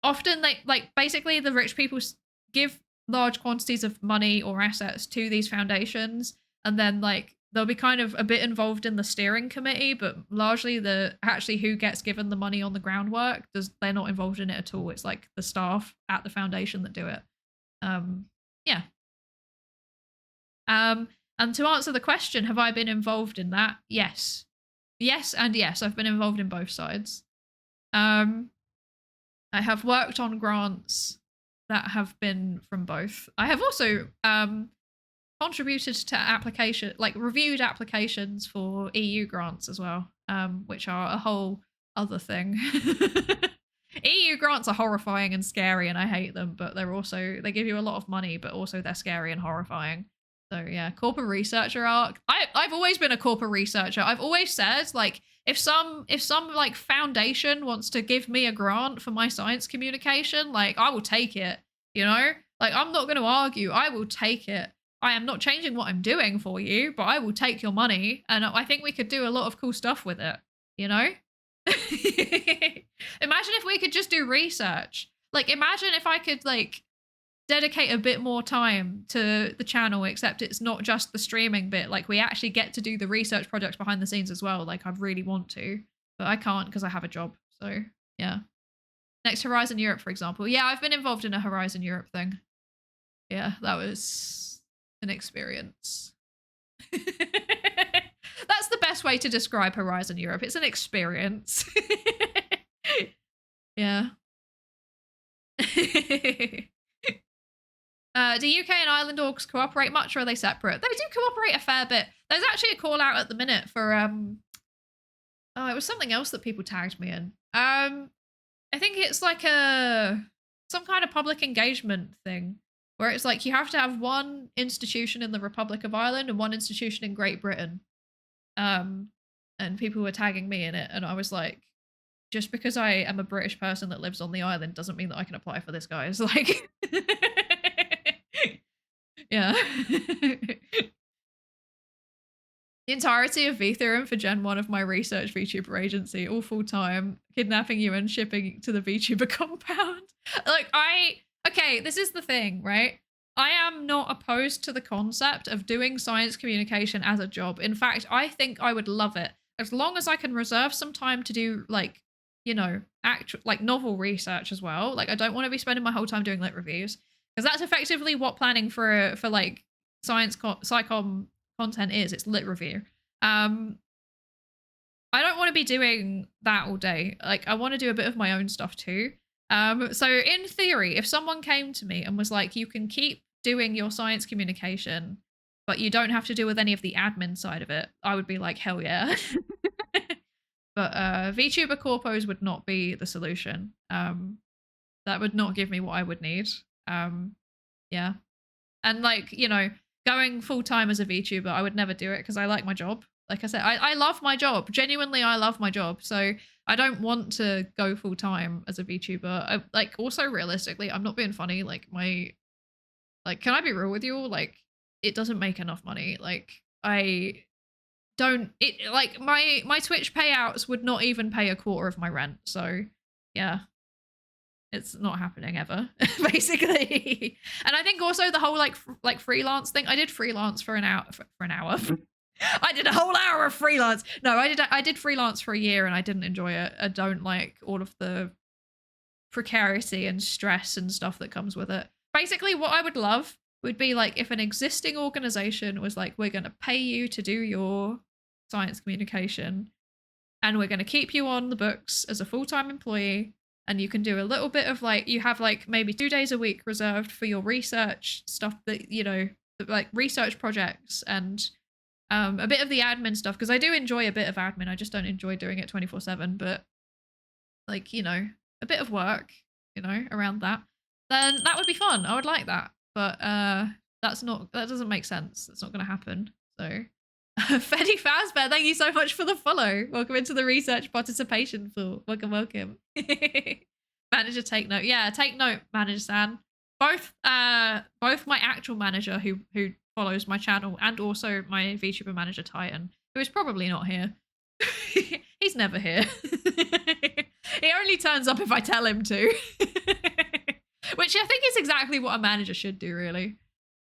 Speaker 1: often they like basically the rich people give large quantities of money or assets to these foundations, and then like they'll be kind of a bit involved in the steering committee, but largely actually who gets given the money on the groundwork, they're not involved in it at all. It's like the staff at the foundation that do it. Yeah. And to answer the question, have I been involved in that? Yes. Yes and yes, I've been involved in both sides. I have worked on grants that have been from both. I have also contributed to reviewed applications for EU grants as well, which are a whole other thing. EU grants are horrifying and scary, and I hate them, but they give you a lot of money, but also they're scary and horrifying. So yeah, corporate researcher arc. I've always been a corporate researcher. I've always said, like, if some like foundation wants to give me a grant for my science communication, like, I will take it, you know? Like, I'm not going to argue. I will take it. I am not changing what I'm doing for you, but I will take your money, and I think we could do a lot of cool stuff with it, you know? Imagine if we could just do research. Like, imagine if I could, like, dedicate a bit more time to the channel, except it's not just the streaming bit. Like, we actually get to do the research projects behind the scenes as well. Like, I really want to, but I can't because I have a job. So yeah. Next, Horizon Europe, for example. Yeah, I've been involved in a Horizon Europe thing. Yeah, that was an experience. That's the best way to describe Horizon Europe. It's an experience. Yeah. Do UK and Ireland orgs cooperate much, or are they separate? They do cooperate a fair bit. There's actually a call out at the minute for oh, it was something else that people tagged me in. I think it's like some kind of public engagement thing where it's like you have to have one institution in the Republic of Ireland and one institution in Great Britain. And people were tagging me in it, and I was like, just because I am a British person that lives on the island doesn't mean that I can apply for this, guys. Like, yeah. The entirety of VTheorem for Gen 1 of my research VTuber agency, all full-time, kidnapping you and shipping to the VTuber compound. Like, okay, this is the thing, right? I am not opposed to the concept of doing science communication as a job. In fact, I think I would love it. As long as I can reserve some time to do, like, you know, actual, like, novel research as well. Like, I don't want to be spending my whole time doing lit reviews. Because that's effectively what planning for like, science psychom content is. It's lit review. I don't want to be doing that all day. Like, I want to do a bit of my own stuff too. So in theory, if someone came to me and was like, you can keep doing your science communication, but you don't have to deal with any of the admin side of it, I would be like, hell yeah. But VTuber corpos would not be the solution. That would not give me what I would need. Yeah. And like, you know, going full-time as a VTuber, I would never do it because I like my job. Like I said, I love my job. Genuinely, I love my job. So I don't want to go full-time as a VTuber. Like, also realistically, I'm not being funny. Like, can I be real with you all? Like, it doesn't make enough money. Like, my Twitch payouts would not even pay a quarter of my rent. So yeah. It's not happening ever, basically. And I think also the whole like freelance thing. I did freelance for an hour. I did a whole hour of freelance. No, I did freelance for a year and I didn't enjoy it. I don't like all of the precarity and stress and stuff that comes with it. Basically, what I would love would be like if an existing organization was like, we're going to pay you to do your science communication and we're going to keep you on the books as a full-time employee. And you can do a little bit of like, you have like maybe 2 days a week reserved for your research stuff that, you know, like research projects and a bit of the admin stuff. Because I do enjoy a bit of admin. I just don't enjoy doing it 24/7. But like, you know, a bit of work, you know, around that. Then that would be fun. I would like that. But that doesn't make sense. That's not going to happen. So Fetty Fazbear, thank you so much for the follow. Welcome into the research participation pool. Welcome. Manager, take note. Yeah, take note, Manager San. Both my actual manager who follows my channel and also my VTuber manager Titan, who is probably not here. He's never here. He only turns up if I tell him to. Which I think is exactly what a manager should do, really.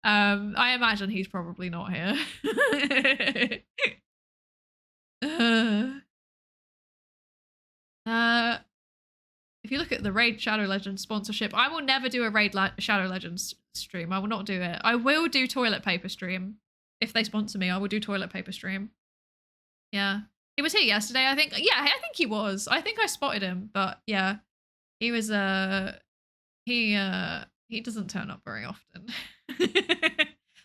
Speaker 1: I imagine he's probably not here. If you look at the Raid Shadow Legends sponsorship, I will never do a Raid Shadow Legends stream. I will not do it. I will do toilet paper stream. If they sponsor me, I will do toilet paper stream. Yeah. He was here yesterday, I think. Yeah, I think he was. I think I spotted him, but yeah. He was, he doesn't turn up very often.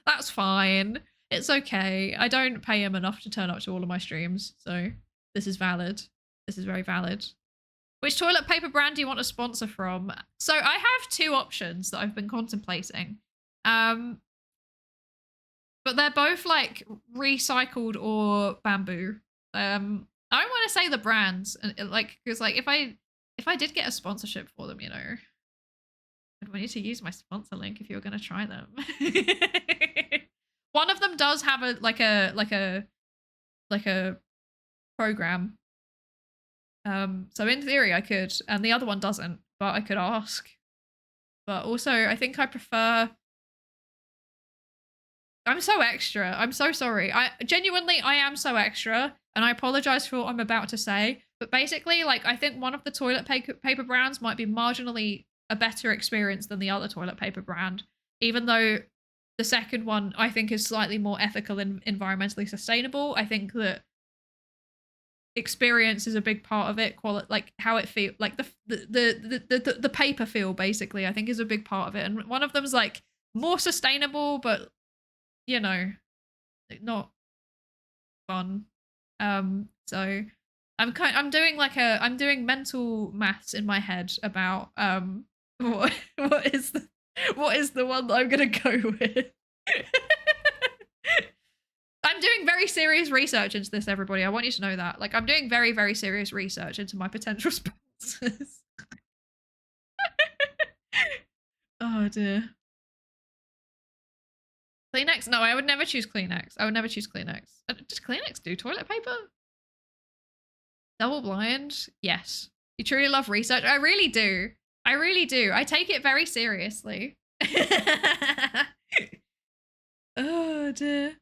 Speaker 1: That's fine. It's okay. I don't pay him enough to turn up to all of my streams, so this is valid. This is very valid. Which toilet paper brand do you want a sponsor from? So I have 2 options that I've been contemplating. But they're both like recycled or bamboo. I don't want to say the brands, like, because like if I did get a sponsorship for them, you know, I'd want you to use my sponsor link if you're going to try them. One of them does have a program. So in theory I could, and the other one doesn't, but I could ask. But also I think I prefer. I'm so extra. I'm so sorry. I am so extra, and I apologize for what I'm about to say. But basically, like, I think one of the toilet paper brands might be marginally a better experience than the other toilet paper brand, even though the second one I think is slightly more ethical and environmentally sustainable. I think that experience is a big part of it. Like how it feel, like the paper feel, basically, I think is a big part of it. And one of them's like more sustainable, but you know, not fun. So I'm doing mental maths in my head about what is the one that I'm gonna go with. I'm doing very serious research into this, everybody. I want you to know that. Like, I'm doing very, very serious research into my potential sponsors. Oh dear. Kleenex? No, I would never choose Kleenex. I would never choose Kleenex. Does Kleenex do toilet paper? Double blind? Yes. You truly love research? I really do. I really do. I take it very seriously. Oh dear.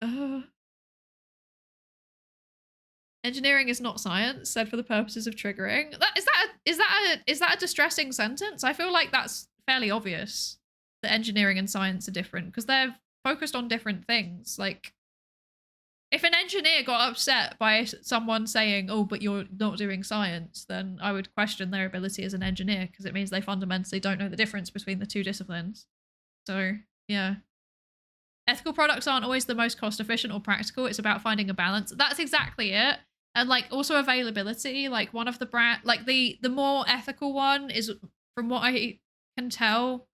Speaker 1: Oh. Engineering is not science, said for the purposes of triggering. Is that a distressing sentence? I feel like that's fairly obvious that engineering and science are different because they're focused on different things. Like, if an engineer got upset by someone saying, "Oh, but you're not doing science," then I would question their ability as an engineer because it means they fundamentally don't know the difference between the two disciplines. So, yeah. Ethical products aren't always the most cost efficient or practical. It's about finding a balance. That's exactly it. And like also availability, like one of the the more ethical one is, from what I can tell,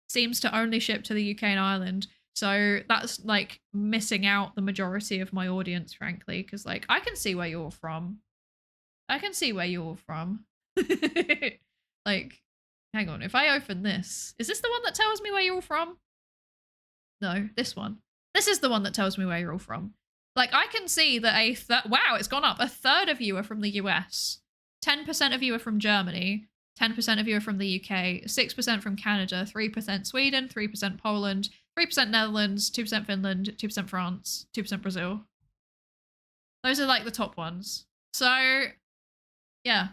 Speaker 1: seems to only ship to the UK and Ireland. So that's like missing out the majority of my audience, frankly, because like I can see where you're from. I can see where you're from. Like, hang on, if I open this, is this the one that tells me where you're all from? No, this one. This is the one that tells me where you're all from. Like, I can see that wow, it's gone up. A third of you are from the US. 10% of you are from Germany. 10% of you are from the UK. 6% from Canada. 3% Sweden. 3% Poland. 3% Netherlands. 2% Finland. 2% France. 2% Brazil. Those are like the top ones. So, yeah.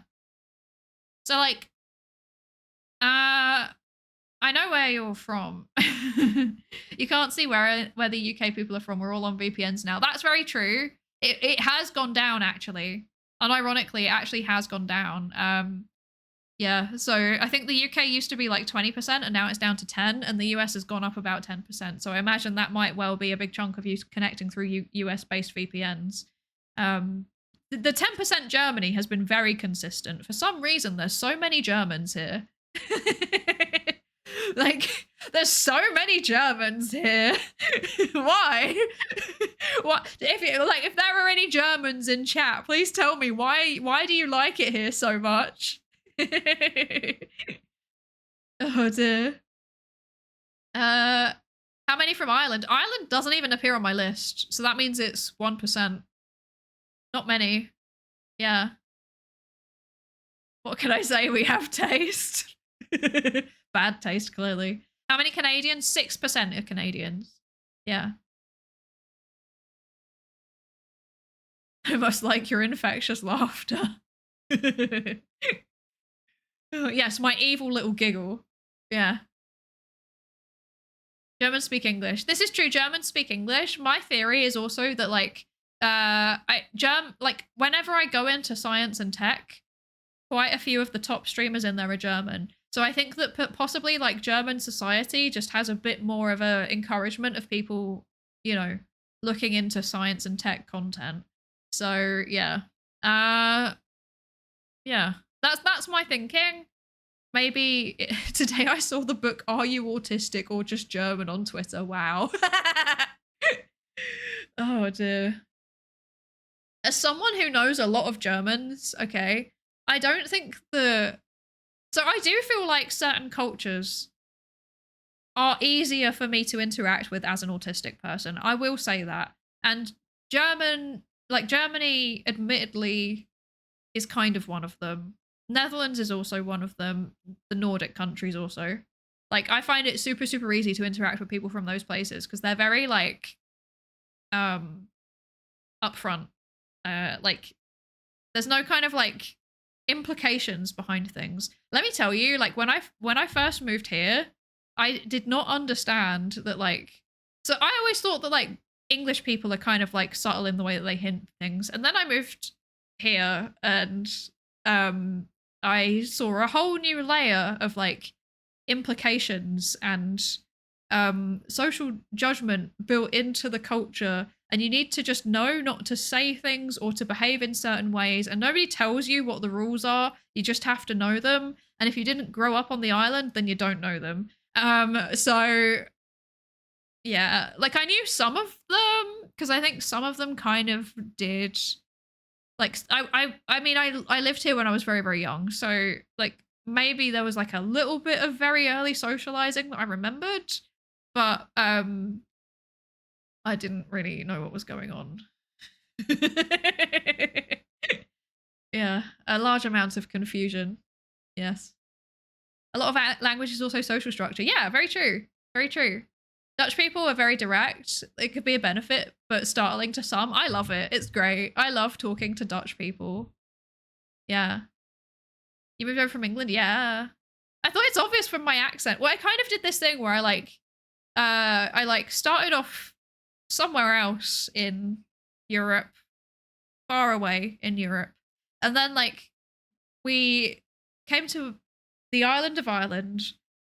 Speaker 1: So like, I know where you're from. You can't see where the UK people are from. We're all on VPNs now. That's very true. It has gone down, actually. Unironically, it actually has gone down. Yeah, so I think the UK used to be like 20% and now it's down to 10, and the US has gone up about 10%. So I imagine that might well be a big chunk of you connecting through US-based VPNs. The 10% Germany has been very consistent. For some reason, there's so many Germans here. Like, there's so many Germans here. Why? What if there are any Germans in chat, please tell me why do you like it here so much? Oh dear. How many from Ireland? Ireland doesn't even appear on my list, so that means it's 1%. Not many. Yeah. What can I say? We have taste. Bad taste, clearly. How many Canadians? 6% are Canadians. Yeah. I must like your infectious laughter. Oh, yes, my evil little giggle. Yeah. Germans speak English. This is true. Germans speak English. My theory is also that like whenever I go into science and tech, quite a few of the top streamers in there are German. So I think that possibly like German society just has a bit more of a encouragement of people, you know, looking into science and tech content. So yeah. Yeah. That's my thinking. Maybe today I saw the book Are You Autistic or Just German on Twitter. Wow. Oh dear. As someone who knows a lot of Germans, okay, I don't think so I do feel like certain cultures are easier for me to interact with as an autistic person. I will say that. And Germany, admittedly, is kind of one of them. Netherlands is also one of them. The Nordic countries also. Like, I find it super, super easy to interact with people from those places because they're very, like, upfront. Like, there's no kind of, like, implications behind things. Let me tell you, like when I first moved here, I did not understand that like, so I always thought that like English people are kind of like subtle in the way that they hint things. And then I moved here and I saw a whole new layer of like implications and social judgment built into the culture, and you need to just know not to say things or to behave in certain ways, and nobody tells you what the rules are. You just have to know them, and if you didn't grow up on the island, then you don't know them. So yeah, like I knew some of them because I think some of them kind of did. Like I mean I lived here when I was very, very young, so like maybe there was like a little bit of very early socializing that I remembered, but I didn't really know what was going on. Yeah, a large amount of confusion. Yes. A lot of language is also social structure. Yeah, very true. Very true. Dutch people are very direct. It could be a benefit, but startling to some. I love it. It's great. I love talking to Dutch people. Yeah. You moved over from England? Yeah. I thought it's obvious from my accent. Well, I kind of did this thing where I like started off somewhere else in Europe, far away in Europe. And then like we came to the island of Ireland,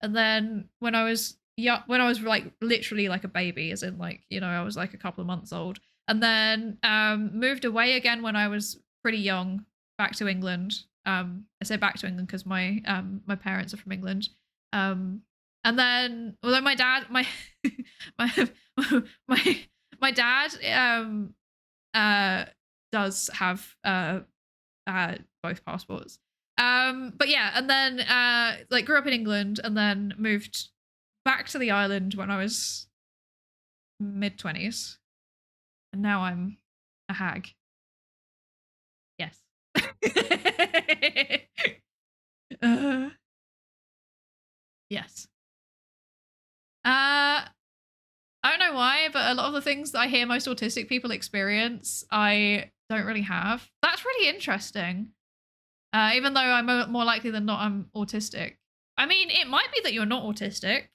Speaker 1: and then when I was like literally like a baby, as in like, you know, I was like a couple of months old, and then moved away again when I was pretty young, back to England. I say back to England because my parents are from England. And then although my dad my my dad does have both passports. But yeah, and then like grew up in England and then moved back to the island when I was mid-20s. And now I'm a hag. Yes. Yes. I don't know why, but a lot of the things that I hear most autistic people experience, I don't really have. That's really interesting. Even though I'm more likely than not I'm autistic. I mean, it might be that you're not autistic.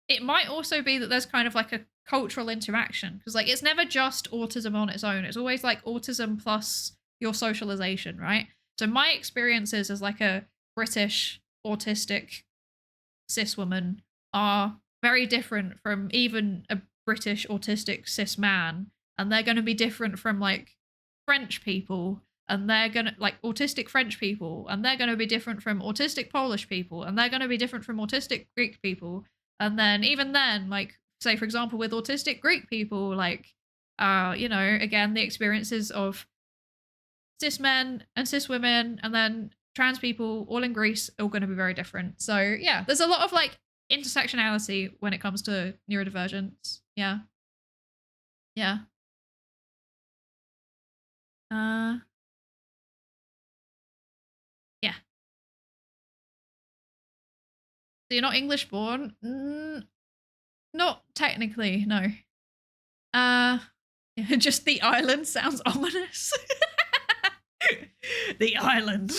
Speaker 1: It might also be that there's kind of like a cultural interaction, because like it's never just autism on its own. It's always like autism plus your socialization, right? So my experiences as like a British autistic cis woman are very different from even a British autistic cis man, and they're going to be different from like French people, and they're going to like autistic French people, and they're going to be different from autistic Polish people, and they're going to be different from autistic Greek people. And then even then, like say for example with autistic Greek people, like you know, again the experiences of cis men and cis women and then trans people all in Greece are going to be very different. So yeah, there's a lot of like intersectionality when it comes to neurodivergence. Yeah. Yeah. Yeah. So you're not English born? Not technically, no. Yeah, just the island sounds ominous. The island.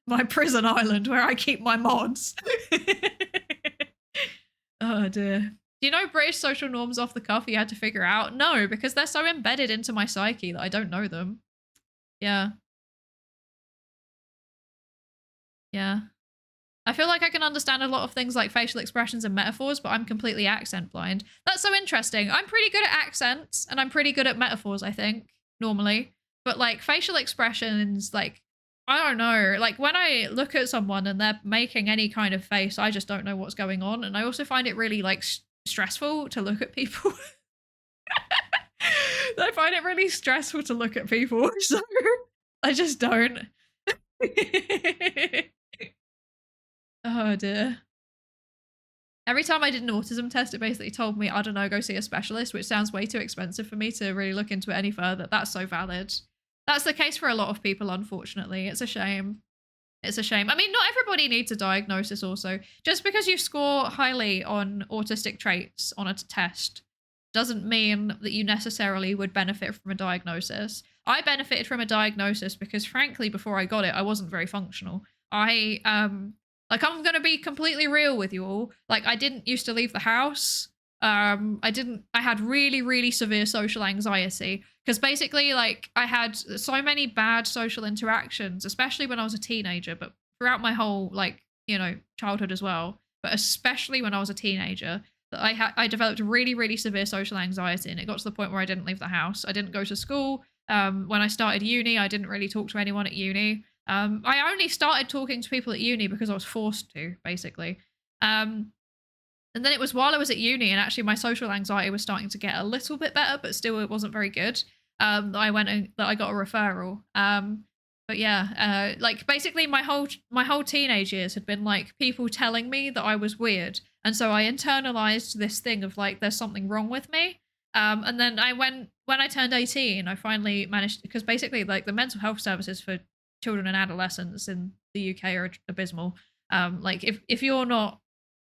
Speaker 1: My prison island where I keep my mods. Oh dear. Do you know British social norms off the cuff you had to figure out? No, because they're so embedded into my psyche that I don't know them. Yeah. Yeah. I feel like I can understand a lot of things like facial expressions and metaphors, but I'm completely accent blind. That's so interesting. I'm pretty good at accents and I'm pretty good at metaphors, I think, normally. But like facial expressions, like, I don't know. Like when I look at someone and they're making any kind of face, I just don't know what's going on. And I also find it really like stressful to look at people. I find it really stressful to look at people. So I just don't. Oh dear. Every time I did an autism test, it basically told me, I don't know, go see a specialist, which sounds way too expensive for me to really look into it any further. That's so valid. That's the case for a lot of people, unfortunately. It's a shame. It's a shame. I mean, not everybody needs a diagnosis also. Just because you score highly on autistic traits on a test doesn't mean that you necessarily would benefit from a diagnosis. I benefited from a diagnosis because frankly, before I got it, I wasn't very functional. Like I'm gonna be completely real with you all. Like I didn't used to leave the house. I had really, really severe social anxiety because basically like I had so many bad social interactions, especially when I was a teenager, but throughout my whole like, you know, childhood as well, but especially when I was a teenager, that I developed really, really severe social anxiety, and it got to the point where I didn't leave the house. I didn't go to school. When I started uni, I didn't really talk to anyone at uni. I only started talking to people at uni because I was forced to, basically. And then it was while I was at uni, and actually my social anxiety was starting to get a little bit better, but still it wasn't very good. That I got a referral. But yeah, like basically my whole teenage years had been like people telling me that I was weird, and so I internalized this thing of like there's something wrong with me. And then when I turned 18, I finally managed, because basically like the mental health services for children and adolescents in the UK are abysmal. Like if you're not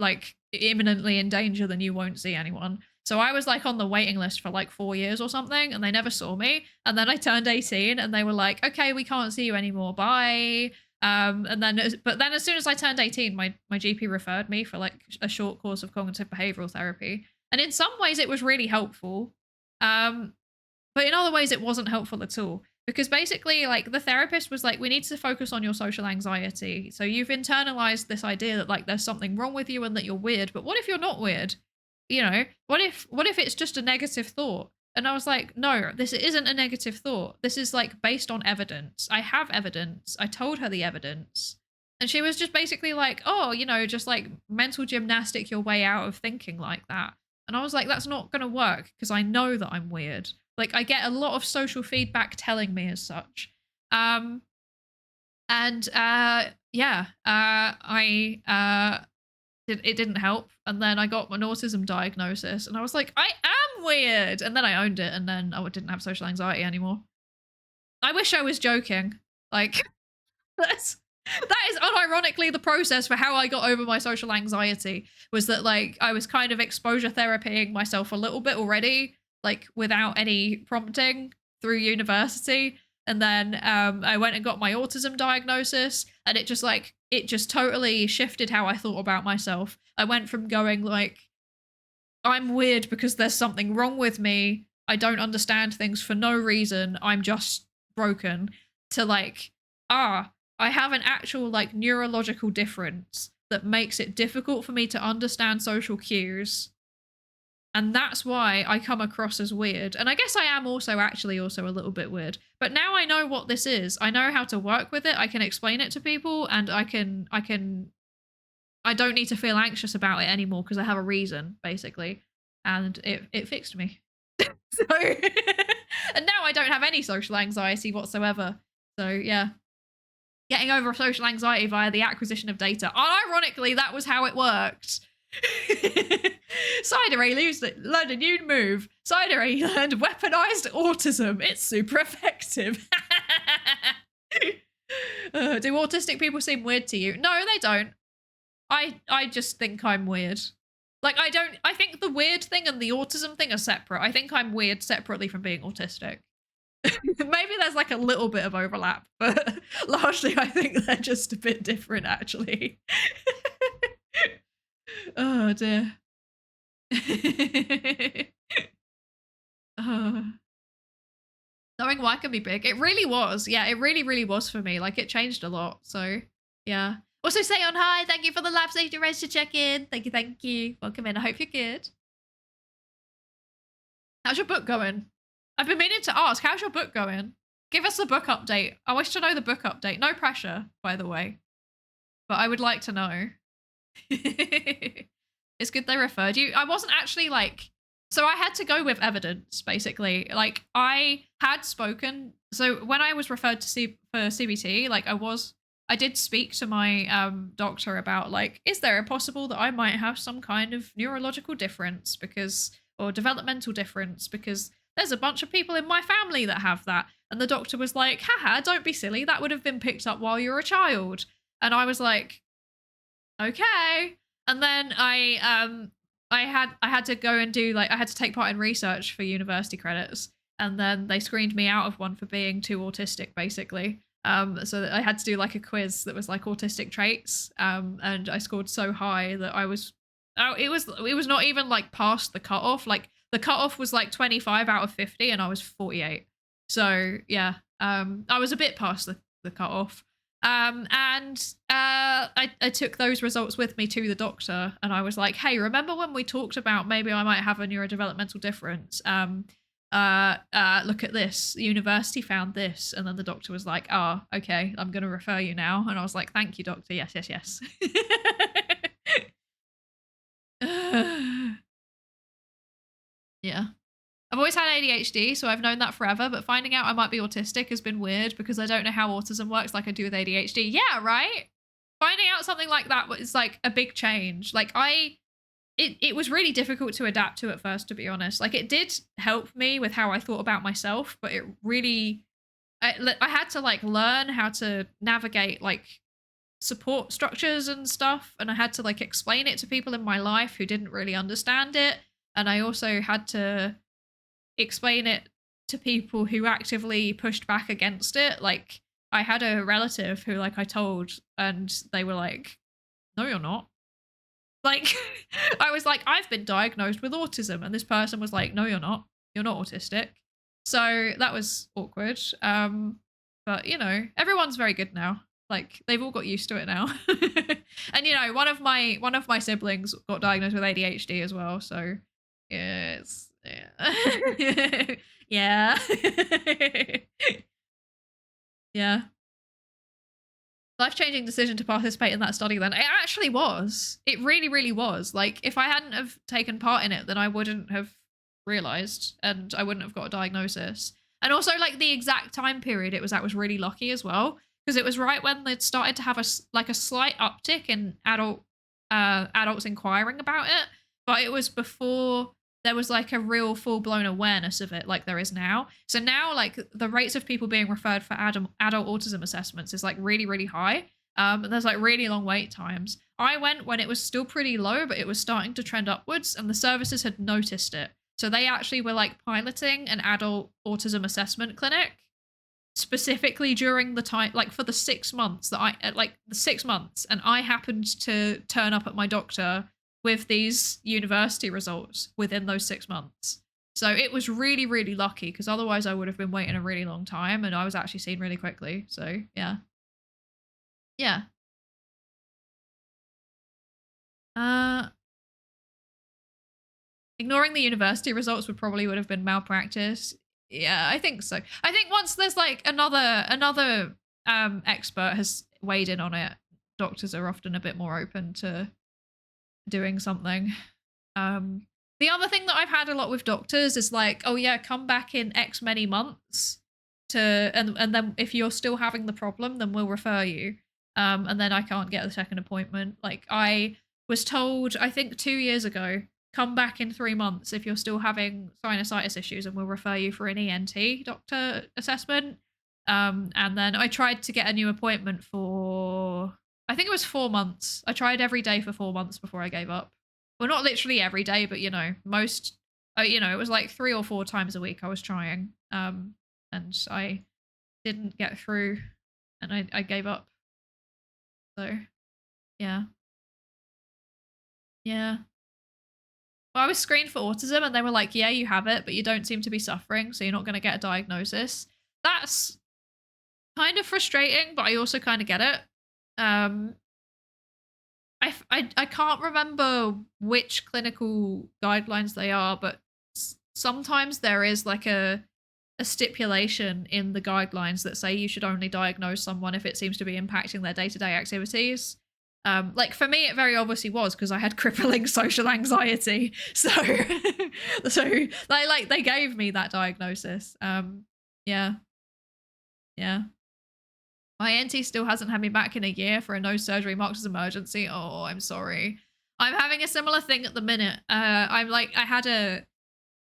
Speaker 1: like imminently in danger, then you won't see anyone. So I was like on the waiting list for like 4 years or something, and they never saw me. And then I turned 18 and they were like, okay, we can't see you anymore, bye. But then as soon as I turned 18, my GP referred me for like a short course of cognitive behavioral therapy, and in some ways it was really helpful, but in other ways it wasn't helpful at all, because basically like the therapist was like, we need to focus on your social anxiety. So you've internalized this idea that like there's something wrong with you and that you're weird, but what if you're not weird? You know, what if it's just a negative thought? And I was like, no, this isn't a negative thought. This is like based on evidence. I have evidence. I told her the evidence. And she was just basically like, oh, you know, just like mental gymnastic your way out of thinking like that. And I was like, that's not going to work because I know that I'm weird. Like I get a lot of social feedback telling me as such. It didn't help. And then I got an autism diagnosis and I was like, I am weird. And then I owned it, and then I didn't have social anxiety anymore. I wish I was joking. Like that is unironically the process for how I got over my social anxiety, was that like I was kind of exposure therapying myself a little bit already, like without any prompting through university. And then I went and got my autism diagnosis, and it just totally shifted how I thought about myself. I went from going like, I'm weird because there's something wrong with me, I don't understand things for no reason, I'm just broken, to like, I have an actual like neurological difference that makes it difficult for me to understand social cues. And that's why I come across as weird. And I guess I am also actually a little bit weird. But now I know what this is. I know how to work with it. I can explain it to people, and I don't need to feel anxious about it anymore because I have a reason, basically. And it fixed me. So and now I don't have any social anxiety whatsoever. So yeah. Getting over social anxiety via the acquisition of data. Ironically, that was how it worked. Psydere learned a new move. Psydere learned weaponized autism. It's super effective. Do autistic people seem weird to you? No, they don't. I just think I'm weird. Like I think the weird thing and the autism thing are separate. I think I'm weird separately from being autistic. Maybe there's like a little bit of overlap, but largely I think they're just a bit different, actually. Oh dear. Knowing why can be big. It really was. Yeah, it really, really was for me. Like it changed a lot. So yeah. Also say on hi. Thank you for the lab safety race to check in. Thank you, thank you. Welcome in. I hope you're good. How's your book going? I've been meaning to ask, how's your book going? Give us the book update. I wish to know the book update. No pressure, by the way. But I would like to know. It's good they referred you. I wasn't actually like, so I had to go with evidence, basically. Like I had spoken. So when I was referred to for CBT, like I did speak to my doctor about like, is there a possible that I might have some kind of neurological difference or developmental difference, because there's a bunch of people in my family that have that. And the doctor was like, haha, don't be silly. That would have been picked up while you were a child. And I was like, okay. And then I had to go and do like, I had to take part in research for university credits. and then they screened me out of one for being too autistic, basically. So that I had to do like a quiz that was like autistic traits, and I scored so high that I was, oh, it was not even like past the cutoff. Like the cutoff was like 25 out of 50, and I was 48. So yeah, I was a bit past the cutoff. I took those results with me to the doctor, and I was like, hey, remember when we talked about maybe I might have a neurodevelopmental difference? Look at this. The university found this. And then the doctor was like, oh, okay, I'm going to refer you now. And I was like, thank you, doctor. Yes, yes, yes. Yeah. I've always had ADHD, so I've known that forever, but finding out I might be autistic has been weird because I don't know how autism works like I do with ADHD. Yeah, right? Finding out something like that was like a big change. Like it was really difficult to adapt to at first, to be honest. Like it did help me with how I thought about myself, but it really, I had to like learn how to navigate like support structures and stuff. And I had to like explain it to people in my life who didn't really understand it. And I also had to explain it to people who actively pushed back against it. Like I had a relative who like I told, and they were like, no, you're not. Like I was like, I've been diagnosed with autism, and this person was like, no, you're not autistic. So that was awkward. But you know, everyone's very good now. Like they've all got used to it now. And you know, one of my siblings got diagnosed with ADHD as well. So yeah, it's yeah. Yeah. Yeah. Life-changing decision to participate in that study then. It actually was. It really, really was. Like, if I hadn't have taken part in it, then I wouldn't have realized, and I wouldn't have got a diagnosis. And also, like, the exact time period it was at was really lucky as well, because it was right when they'd started to have a slight uptick in adults inquiring about it, but it was before there was like a real full-blown awareness of it like there is now. So now like the rates of people being referred for adult autism assessments is like really, really high. And there's like really long wait times. I went when it was still pretty low, but it was starting to trend upwards, and the services had noticed it. So they actually were like piloting an adult autism assessment clinic specifically during the time, like for the 6 months that and I happened to turn up at my doctor with these university results within those 6 months. So it was really, really lucky, because otherwise I would have been waiting a really long time, and I was actually seen really quickly. So yeah. Yeah. Ignoring the university results would have been malpractice. Yeah, I think so. I think once there's like another expert has weighed in on it, doctors are often a bit more open to doing something. The other thing that I've had a lot with doctors is like, oh yeah, come back in X many months and then if you're still having the problem, then we'll refer you. And then I can't get a second appointment. Like I was told, I think 2 years ago, come back in 3 months if you're still having sinusitis issues, and we'll refer you for an ENT doctor assessment. And then I tried to get a new appointment for, I think it was 4 months. I tried every day for 4 months before I gave up. Well, not literally every day, but you know, most, you know, it was like 3 or 4 times a week I was trying. And I didn't get through, and I gave up. So, yeah. Yeah. Well, I was screened for autism, and they were like, yeah, you have it, but you don't seem to be suffering, so you're not going to get a diagnosis. That's kind of frustrating, but I also kind of get it. I can't remember which clinical guidelines they are, but sometimes there is like a stipulation in the guidelines that say you should only diagnose someone if it seems to be impacting their day-to-day activities. Like for me, it very obviously was, because I had crippling social anxiety. So, they gave me that diagnosis. Yeah. Yeah. My auntie still hasn't had me back in a year for a no surgery marked as emergency. Oh, I'm sorry. I'm having a similar thing at the minute. I had a,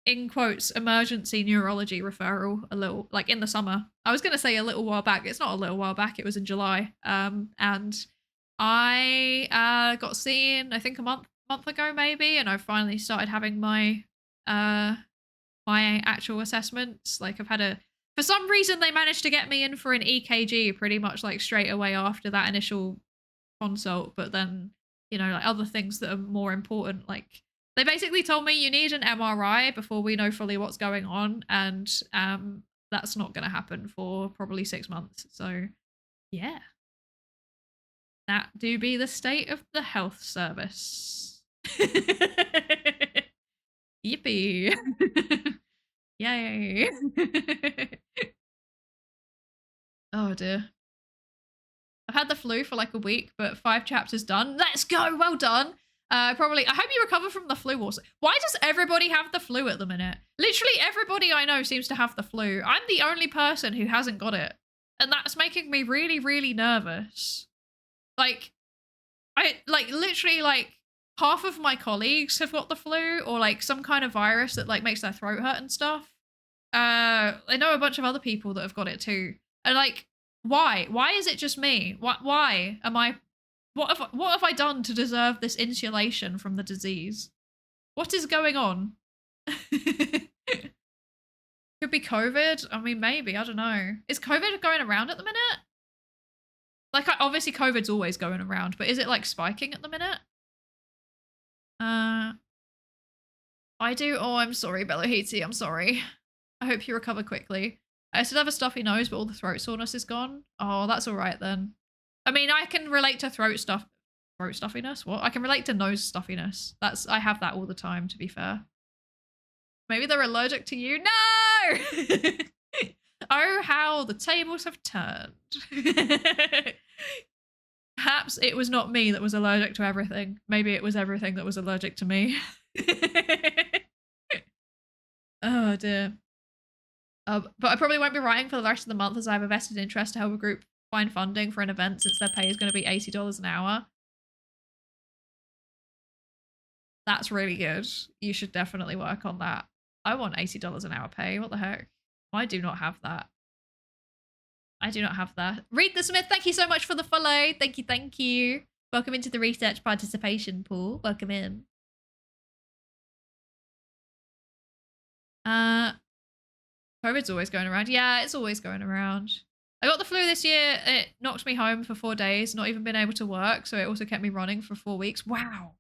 Speaker 1: in quotes, emergency neurology referral a little, like in the summer. I was going to say a little while back. It's not a little while back. It was in July. And I got seen, I think a month ago maybe, and I finally started having my my actual assessments. Like I've had for some reason they managed to get me in for an EKG pretty much like straight away after that initial consult, but then, you know, like other things that are more important, like they basically told me you need an MRI before we know fully what's going on, and that's not going to happen for probably 6 months. So yeah, that do be the state of the health service. Yippee. Yay. Oh dear. I've had the flu for like a week, but 5 chapters done. Let's go. Well done. I hope you recover from the flu also. Why does everybody have the flu at the minute? Literally everybody I know seems to have the flu. I'm the only person who hasn't got it. And that's making me really, really nervous. Like, literally like half of my colleagues have got the flu, or like some kind of virus that like makes their throat hurt and stuff. I know a bunch of other people that have got it too. And like, why? Why is it just me? Why am I... What have I done to deserve this insulation from the disease? What is going on? Could be COVID. I mean, maybe. I don't know. Is COVID going around at the minute? Like, obviously COVID's always going around, but is it like spiking at the minute? I do. Oh, I'm sorry, Belohiti. I'm sorry. I hope you recover quickly. I still have a stuffy nose, but all the throat soreness is gone. Oh, that's all right then. I mean, I can relate to throat stuffiness. What? I can relate to nose stuffiness. I have that all the time, to be fair. Maybe they're allergic to you. No! Oh, how the tables have turned. Perhaps it was not me that was allergic to everything. Maybe it was everything that was allergic to me. Oh dear. But I probably won't be writing for the rest of the month, as I have a vested interest to help a group find funding for an event, since their pay is going to be $80 an hour. That's really good. You should definitely work on that. I want $80 an hour pay. What the heck? I do not have that. I do not have that. Read the Smith, thank you so much for the follow. Thank you, thank you. Welcome into the research participation pool. Welcome in. COVID's always going around. Yeah, it's always going around. I got the flu this year. It knocked me home for 4 days, not even been able to work. So it also kept me running for 4 weeks. Wow,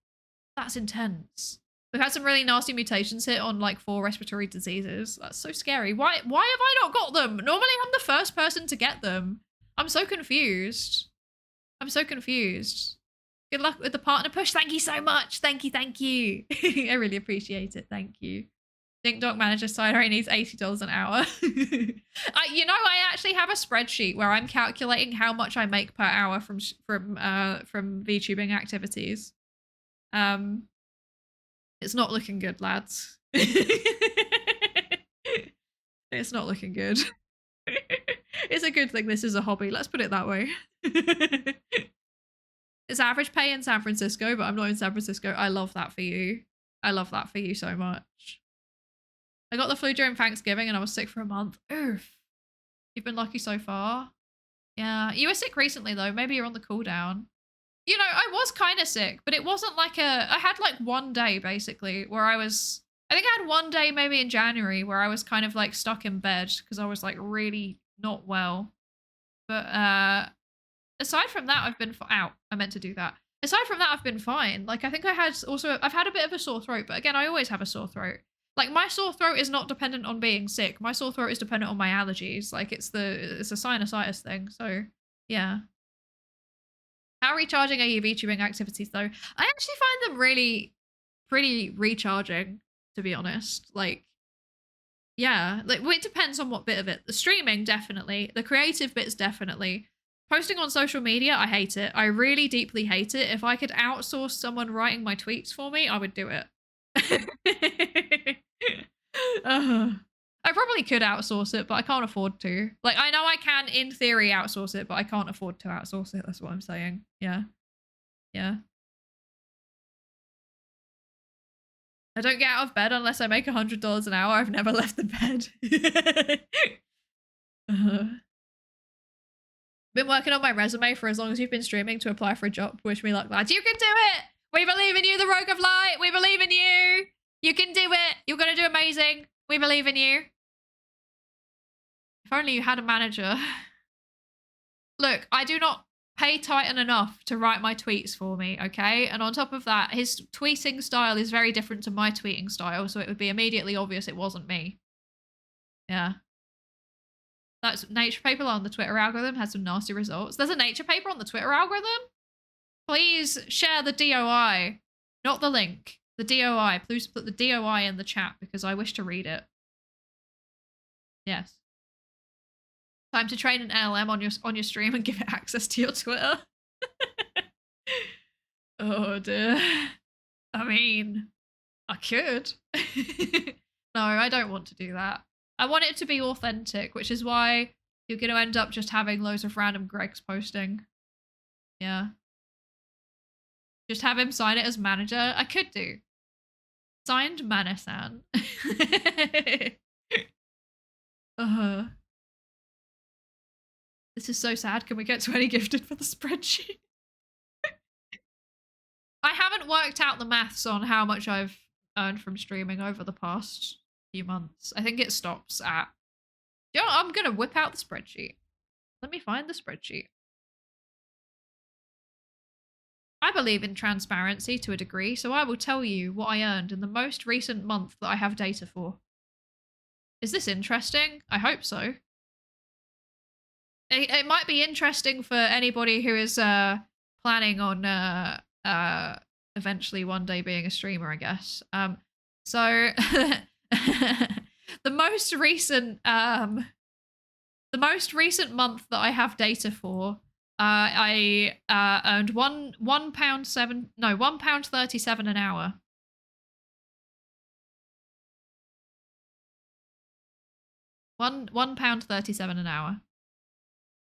Speaker 1: that's intense. We've had some really nasty mutations hit on like 4 respiratory diseases. That's so scary. Why have I not got them? Normally I'm the first person to get them. I'm so confused. I'm so confused. Good luck with the partner push. Thank you so much. Thank you, thank you. I really appreciate it. Thank you. Dink Doc manager Psydere needs $80 an hour. You know, I actually have a spreadsheet where I'm calculating how much I make per hour from VTubing activities. It's not looking good, lads. It's not looking good. It's a good thing this is a hobby. Let's put it that way. It's average pay in San Francisco, but I'm not in San Francisco. I love that for you. I love that for you so much. I got the flu during Thanksgiving and I was sick for a month. Oof. You've been lucky so far. Yeah. You were sick recently though. Maybe you're on the cool down. You know, I was kind of sick, but it wasn't like I had like 1 day basically where I think I had 1 day maybe in January where I was kind of like stuck in bed because I was like really not well. But aside from that, I've been I meant to do that. Aside from that, I've been fine. Like I think I've had a bit of a sore throat, but again, I always have a sore throat. Like my sore throat is not dependent on being sick. My sore throat is dependent on my allergies. Like it's a sinusitis thing. So yeah. How recharging are your VTubing activities though? I actually find them really pretty recharging, to be honest. Like, yeah, like it depends on what bit of it. The streaming, definitely. The creative bits, definitely. Posting on social media, I hate it. I really deeply hate it. If I could outsource someone writing my tweets for me, I would do it. I probably could outsource it, but I can't afford to. Like, I know I can, in theory, outsource it, but I can't afford to outsource it. That's what I'm saying. Yeah. Yeah. I don't get out of bed unless I make $100 an hour. I've never left the bed. Been working on my resume for as long as you've been streaming to apply for a job. Wish me luck, lads. You can do it! We believe in you, the Rogue of Light. We believe in you. You can do it. You're going to do amazing. We believe in you. If only you had a manager. Look, I do not pay Titan enough to write my tweets for me, okay? And on top of that, his tweeting style is very different to my tweeting style, so it would be immediately obvious it wasn't me. Yeah. That's nature paper on the Twitter algorithm has some nasty results. There's a nature paper on the Twitter algorithm? Please share the DOI, not the link. The DOI. Please put the DOI in the chat because I wish to read it. Yes. Time to train an LLM on your stream and give it access to your Twitter. Oh dear. I mean, I could. No, I don't want to do that. I want it to be authentic, which is why you're going to end up just having loads of random Gregs posting. Yeah. Just have him sign it as manager. I could do. Signed Manasan. This is so sad. Can we get 20 gifted for the spreadsheet? I haven't worked out the maths on how much I've earned from streaming over the past few months. I think it stops at... You know, I'm going to whip out the spreadsheet. Let me find the spreadsheet. I believe in transparency to a degree, so I will tell you what I earned in the most recent month that I have data for. Is this interesting? I hope so. It might be interesting for anybody who is planning on eventually one day being a streamer, I guess. So the most recent month that I have data for, I earned £1.37 an hour. £1.37 an hour.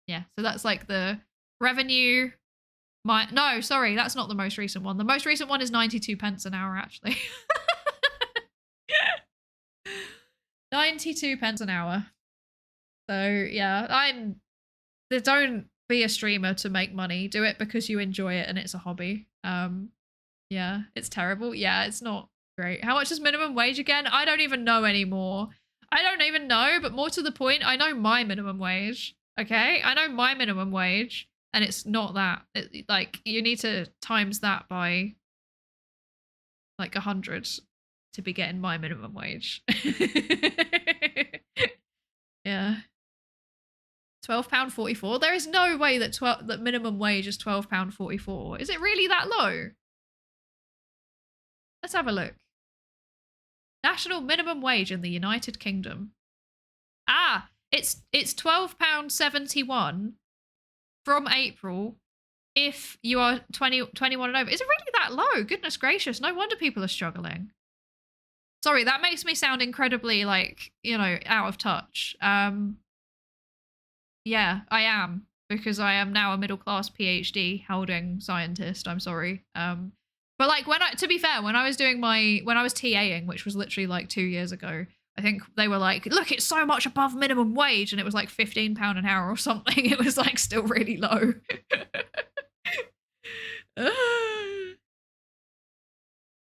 Speaker 1: Yeah, so that's like the revenue. No, sorry, that's not the most recent one. The most recent one is 92 pence an hour, actually. 92 pence an hour. So yeah, don't be a streamer to make money. Do it because you enjoy it and it's a hobby. Yeah, it's terrible. Yeah, it's not great. How much is minimum wage again? I don't even know anymore. I don't even know, but more to the point, I know my minimum wage. Okay, I know my minimum wage, and it's not that. Like, you need to times that by like 100 to be getting my minimum wage. Yeah. £12.44. There is no way that that minimum wage is £12.44. Is it really that low? Let's have a look. National minimum wage in the United Kingdom. Ah, it's £12.71 from April if you are 21 and over. Is it really that low? Goodness gracious, no wonder people are struggling. Sorry, that makes me sound incredibly, like, you know, out of touch. Yeah, I am, because I am now a middle-class PhD holding scientist. I'm sorry. But like, to be fair, when I was TAing, which was literally like 2 years ago, I think they were like, look, it's so much above minimum wage, and it was like £15 an hour or something. It was like still really low.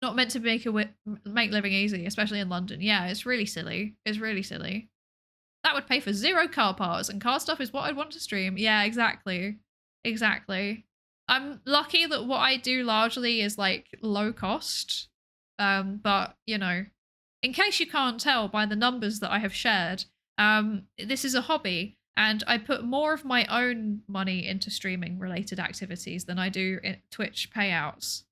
Speaker 1: Not meant to make living easy, especially in London. Yeah, it's really silly. It's really silly. That would pay for 0 car parts, and car stuff is what I'd want to stream. Yeah, exactly. Exactly. I'm lucky that what I do largely is like low cost. But you know, in case you can't tell by the numbers that I have shared, this is a hobby, and I put more of my own money into streaming related activities than I do in Twitch payouts.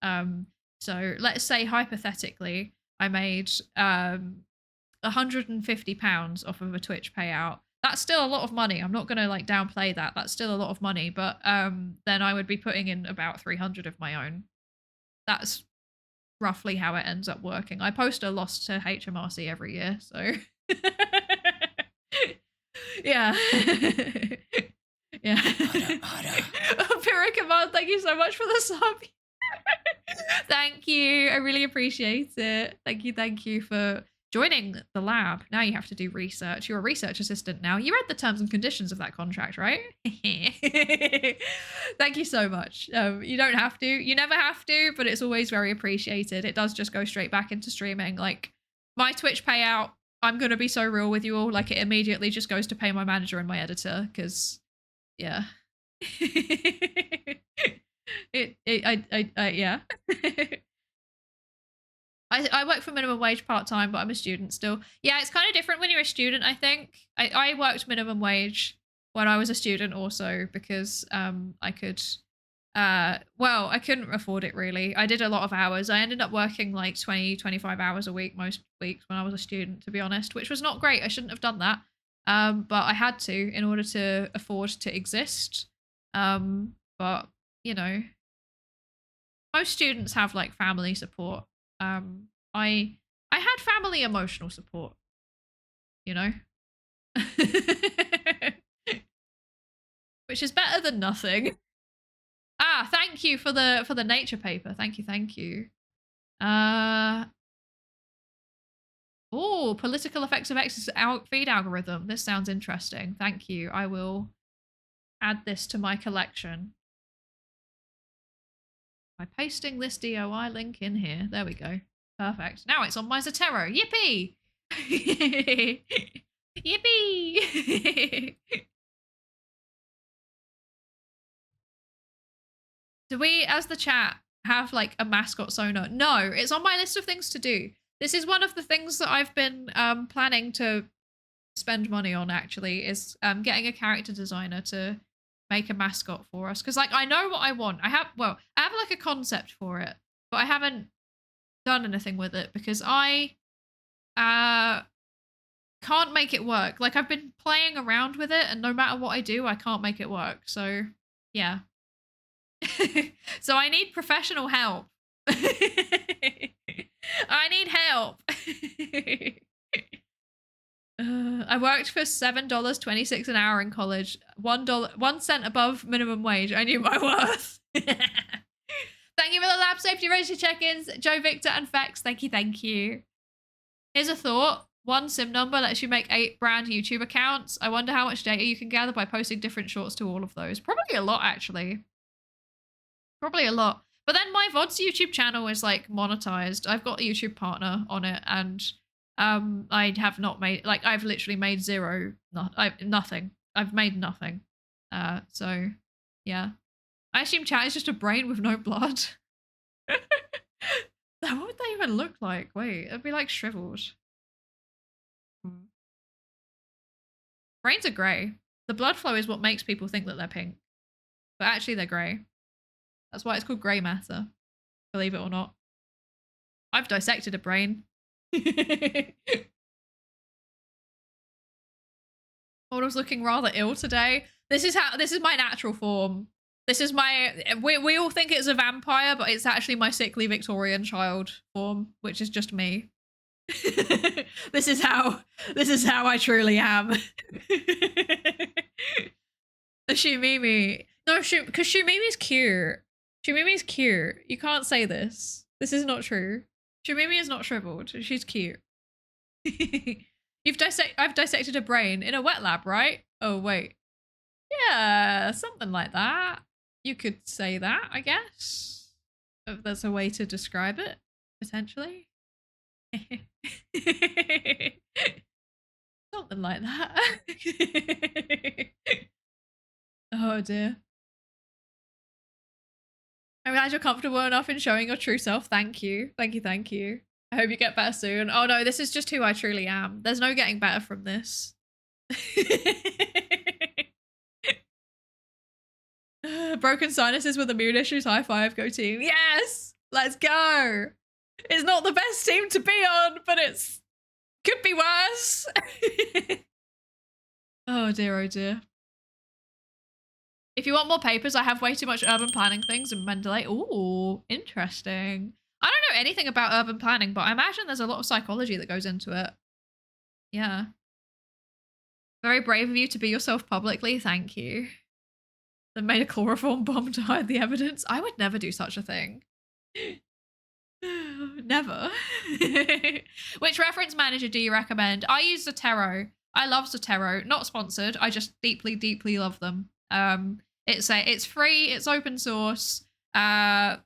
Speaker 1: So let's say hypothetically, I made £150 off of a Twitch payout. That's still a lot of money. I'm not going to like downplay that. That's still a lot of money, but then I would be putting in about 300 of my own. That's roughly how it ends up working. I post a loss to HMRC every year, so yeah. Yeah. Pyrrha Command, thank you so much for the sub. Thank you. I really appreciate it. Thank you for joining the lab. Now you have to do research. You're a research assistant now. You read the terms and conditions of that contract, right? Thank you so much. You don't have to. You never have to, but it's always very appreciated. It does just go straight back into streaming. Like, my Twitch payout, I'm going to be so real with you all. Like, it immediately just goes to pay my manager and my editor because, yeah. Yeah. I work for minimum wage part-time, but I'm a student still. Yeah, it's kind of different when you're a student, I think. I worked minimum wage when I was a student also because I could well, I couldn't afford it really. I did a lot of hours. I ended up working like 20, 25 hours a week most weeks when I was a student, to be honest, which was not great. I shouldn't have done that. But I had to in order to afford to exist. But you know, most students have like family support. I had family emotional support, you know. Which is better than nothing. Ah, thank you for the nature paper. Thank you, thank you. Oh, political effects of X's feed algorithm. This sounds interesting. Thank you. I will add this to my collection by pasting this DOI link in here. There we go. Perfect. Now it's on my Zotero. Yippee! Yippee! Do we, as the chat, have like a mascot sonar? No, it's on my list of things to do. This is one of the things that I've been planning to spend money on, actually, is getting a character designer to make a mascot for us. Because, like, I know what I want. I have like a concept for it, but I haven't done anything with it because I can't make it work. Like, I've been playing around with it, and no matter what I do, I can't make it work. So, yeah. So I need professional help. I need help. I worked for $7.26 an hour in college. $1 above minimum wage. I knew my worth. Thank you for the lab safety register check-ins, Joe, Victor, and Fex. Thank you, thank you. Here's a thought. One SIM number lets you make 8 brand YouTube accounts. I wonder how much data you can gather by posting different shorts to all of those. Probably a lot, actually. Probably a lot. But then my VOD's YouTube channel is like monetized. I've got a YouTube partner on it, and I have not made, like, I've literally made zero. Nothing. I've made nothing. So yeah. I assume chat is just a brain with no blood. What would they even look like? Wait, it'd be like shriveled. Brains are grey. The blood flow is what makes people think that they're pink. But actually they're grey. That's why it's called grey matter. Believe it or not. I've dissected a brain. Autumn's looking rather ill today. This is my natural form. This is my, we all think it's a vampire, but it's actually my sickly Victorian child form, which is just me. This is how I truly am. Shumimi. No, because Shumimi's cute. Shumimi's cute. You can't say this. This is not true. Shumimi is not shriveled. She's cute. I've dissected a brain in a wet lab, right? Oh, wait. Yeah, something like that. You could say that, I guess. If there's a way to describe it, potentially. Something like that. Oh, dear. I'm glad you're comfortable enough in showing your true self. Thank you. Thank you, thank you. I hope you get better soon. Oh no, this is just who I truly am. There's no getting better from this. Broken sinuses with immune issues. High five, go team. Yes! Let's go! It's not the best team to be on, but it's could be worse. Oh dear, oh dear. If you want more papers, I have way too much urban planning things in Mendeley. Ooh, interesting. I don't know anything about urban planning, but I imagine there's a lot of psychology that goes into it. Yeah. Very brave of you to be yourself publicly. Thank you. They made a chloroform bomb to hide the evidence. I would never do such a thing. Never. Which reference manager do you recommend? I use Zotero. I love Zotero. Not sponsored. I just deeply, deeply love them. It's free. It's open source. I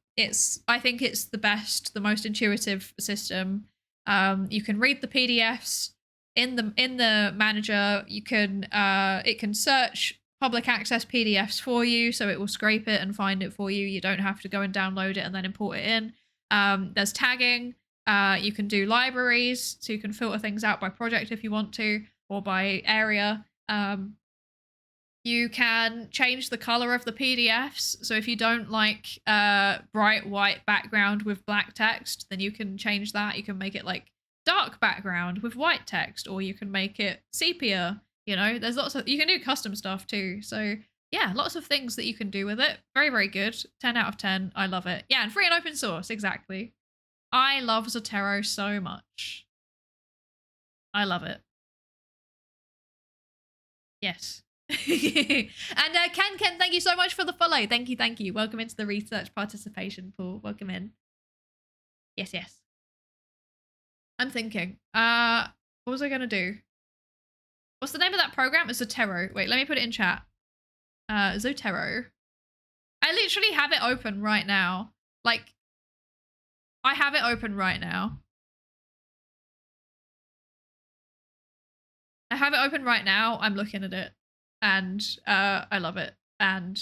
Speaker 1: think it's the best, the most intuitive system. You can read the PDFs. in the manager, you can it can search public access PDFs for you, so it will scrape it and find it for you. You don't have to go and download it and then import it in. There's tagging. You can do libraries, so you can filter things out by project if you want to, or by area. You can change the color of the PDFs. So if you don't like bright white background with black text, then you can change that. You can make it like dark background with white text, or you can make it sepia. You know, there's lots of, you can do custom stuff too. So yeah, lots of things that you can do with it. Very, very good. 10 out of 10. I love it. Yeah, and free and open source. Exactly. I love Zotero so much. I love it. Yes. And Ken, thank you so much for the follow. Thank you. Welcome into the research participation pool. Welcome in. Yes. I'm thinking. What was I gonna do? What's the name of that program? It's Zotero. Wait, let me put it in chat. Zotero. I literally have it open right now. Like, I have it open right now. I'm looking at it. And I love it. And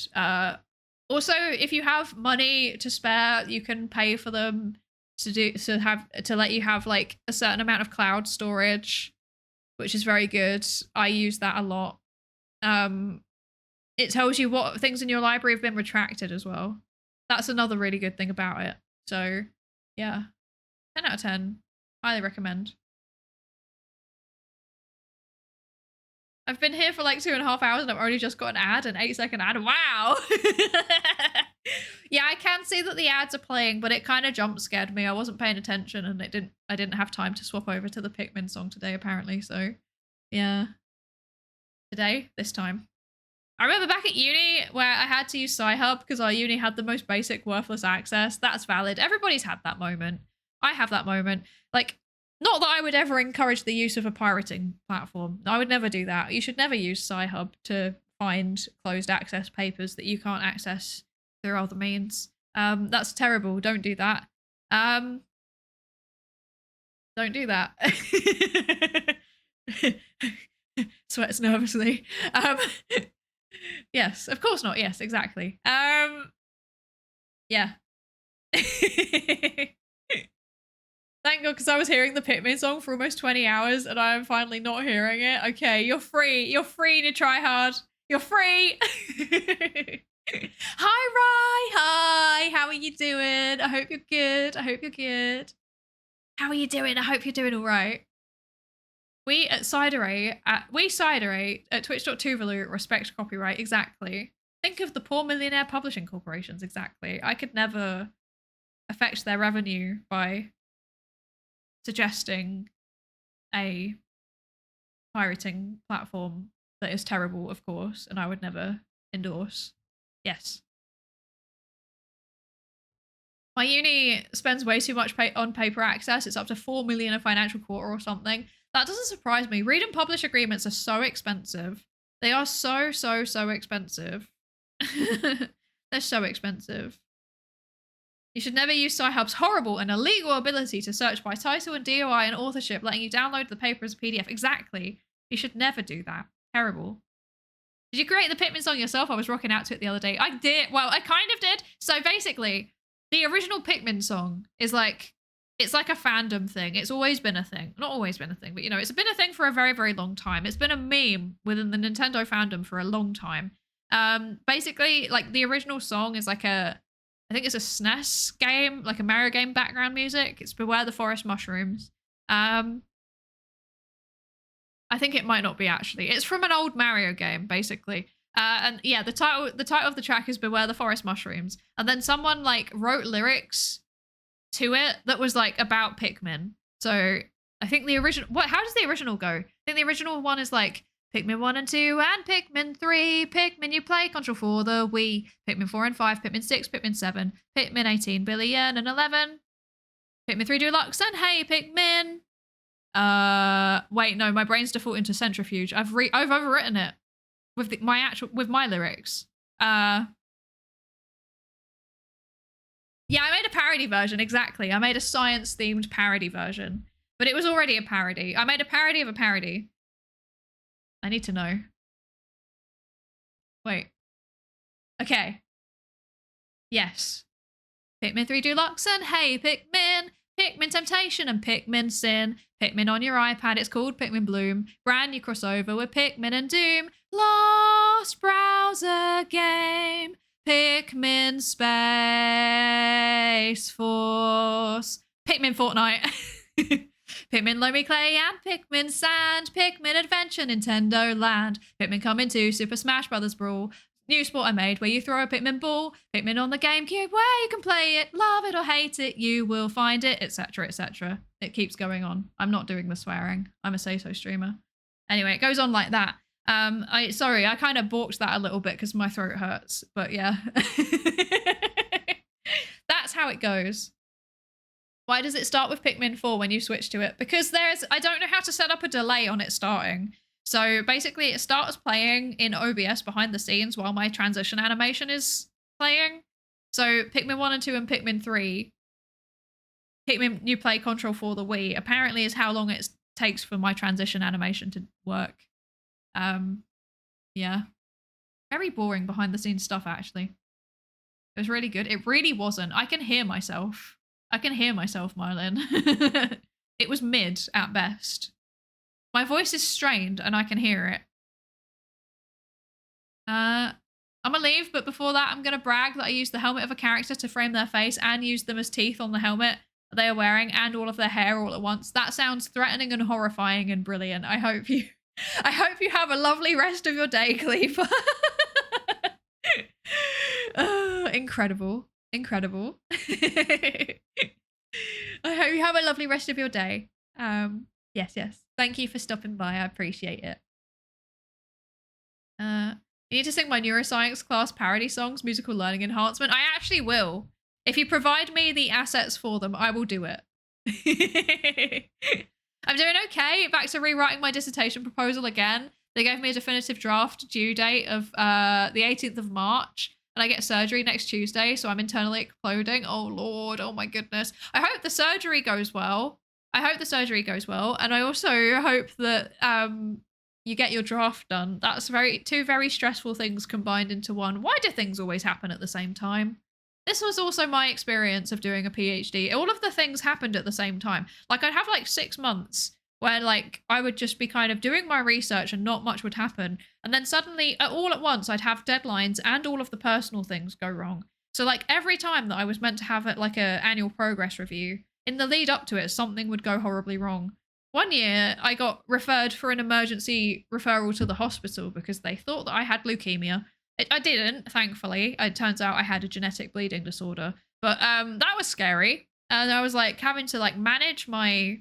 Speaker 1: also, if you have money to spare, you can pay for them to let you have like a certain amount of cloud storage, which is very good. I use that a lot. It tells you what things in your library have been retracted as well. That's another really good thing about it. So yeah, 10 out of 10. Highly recommend. I've been here for like 2.5 hours and I've only just got an ad, an 8-second ad. Wow. Yeah, I can see that the ads are playing, but it kind of jump scared me. I wasn't paying attention and I didn't have time to swap over to the Pikmin song today, apparently. So yeah. This time. I remember back at uni where I had to use Sci-Hub because our uni had the most basic worthless access. That's valid. Everybody's had that moment. I have that moment. Like, not that I would ever encourage the use of a pirating platform. I would never do that. You should never use Sci-Hub to find closed access papers that you can't access through other means. That's terrible. Don't do that. Don't do that. Sweats nervously. Yes, of course not. Yes, exactly. Yeah. Thank God, because I was hearing the Pikmin song for almost 20 hours and I'm finally not hearing it. Okay, you're free. You're free to try hard. You're free. Hi, Rye. Hi. How are you doing? I hope you're good. How are you doing? I hope you're doing all right. We at Psydere, at twitch.tuvalu respect copyright. Exactly. Think of the poor millionaire publishing corporations. Exactly. I could never affect their revenue by suggesting a pirating platform that is terrible, of course, and I would never endorse. Yes. My uni spends way too much on paper access. It's up to 4 million a financial quarter or something. That doesn't surprise me. Read and publish agreements are so expensive. They are so expensive. They're so expensive. You should never use Sci-Hub's horrible and illegal ability to search by title and DOI and authorship, letting you download the paper as a PDF. Exactly. You should never do that. Terrible. Did you create the Pikmin song yourself? I was rocking out to it the other day. I did. Well, I kind of did. So basically, the original Pikmin song is like, it's like a fandom thing. It's always been a thing. Not always been a thing, but you know, it's been a thing for a very, very long time. It's been a meme within the Nintendo fandom for a long time. Basically, like the original song is like I think it's a SNES game, like a Mario game background music. It's Beware the Forest Mushrooms. I think it might not be actually. It's from an old Mario game, basically. And yeah, the title of the track is Beware the Forest Mushrooms. And then someone like wrote lyrics to it that was like about Pikmin. So I think the original, how does the original go? I think the original one is like Pikmin 1 and 2 and Pikmin 3, Pikmin you play Control for the Wii, Pikmin 4 and 5, Pikmin 6, Pikmin 7, Pikmin 18 billion and 11, Pikmin 3 Deluxe and Hey Pikmin. Wait, no, my brain's defaulting to Centrifuge. I've overwritten it with my lyrics. Yeah, I made a parody version, exactly. I made a science-themed parody version. But it was already a parody. I made a parody of a parody. I need to know. Wait. Okay. Yes. Pikmin 3 Deluxe and Hey Pikmin. Pikmin Temptation and Pikmin Sin. Pikmin on your iPad. It's called Pikmin Bloom. Brand new crossover with Pikmin and Doom. Lost browser game. Pikmin Space Force. Pikmin Fortnite. Pikmin Loamy Clay and Pikmin Sand. Pikmin Adventure Nintendo Land. Pikmin coming to Super Smash Bros. Brawl. New sport I made where you throw a Pikmin ball. Pikmin on the GameCube where you can play it, love it or hate it, you will find it, etc, etc. It keeps going on. I'm not doing the swearing. I'm a say-so streamer. Anyway, it goes on like that. Sorry, I kind of balked that a little bit because my throat hurts, but yeah. That's how it goes. Why does it start with Pikmin 4 when you switch to it? Because I don't know how to set up a delay on it starting. So basically it starts playing in OBS behind the scenes while my transition animation is playing. So Pikmin 1 and 2 and Pikmin 3, Pikmin you play Control for the Wii, apparently is how long it takes for my transition animation to work. Yeah. Very boring behind the scenes stuff, actually. It was really good. It really wasn't. I can hear myself. I can hear myself, Marlin. It was mid at best. My voice is strained and I can hear it. I'm gonna leave, but before that, I'm gonna brag that I used the helmet of a character to frame their face and used them as teeth on the helmet they are wearing and all of their hair all at once. That sounds threatening and horrifying and brilliant. I hope you have a lovely rest of your day, Cleaver. Incredible. Incredible. I hope you have a lovely rest of your day. Yes. Thank you for stopping by. I appreciate it. You need to sing my neuroscience class parody songs, musical learning enhancement. I actually will. If you provide me the assets for them, I will do it. I'm doing okay. Back to rewriting my dissertation proposal again. They gave me a definitive draft due date of the 18th of March. And I get surgery next Tuesday, so I'm internally exploding. Oh, Lord. Oh, my goodness. I hope the surgery goes well. And I also hope that you get your draft done. That's two very stressful things combined into one. Why do things always happen at the same time? This was also my experience of doing a PhD. All of the things happened at the same time. Like, I'd have like 6 months where like I would just be kind of doing my research and not much would happen. And then suddenly, all at once, I'd have deadlines and all of the personal things go wrong. So like every time that I was meant to have like a annual progress review, in the lead up to it, something would go horribly wrong. One year, I got referred for an emergency referral to the hospital because they thought that I had leukemia. I didn't, thankfully. It turns out I had a genetic bleeding disorder. But that was scary. And I was like having to like manage my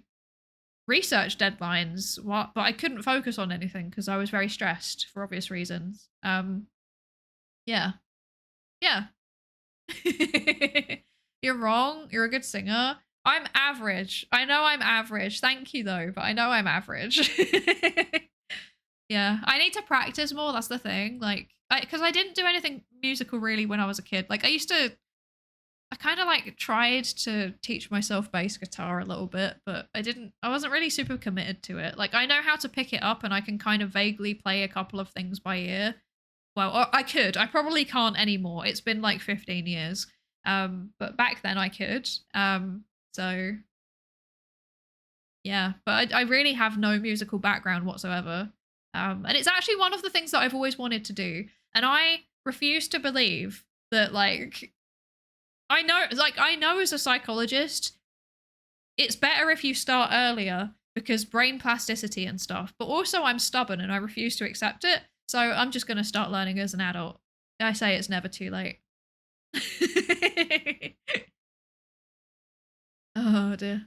Speaker 1: research deadlines, but I couldn't focus on anything because I was very stressed for obvious reasons. Yeah. You're wrong. You're a good singer. I'm average. I know I'm average. Thank you though, but I know I'm average. Yeah, I need to practice more. That's the thing. Like, because I didn't do anything musical really when I was a kid. Like I kind of like tried to teach myself bass guitar a little bit, but I wasn't really super committed to it. Like I know how to pick it up and I can kind of vaguely play a couple of things by ear. Well, I could. I probably can't anymore. It's been like 15 years. But back then I could. So yeah, but I really have no musical background whatsoever. And it's actually one of the things that I've always wanted to do. And I refuse to believe that like, I know as a psychologist, it's better if you start earlier because brain plasticity and stuff, but also I'm stubborn and I refuse to accept it. So I'm just going to start learning as an adult. I say it's never too late. Oh dear.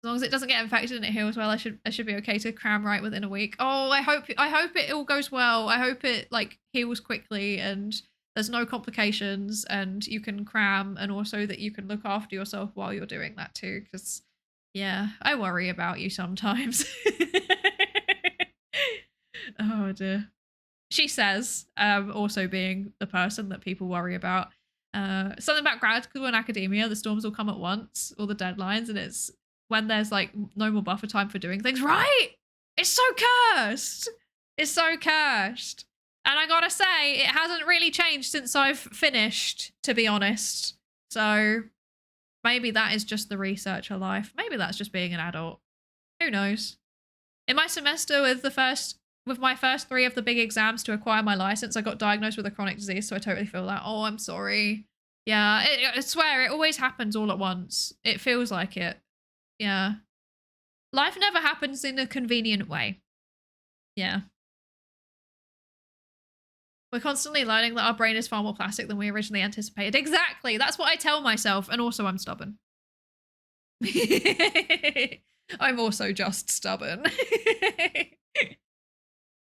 Speaker 1: As long as it doesn't get infected and it heals well, I should be okay to cram right within a week. Oh, I hope it all goes well. I hope it like heals quickly and there's no complications and you can cram and also that you can look after yourself while you're doing that too. Because yeah, I worry about you sometimes. Oh dear. She says, also being the person that people worry about. Something about grad school and academia, the storms will come at once, all the deadlines, and it's when there's like no more buffer time for doing things. Right? It's so cursed. It's so cursed. And I gotta say, it hasn't really changed since I've finished, to be honest. So maybe that is just the researcher life. Maybe that's just being an adult. Who knows? In my semester with my first 3 of the big exams to acquire my license, I got diagnosed with a chronic disease, so I totally feel that. Oh, I'm sorry. Yeah, I swear, it always happens all at once. It feels like it. Yeah. Life never happens in a convenient way. Yeah. We're constantly learning that our brain is far more plastic than we originally anticipated. Exactly. That's what I tell myself. And also I'm stubborn. I'm also just stubborn.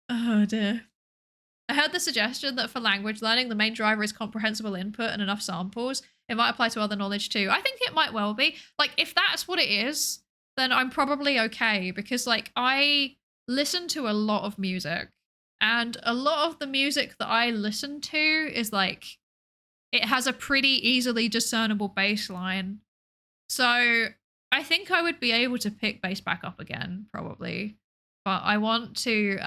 Speaker 1: Oh dear. I heard the suggestion that for language learning, the main driver is comprehensible input and enough samples. It might apply to other knowledge too. I think it might well be. Like, if that's what it is, then I'm probably okay, because like I listen to a lot of music, and a lot of the music that I listen to is like, it has a pretty easily discernible bass line. So I think I would be able to pick bass back up again, probably. But I want to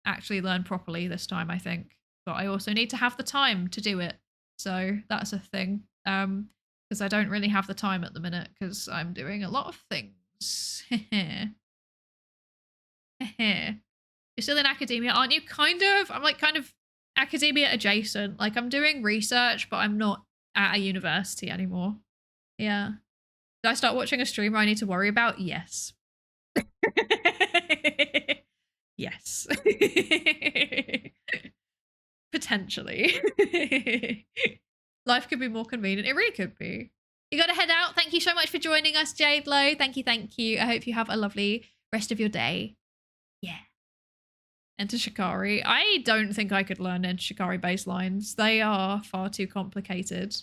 Speaker 1: actually learn properly this time, I think. But I also need to have the time to do it. So that's a thing. Because I don't really have the time at the minute because I'm doing a lot of things. You're still in academia, aren't you? Kind of. I'm like kind of academia adjacent. Like I'm doing research, but I'm not at a university anymore. Yeah. Did I start watching a streamer I need to worry about? Yes. Yes. Potentially. Life could be more convenient. It really could be. You gotta head out. Thank you so much for joining us, Jade Low. Thank you, thank you. I hope you have a lovely rest of your day. Yeah. Enter Shikari. I don't think I could learn Enter Shikari bass lines. They are far too complicated.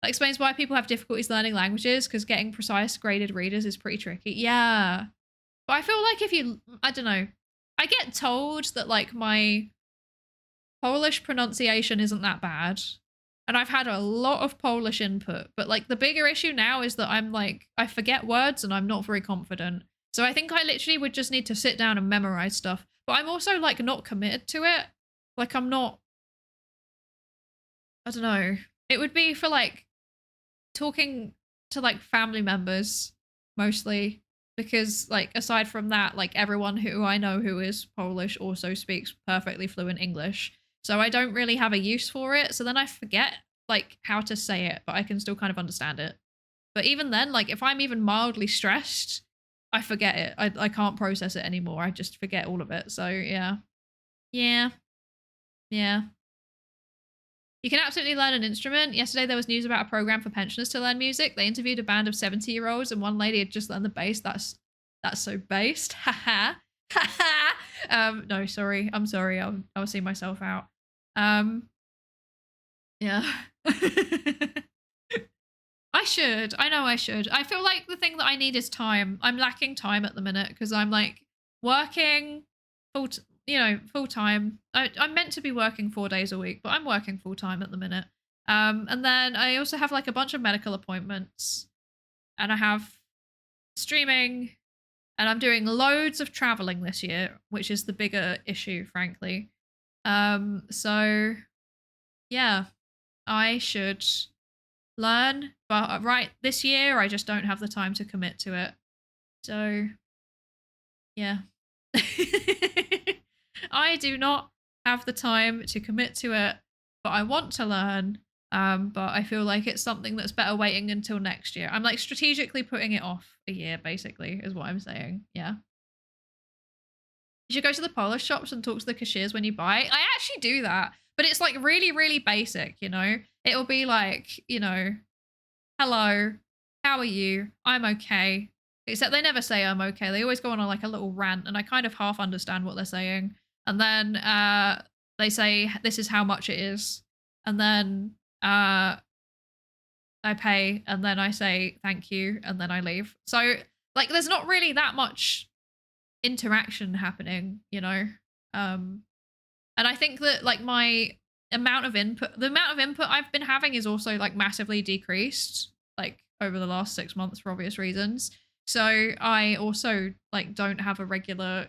Speaker 1: That explains why people have difficulties learning languages, because getting precise graded readers is pretty tricky. Yeah. But I feel like if you, I don't know, I get told that like my Polish pronunciation isn't that bad. And I've had a lot of Polish input, but like the bigger issue now is that I'm like, I forget words and I'm not very confident. So I think I literally would just need to sit down and memorize stuff. But I'm also like not committed to it. Like I'm not, I don't know. It would be for like talking to like family members mostly, because like aside from that, like everyone who I know who is Polish also speaks perfectly fluent English. So I don't really have a use for it. So then I forget like how to say it, but I can still kind of understand it. But even then, like if I'm even mildly stressed, I forget it. I can't process it anymore. I just forget all of it. So yeah. Yeah. Yeah. You can absolutely learn an instrument. Yesterday there was news about a program for pensioners to learn music. They interviewed a band of 70-year-olds and one lady had just learned the bass. That's so based. Haha. Haha. No, sorry. I'm sorry. I'll see myself out. Yeah. I should. I know I should. I feel like the thing that I need is time. I'm lacking time at the minute because I'm like working full time. I'm meant to be working 4 days a week, but I'm working full time at the minute. And then I also have like a bunch of medical appointments and I have streaming and I'm doing loads of traveling this year, which is the bigger issue, frankly. So yeah, I should learn, but right this year I just don't have the time to commit to it. So yeah. I do not have the time to commit to it, but I want to learn. But I feel like it's something that's better waiting until next year. I'm like strategically putting it off a year, basically, is what I'm saying. Yeah. You should go to the Polish shops and talk to the cashiers when you buy. I actually do that, but it's like really, really basic, you know? It'll be like, you know, hello, how are you? I'm okay. Except they never say I'm okay. They always go on like a little rant and I kind of half understand what they're saying. And then they say, this is how much it is. And then I pay and then I say, thank you. And then I leave. So like, there's not really that much interaction happening, you know? And I think that like my amount of input I've been having is also like massively decreased like over the last 6 months for obvious reasons. So I also like don't have a regular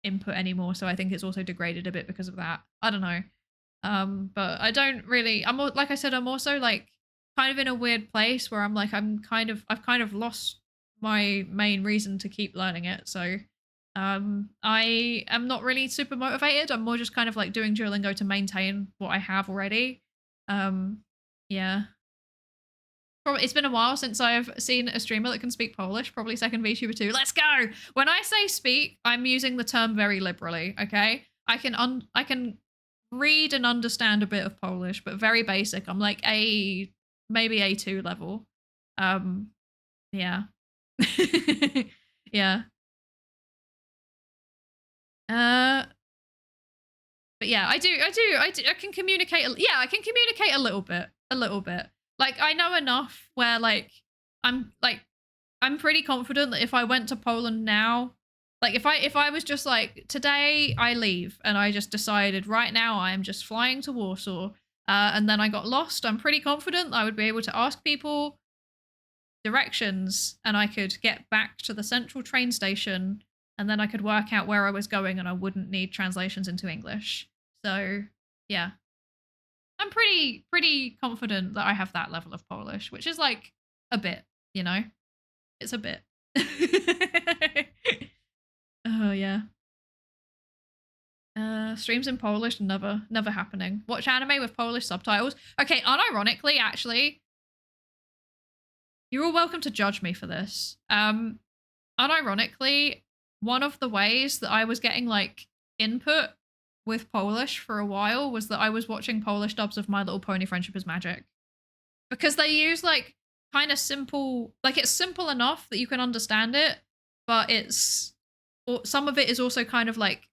Speaker 1: input anymore, so I think it's also degraded a bit because of that. I don't know. But I don't really, like I said, I'm also like kind of in a weird place where I'm like I've kind of lost my main reason to keep learning it. So I am not really super motivated. I'm more just kind of like doing Duolingo to maintain what I have already. Yeah. Probably, it's been a while since I've seen a streamer that can speak Polish. Probably second VTuber 2. Let's go. When I say speak, I'm using the term very liberally. Okay, I can read and understand a bit of Polish, but very basic. I'm like maybe A2 level. Yeah, yeah. But yeah, I can communicate. Yeah, I can communicate a little bit. Like I know enough where like I'm pretty confident that if I went to Poland now, like if I was just like today I leave and I just decided right now I am just flying to Warsaw, and then I got lost, I'm pretty confident that I would be able to ask people directions and I could get back to the central train station and then I could work out where I was going and I wouldn't need translations into English. So yeah, I'm pretty confident that I have that level of Polish, which is like a bit, you know, it's a bit. Oh yeah. Streams in Polish, never happening. Watch anime with Polish subtitles. Okay, unironically, actually, you're all welcome to judge me for this. Unironically, one of the ways that I was getting like input with Polish for a while was that I was watching Polish dubs of My Little Pony Friendship is Magic. Because they use like kind of simple, like it's simple enough that you can understand it, but some of it is also kind of like,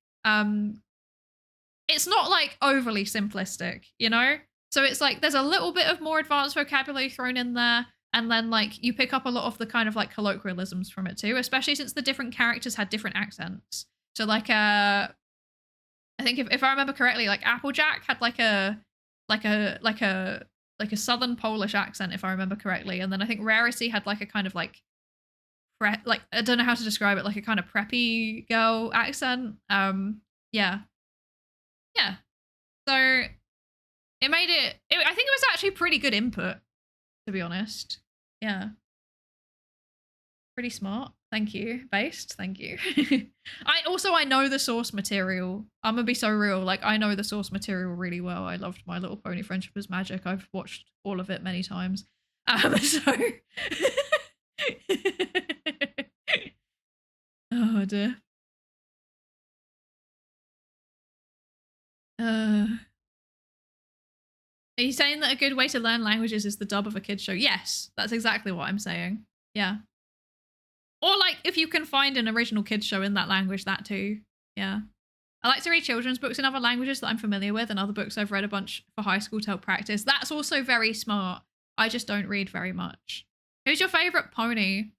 Speaker 1: it's not like overly simplistic, you know? So it's like there's a little bit of more advanced vocabulary thrown in there, and then like you pick up a lot of the kind of like colloquialisms from it too, especially since the different characters had different accents. So like I think if I remember correctly, like Applejack had like a southern Polish accent, if I remember correctly, and then I think Rarity had like a kind of like I don't know how to describe it, like a kind of preppy girl accent. Yeah. So it made it. I think it was actually pretty good input, to be honest. Yeah. Pretty smart. Thank you. Based. Thank you. I know the source material. I'm gonna be so real. Like I know the source material really well. I loved My Little Pony Friendship is Magic. I've watched all of it many times. So oh dear. Are you saying that a good way to learn languages is the dub of a kid's show? Yes, that's exactly what I'm saying. Yeah. Or like if you can find an original kids show in that language, that too. Yeah. I like to read children's books in other languages that I'm familiar with, and other books I've read a bunch for high school to help practice. That's also very smart. I just don't read very much. Who's your favorite pony?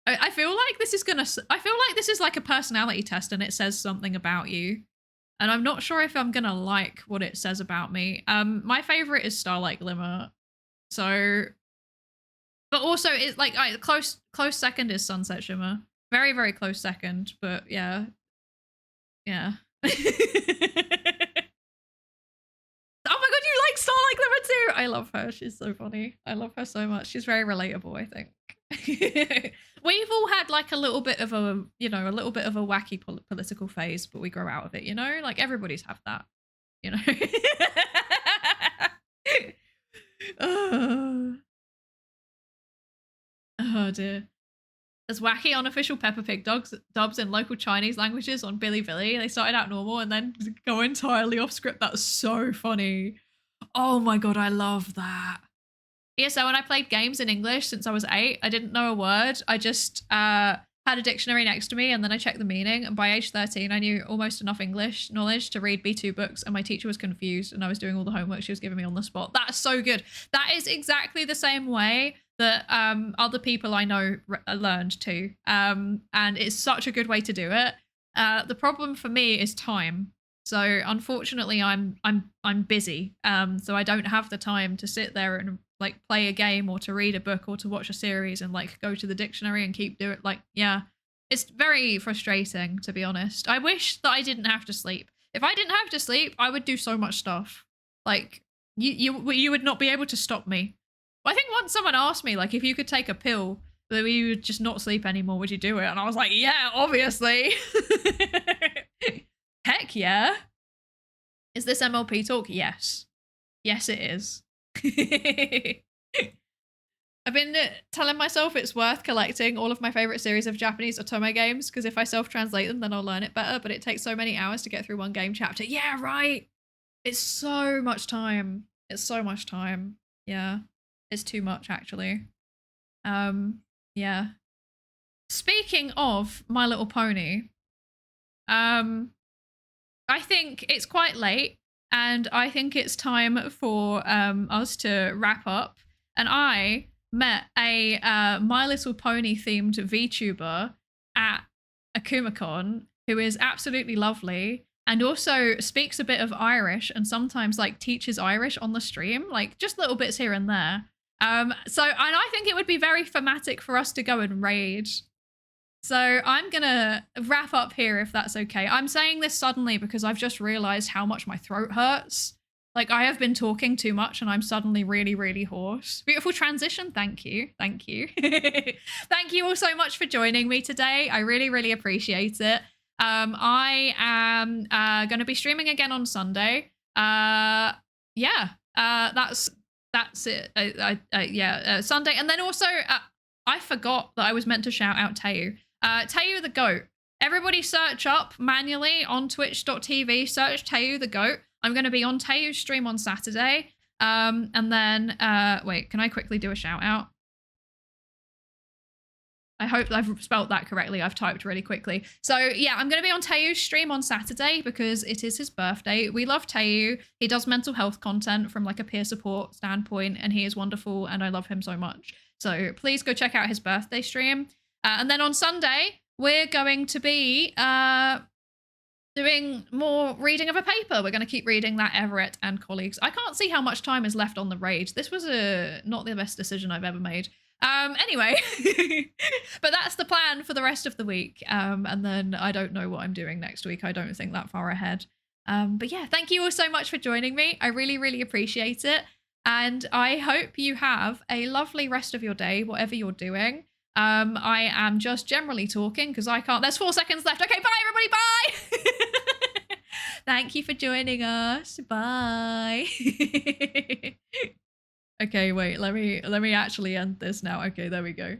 Speaker 1: I feel like this is like a personality test and it says something about you. And I'm not sure if I'm gonna like what it says about me. My favorite is Starlight Glimmer. So, but also it's like close second is Sunset Shimmer. Very, very close second, but yeah. Yeah. Oh my god, you like Starlight Glimmer too! I love her. She's so funny. I love her so much. She's very relatable, I think. We've all had like a little bit of a wacky political phase, but we grow out of it, you know? Like everybody's had that, you know? Oh dear. There's wacky unofficial Peppa Pig dubs in local Chinese languages on Bilibili. They started out normal and then go entirely off script. That's so funny. Oh my god, I love that. Yeah, so when I played games in English since I was 8, I didn't know a word. I just had a dictionary next to me, and then I checked the meaning, and by age 13 I knew almost enough English knowledge to read B2 books, and my teacher was confused and I was doing all the homework she was giving me on the spot. That's so good. That is exactly the same way that other people I know learned too, and it's such a good way to do it. The problem for me is time. So unfortunately I'm busy, so I don't have the time to sit there and like play a game or to read a book or to watch a series and like go to the dictionary and keep doing like, yeah, it's very frustrating, to be honest. I wish that I didn't have to sleep. If I didn't have to sleep, I would do so much stuff. Like you would not be able to stop me. I think once someone asked me like if you could take a pill that you would just not sleep anymore, would you do it? And I was like, yeah, obviously. Heck yeah. Is this MLP talk? Yes. Yes, it is. I've been telling myself it's worth collecting all of my favorite series of Japanese otome games, because if I self-translate them, then I'll learn it better, but it takes so many hours to get through one game chapter. Yeah, right. It's so much time. It's so much time. Yeah. It's too much, actually. Yeah. Speaking of My Little Pony, I think it's quite late, and I think it's time for us to wrap up. And I met a My Little Pony themed VTuber at AkumaCon who is absolutely lovely and also speaks a bit of Irish and sometimes like teaches Irish on the stream, like just little bits here and there. And I think it would be very thematic for us to go and raid. So I'm gonna wrap up here if that's okay. I'm saying this suddenly because I've just realized how much my throat hurts. Like I have been talking too much and I'm suddenly really, really hoarse. Beautiful transition. Thank you. Thank you. Thank you all so much for joining me today. I really, really appreciate it. I am going to be streaming again on Sunday. That's it. Sunday. And then also, I forgot that I was meant to shout out Tayu. Tayu the Goat. Everybody search up manually on twitch.tv, search Tayu the Goat. I'm going to be on Tayu's stream on Saturday. And then, wait, can I quickly do a shout out? I hope I've spelt that correctly. I've typed really quickly. So yeah, I'm going to be on Tayu's stream on Saturday because it is his birthday. We love Tayu. He does mental health content from like a peer support standpoint, and he is wonderful and I love him so much. So please go check out his birthday stream. And then on Sunday, we're going to be doing more reading of a paper. We're going to keep reading that Everett and Colleagues. I can't see how much time is left on the raid. This was not the best decision I've ever made. Anyway, but that's the plan for the rest of the week. And then I don't know what I'm doing next week. I don't think that far ahead. But yeah, thank you all so much for joining me. I really, really appreciate it. And I hope you have a lovely rest of your day, whatever you're doing. I am just generally talking because I can't. There's 4 seconds left. Okay, bye everybody. Bye. Thank you for joining us. Bye. Okay, wait. Let me actually end this now. Okay, there we go.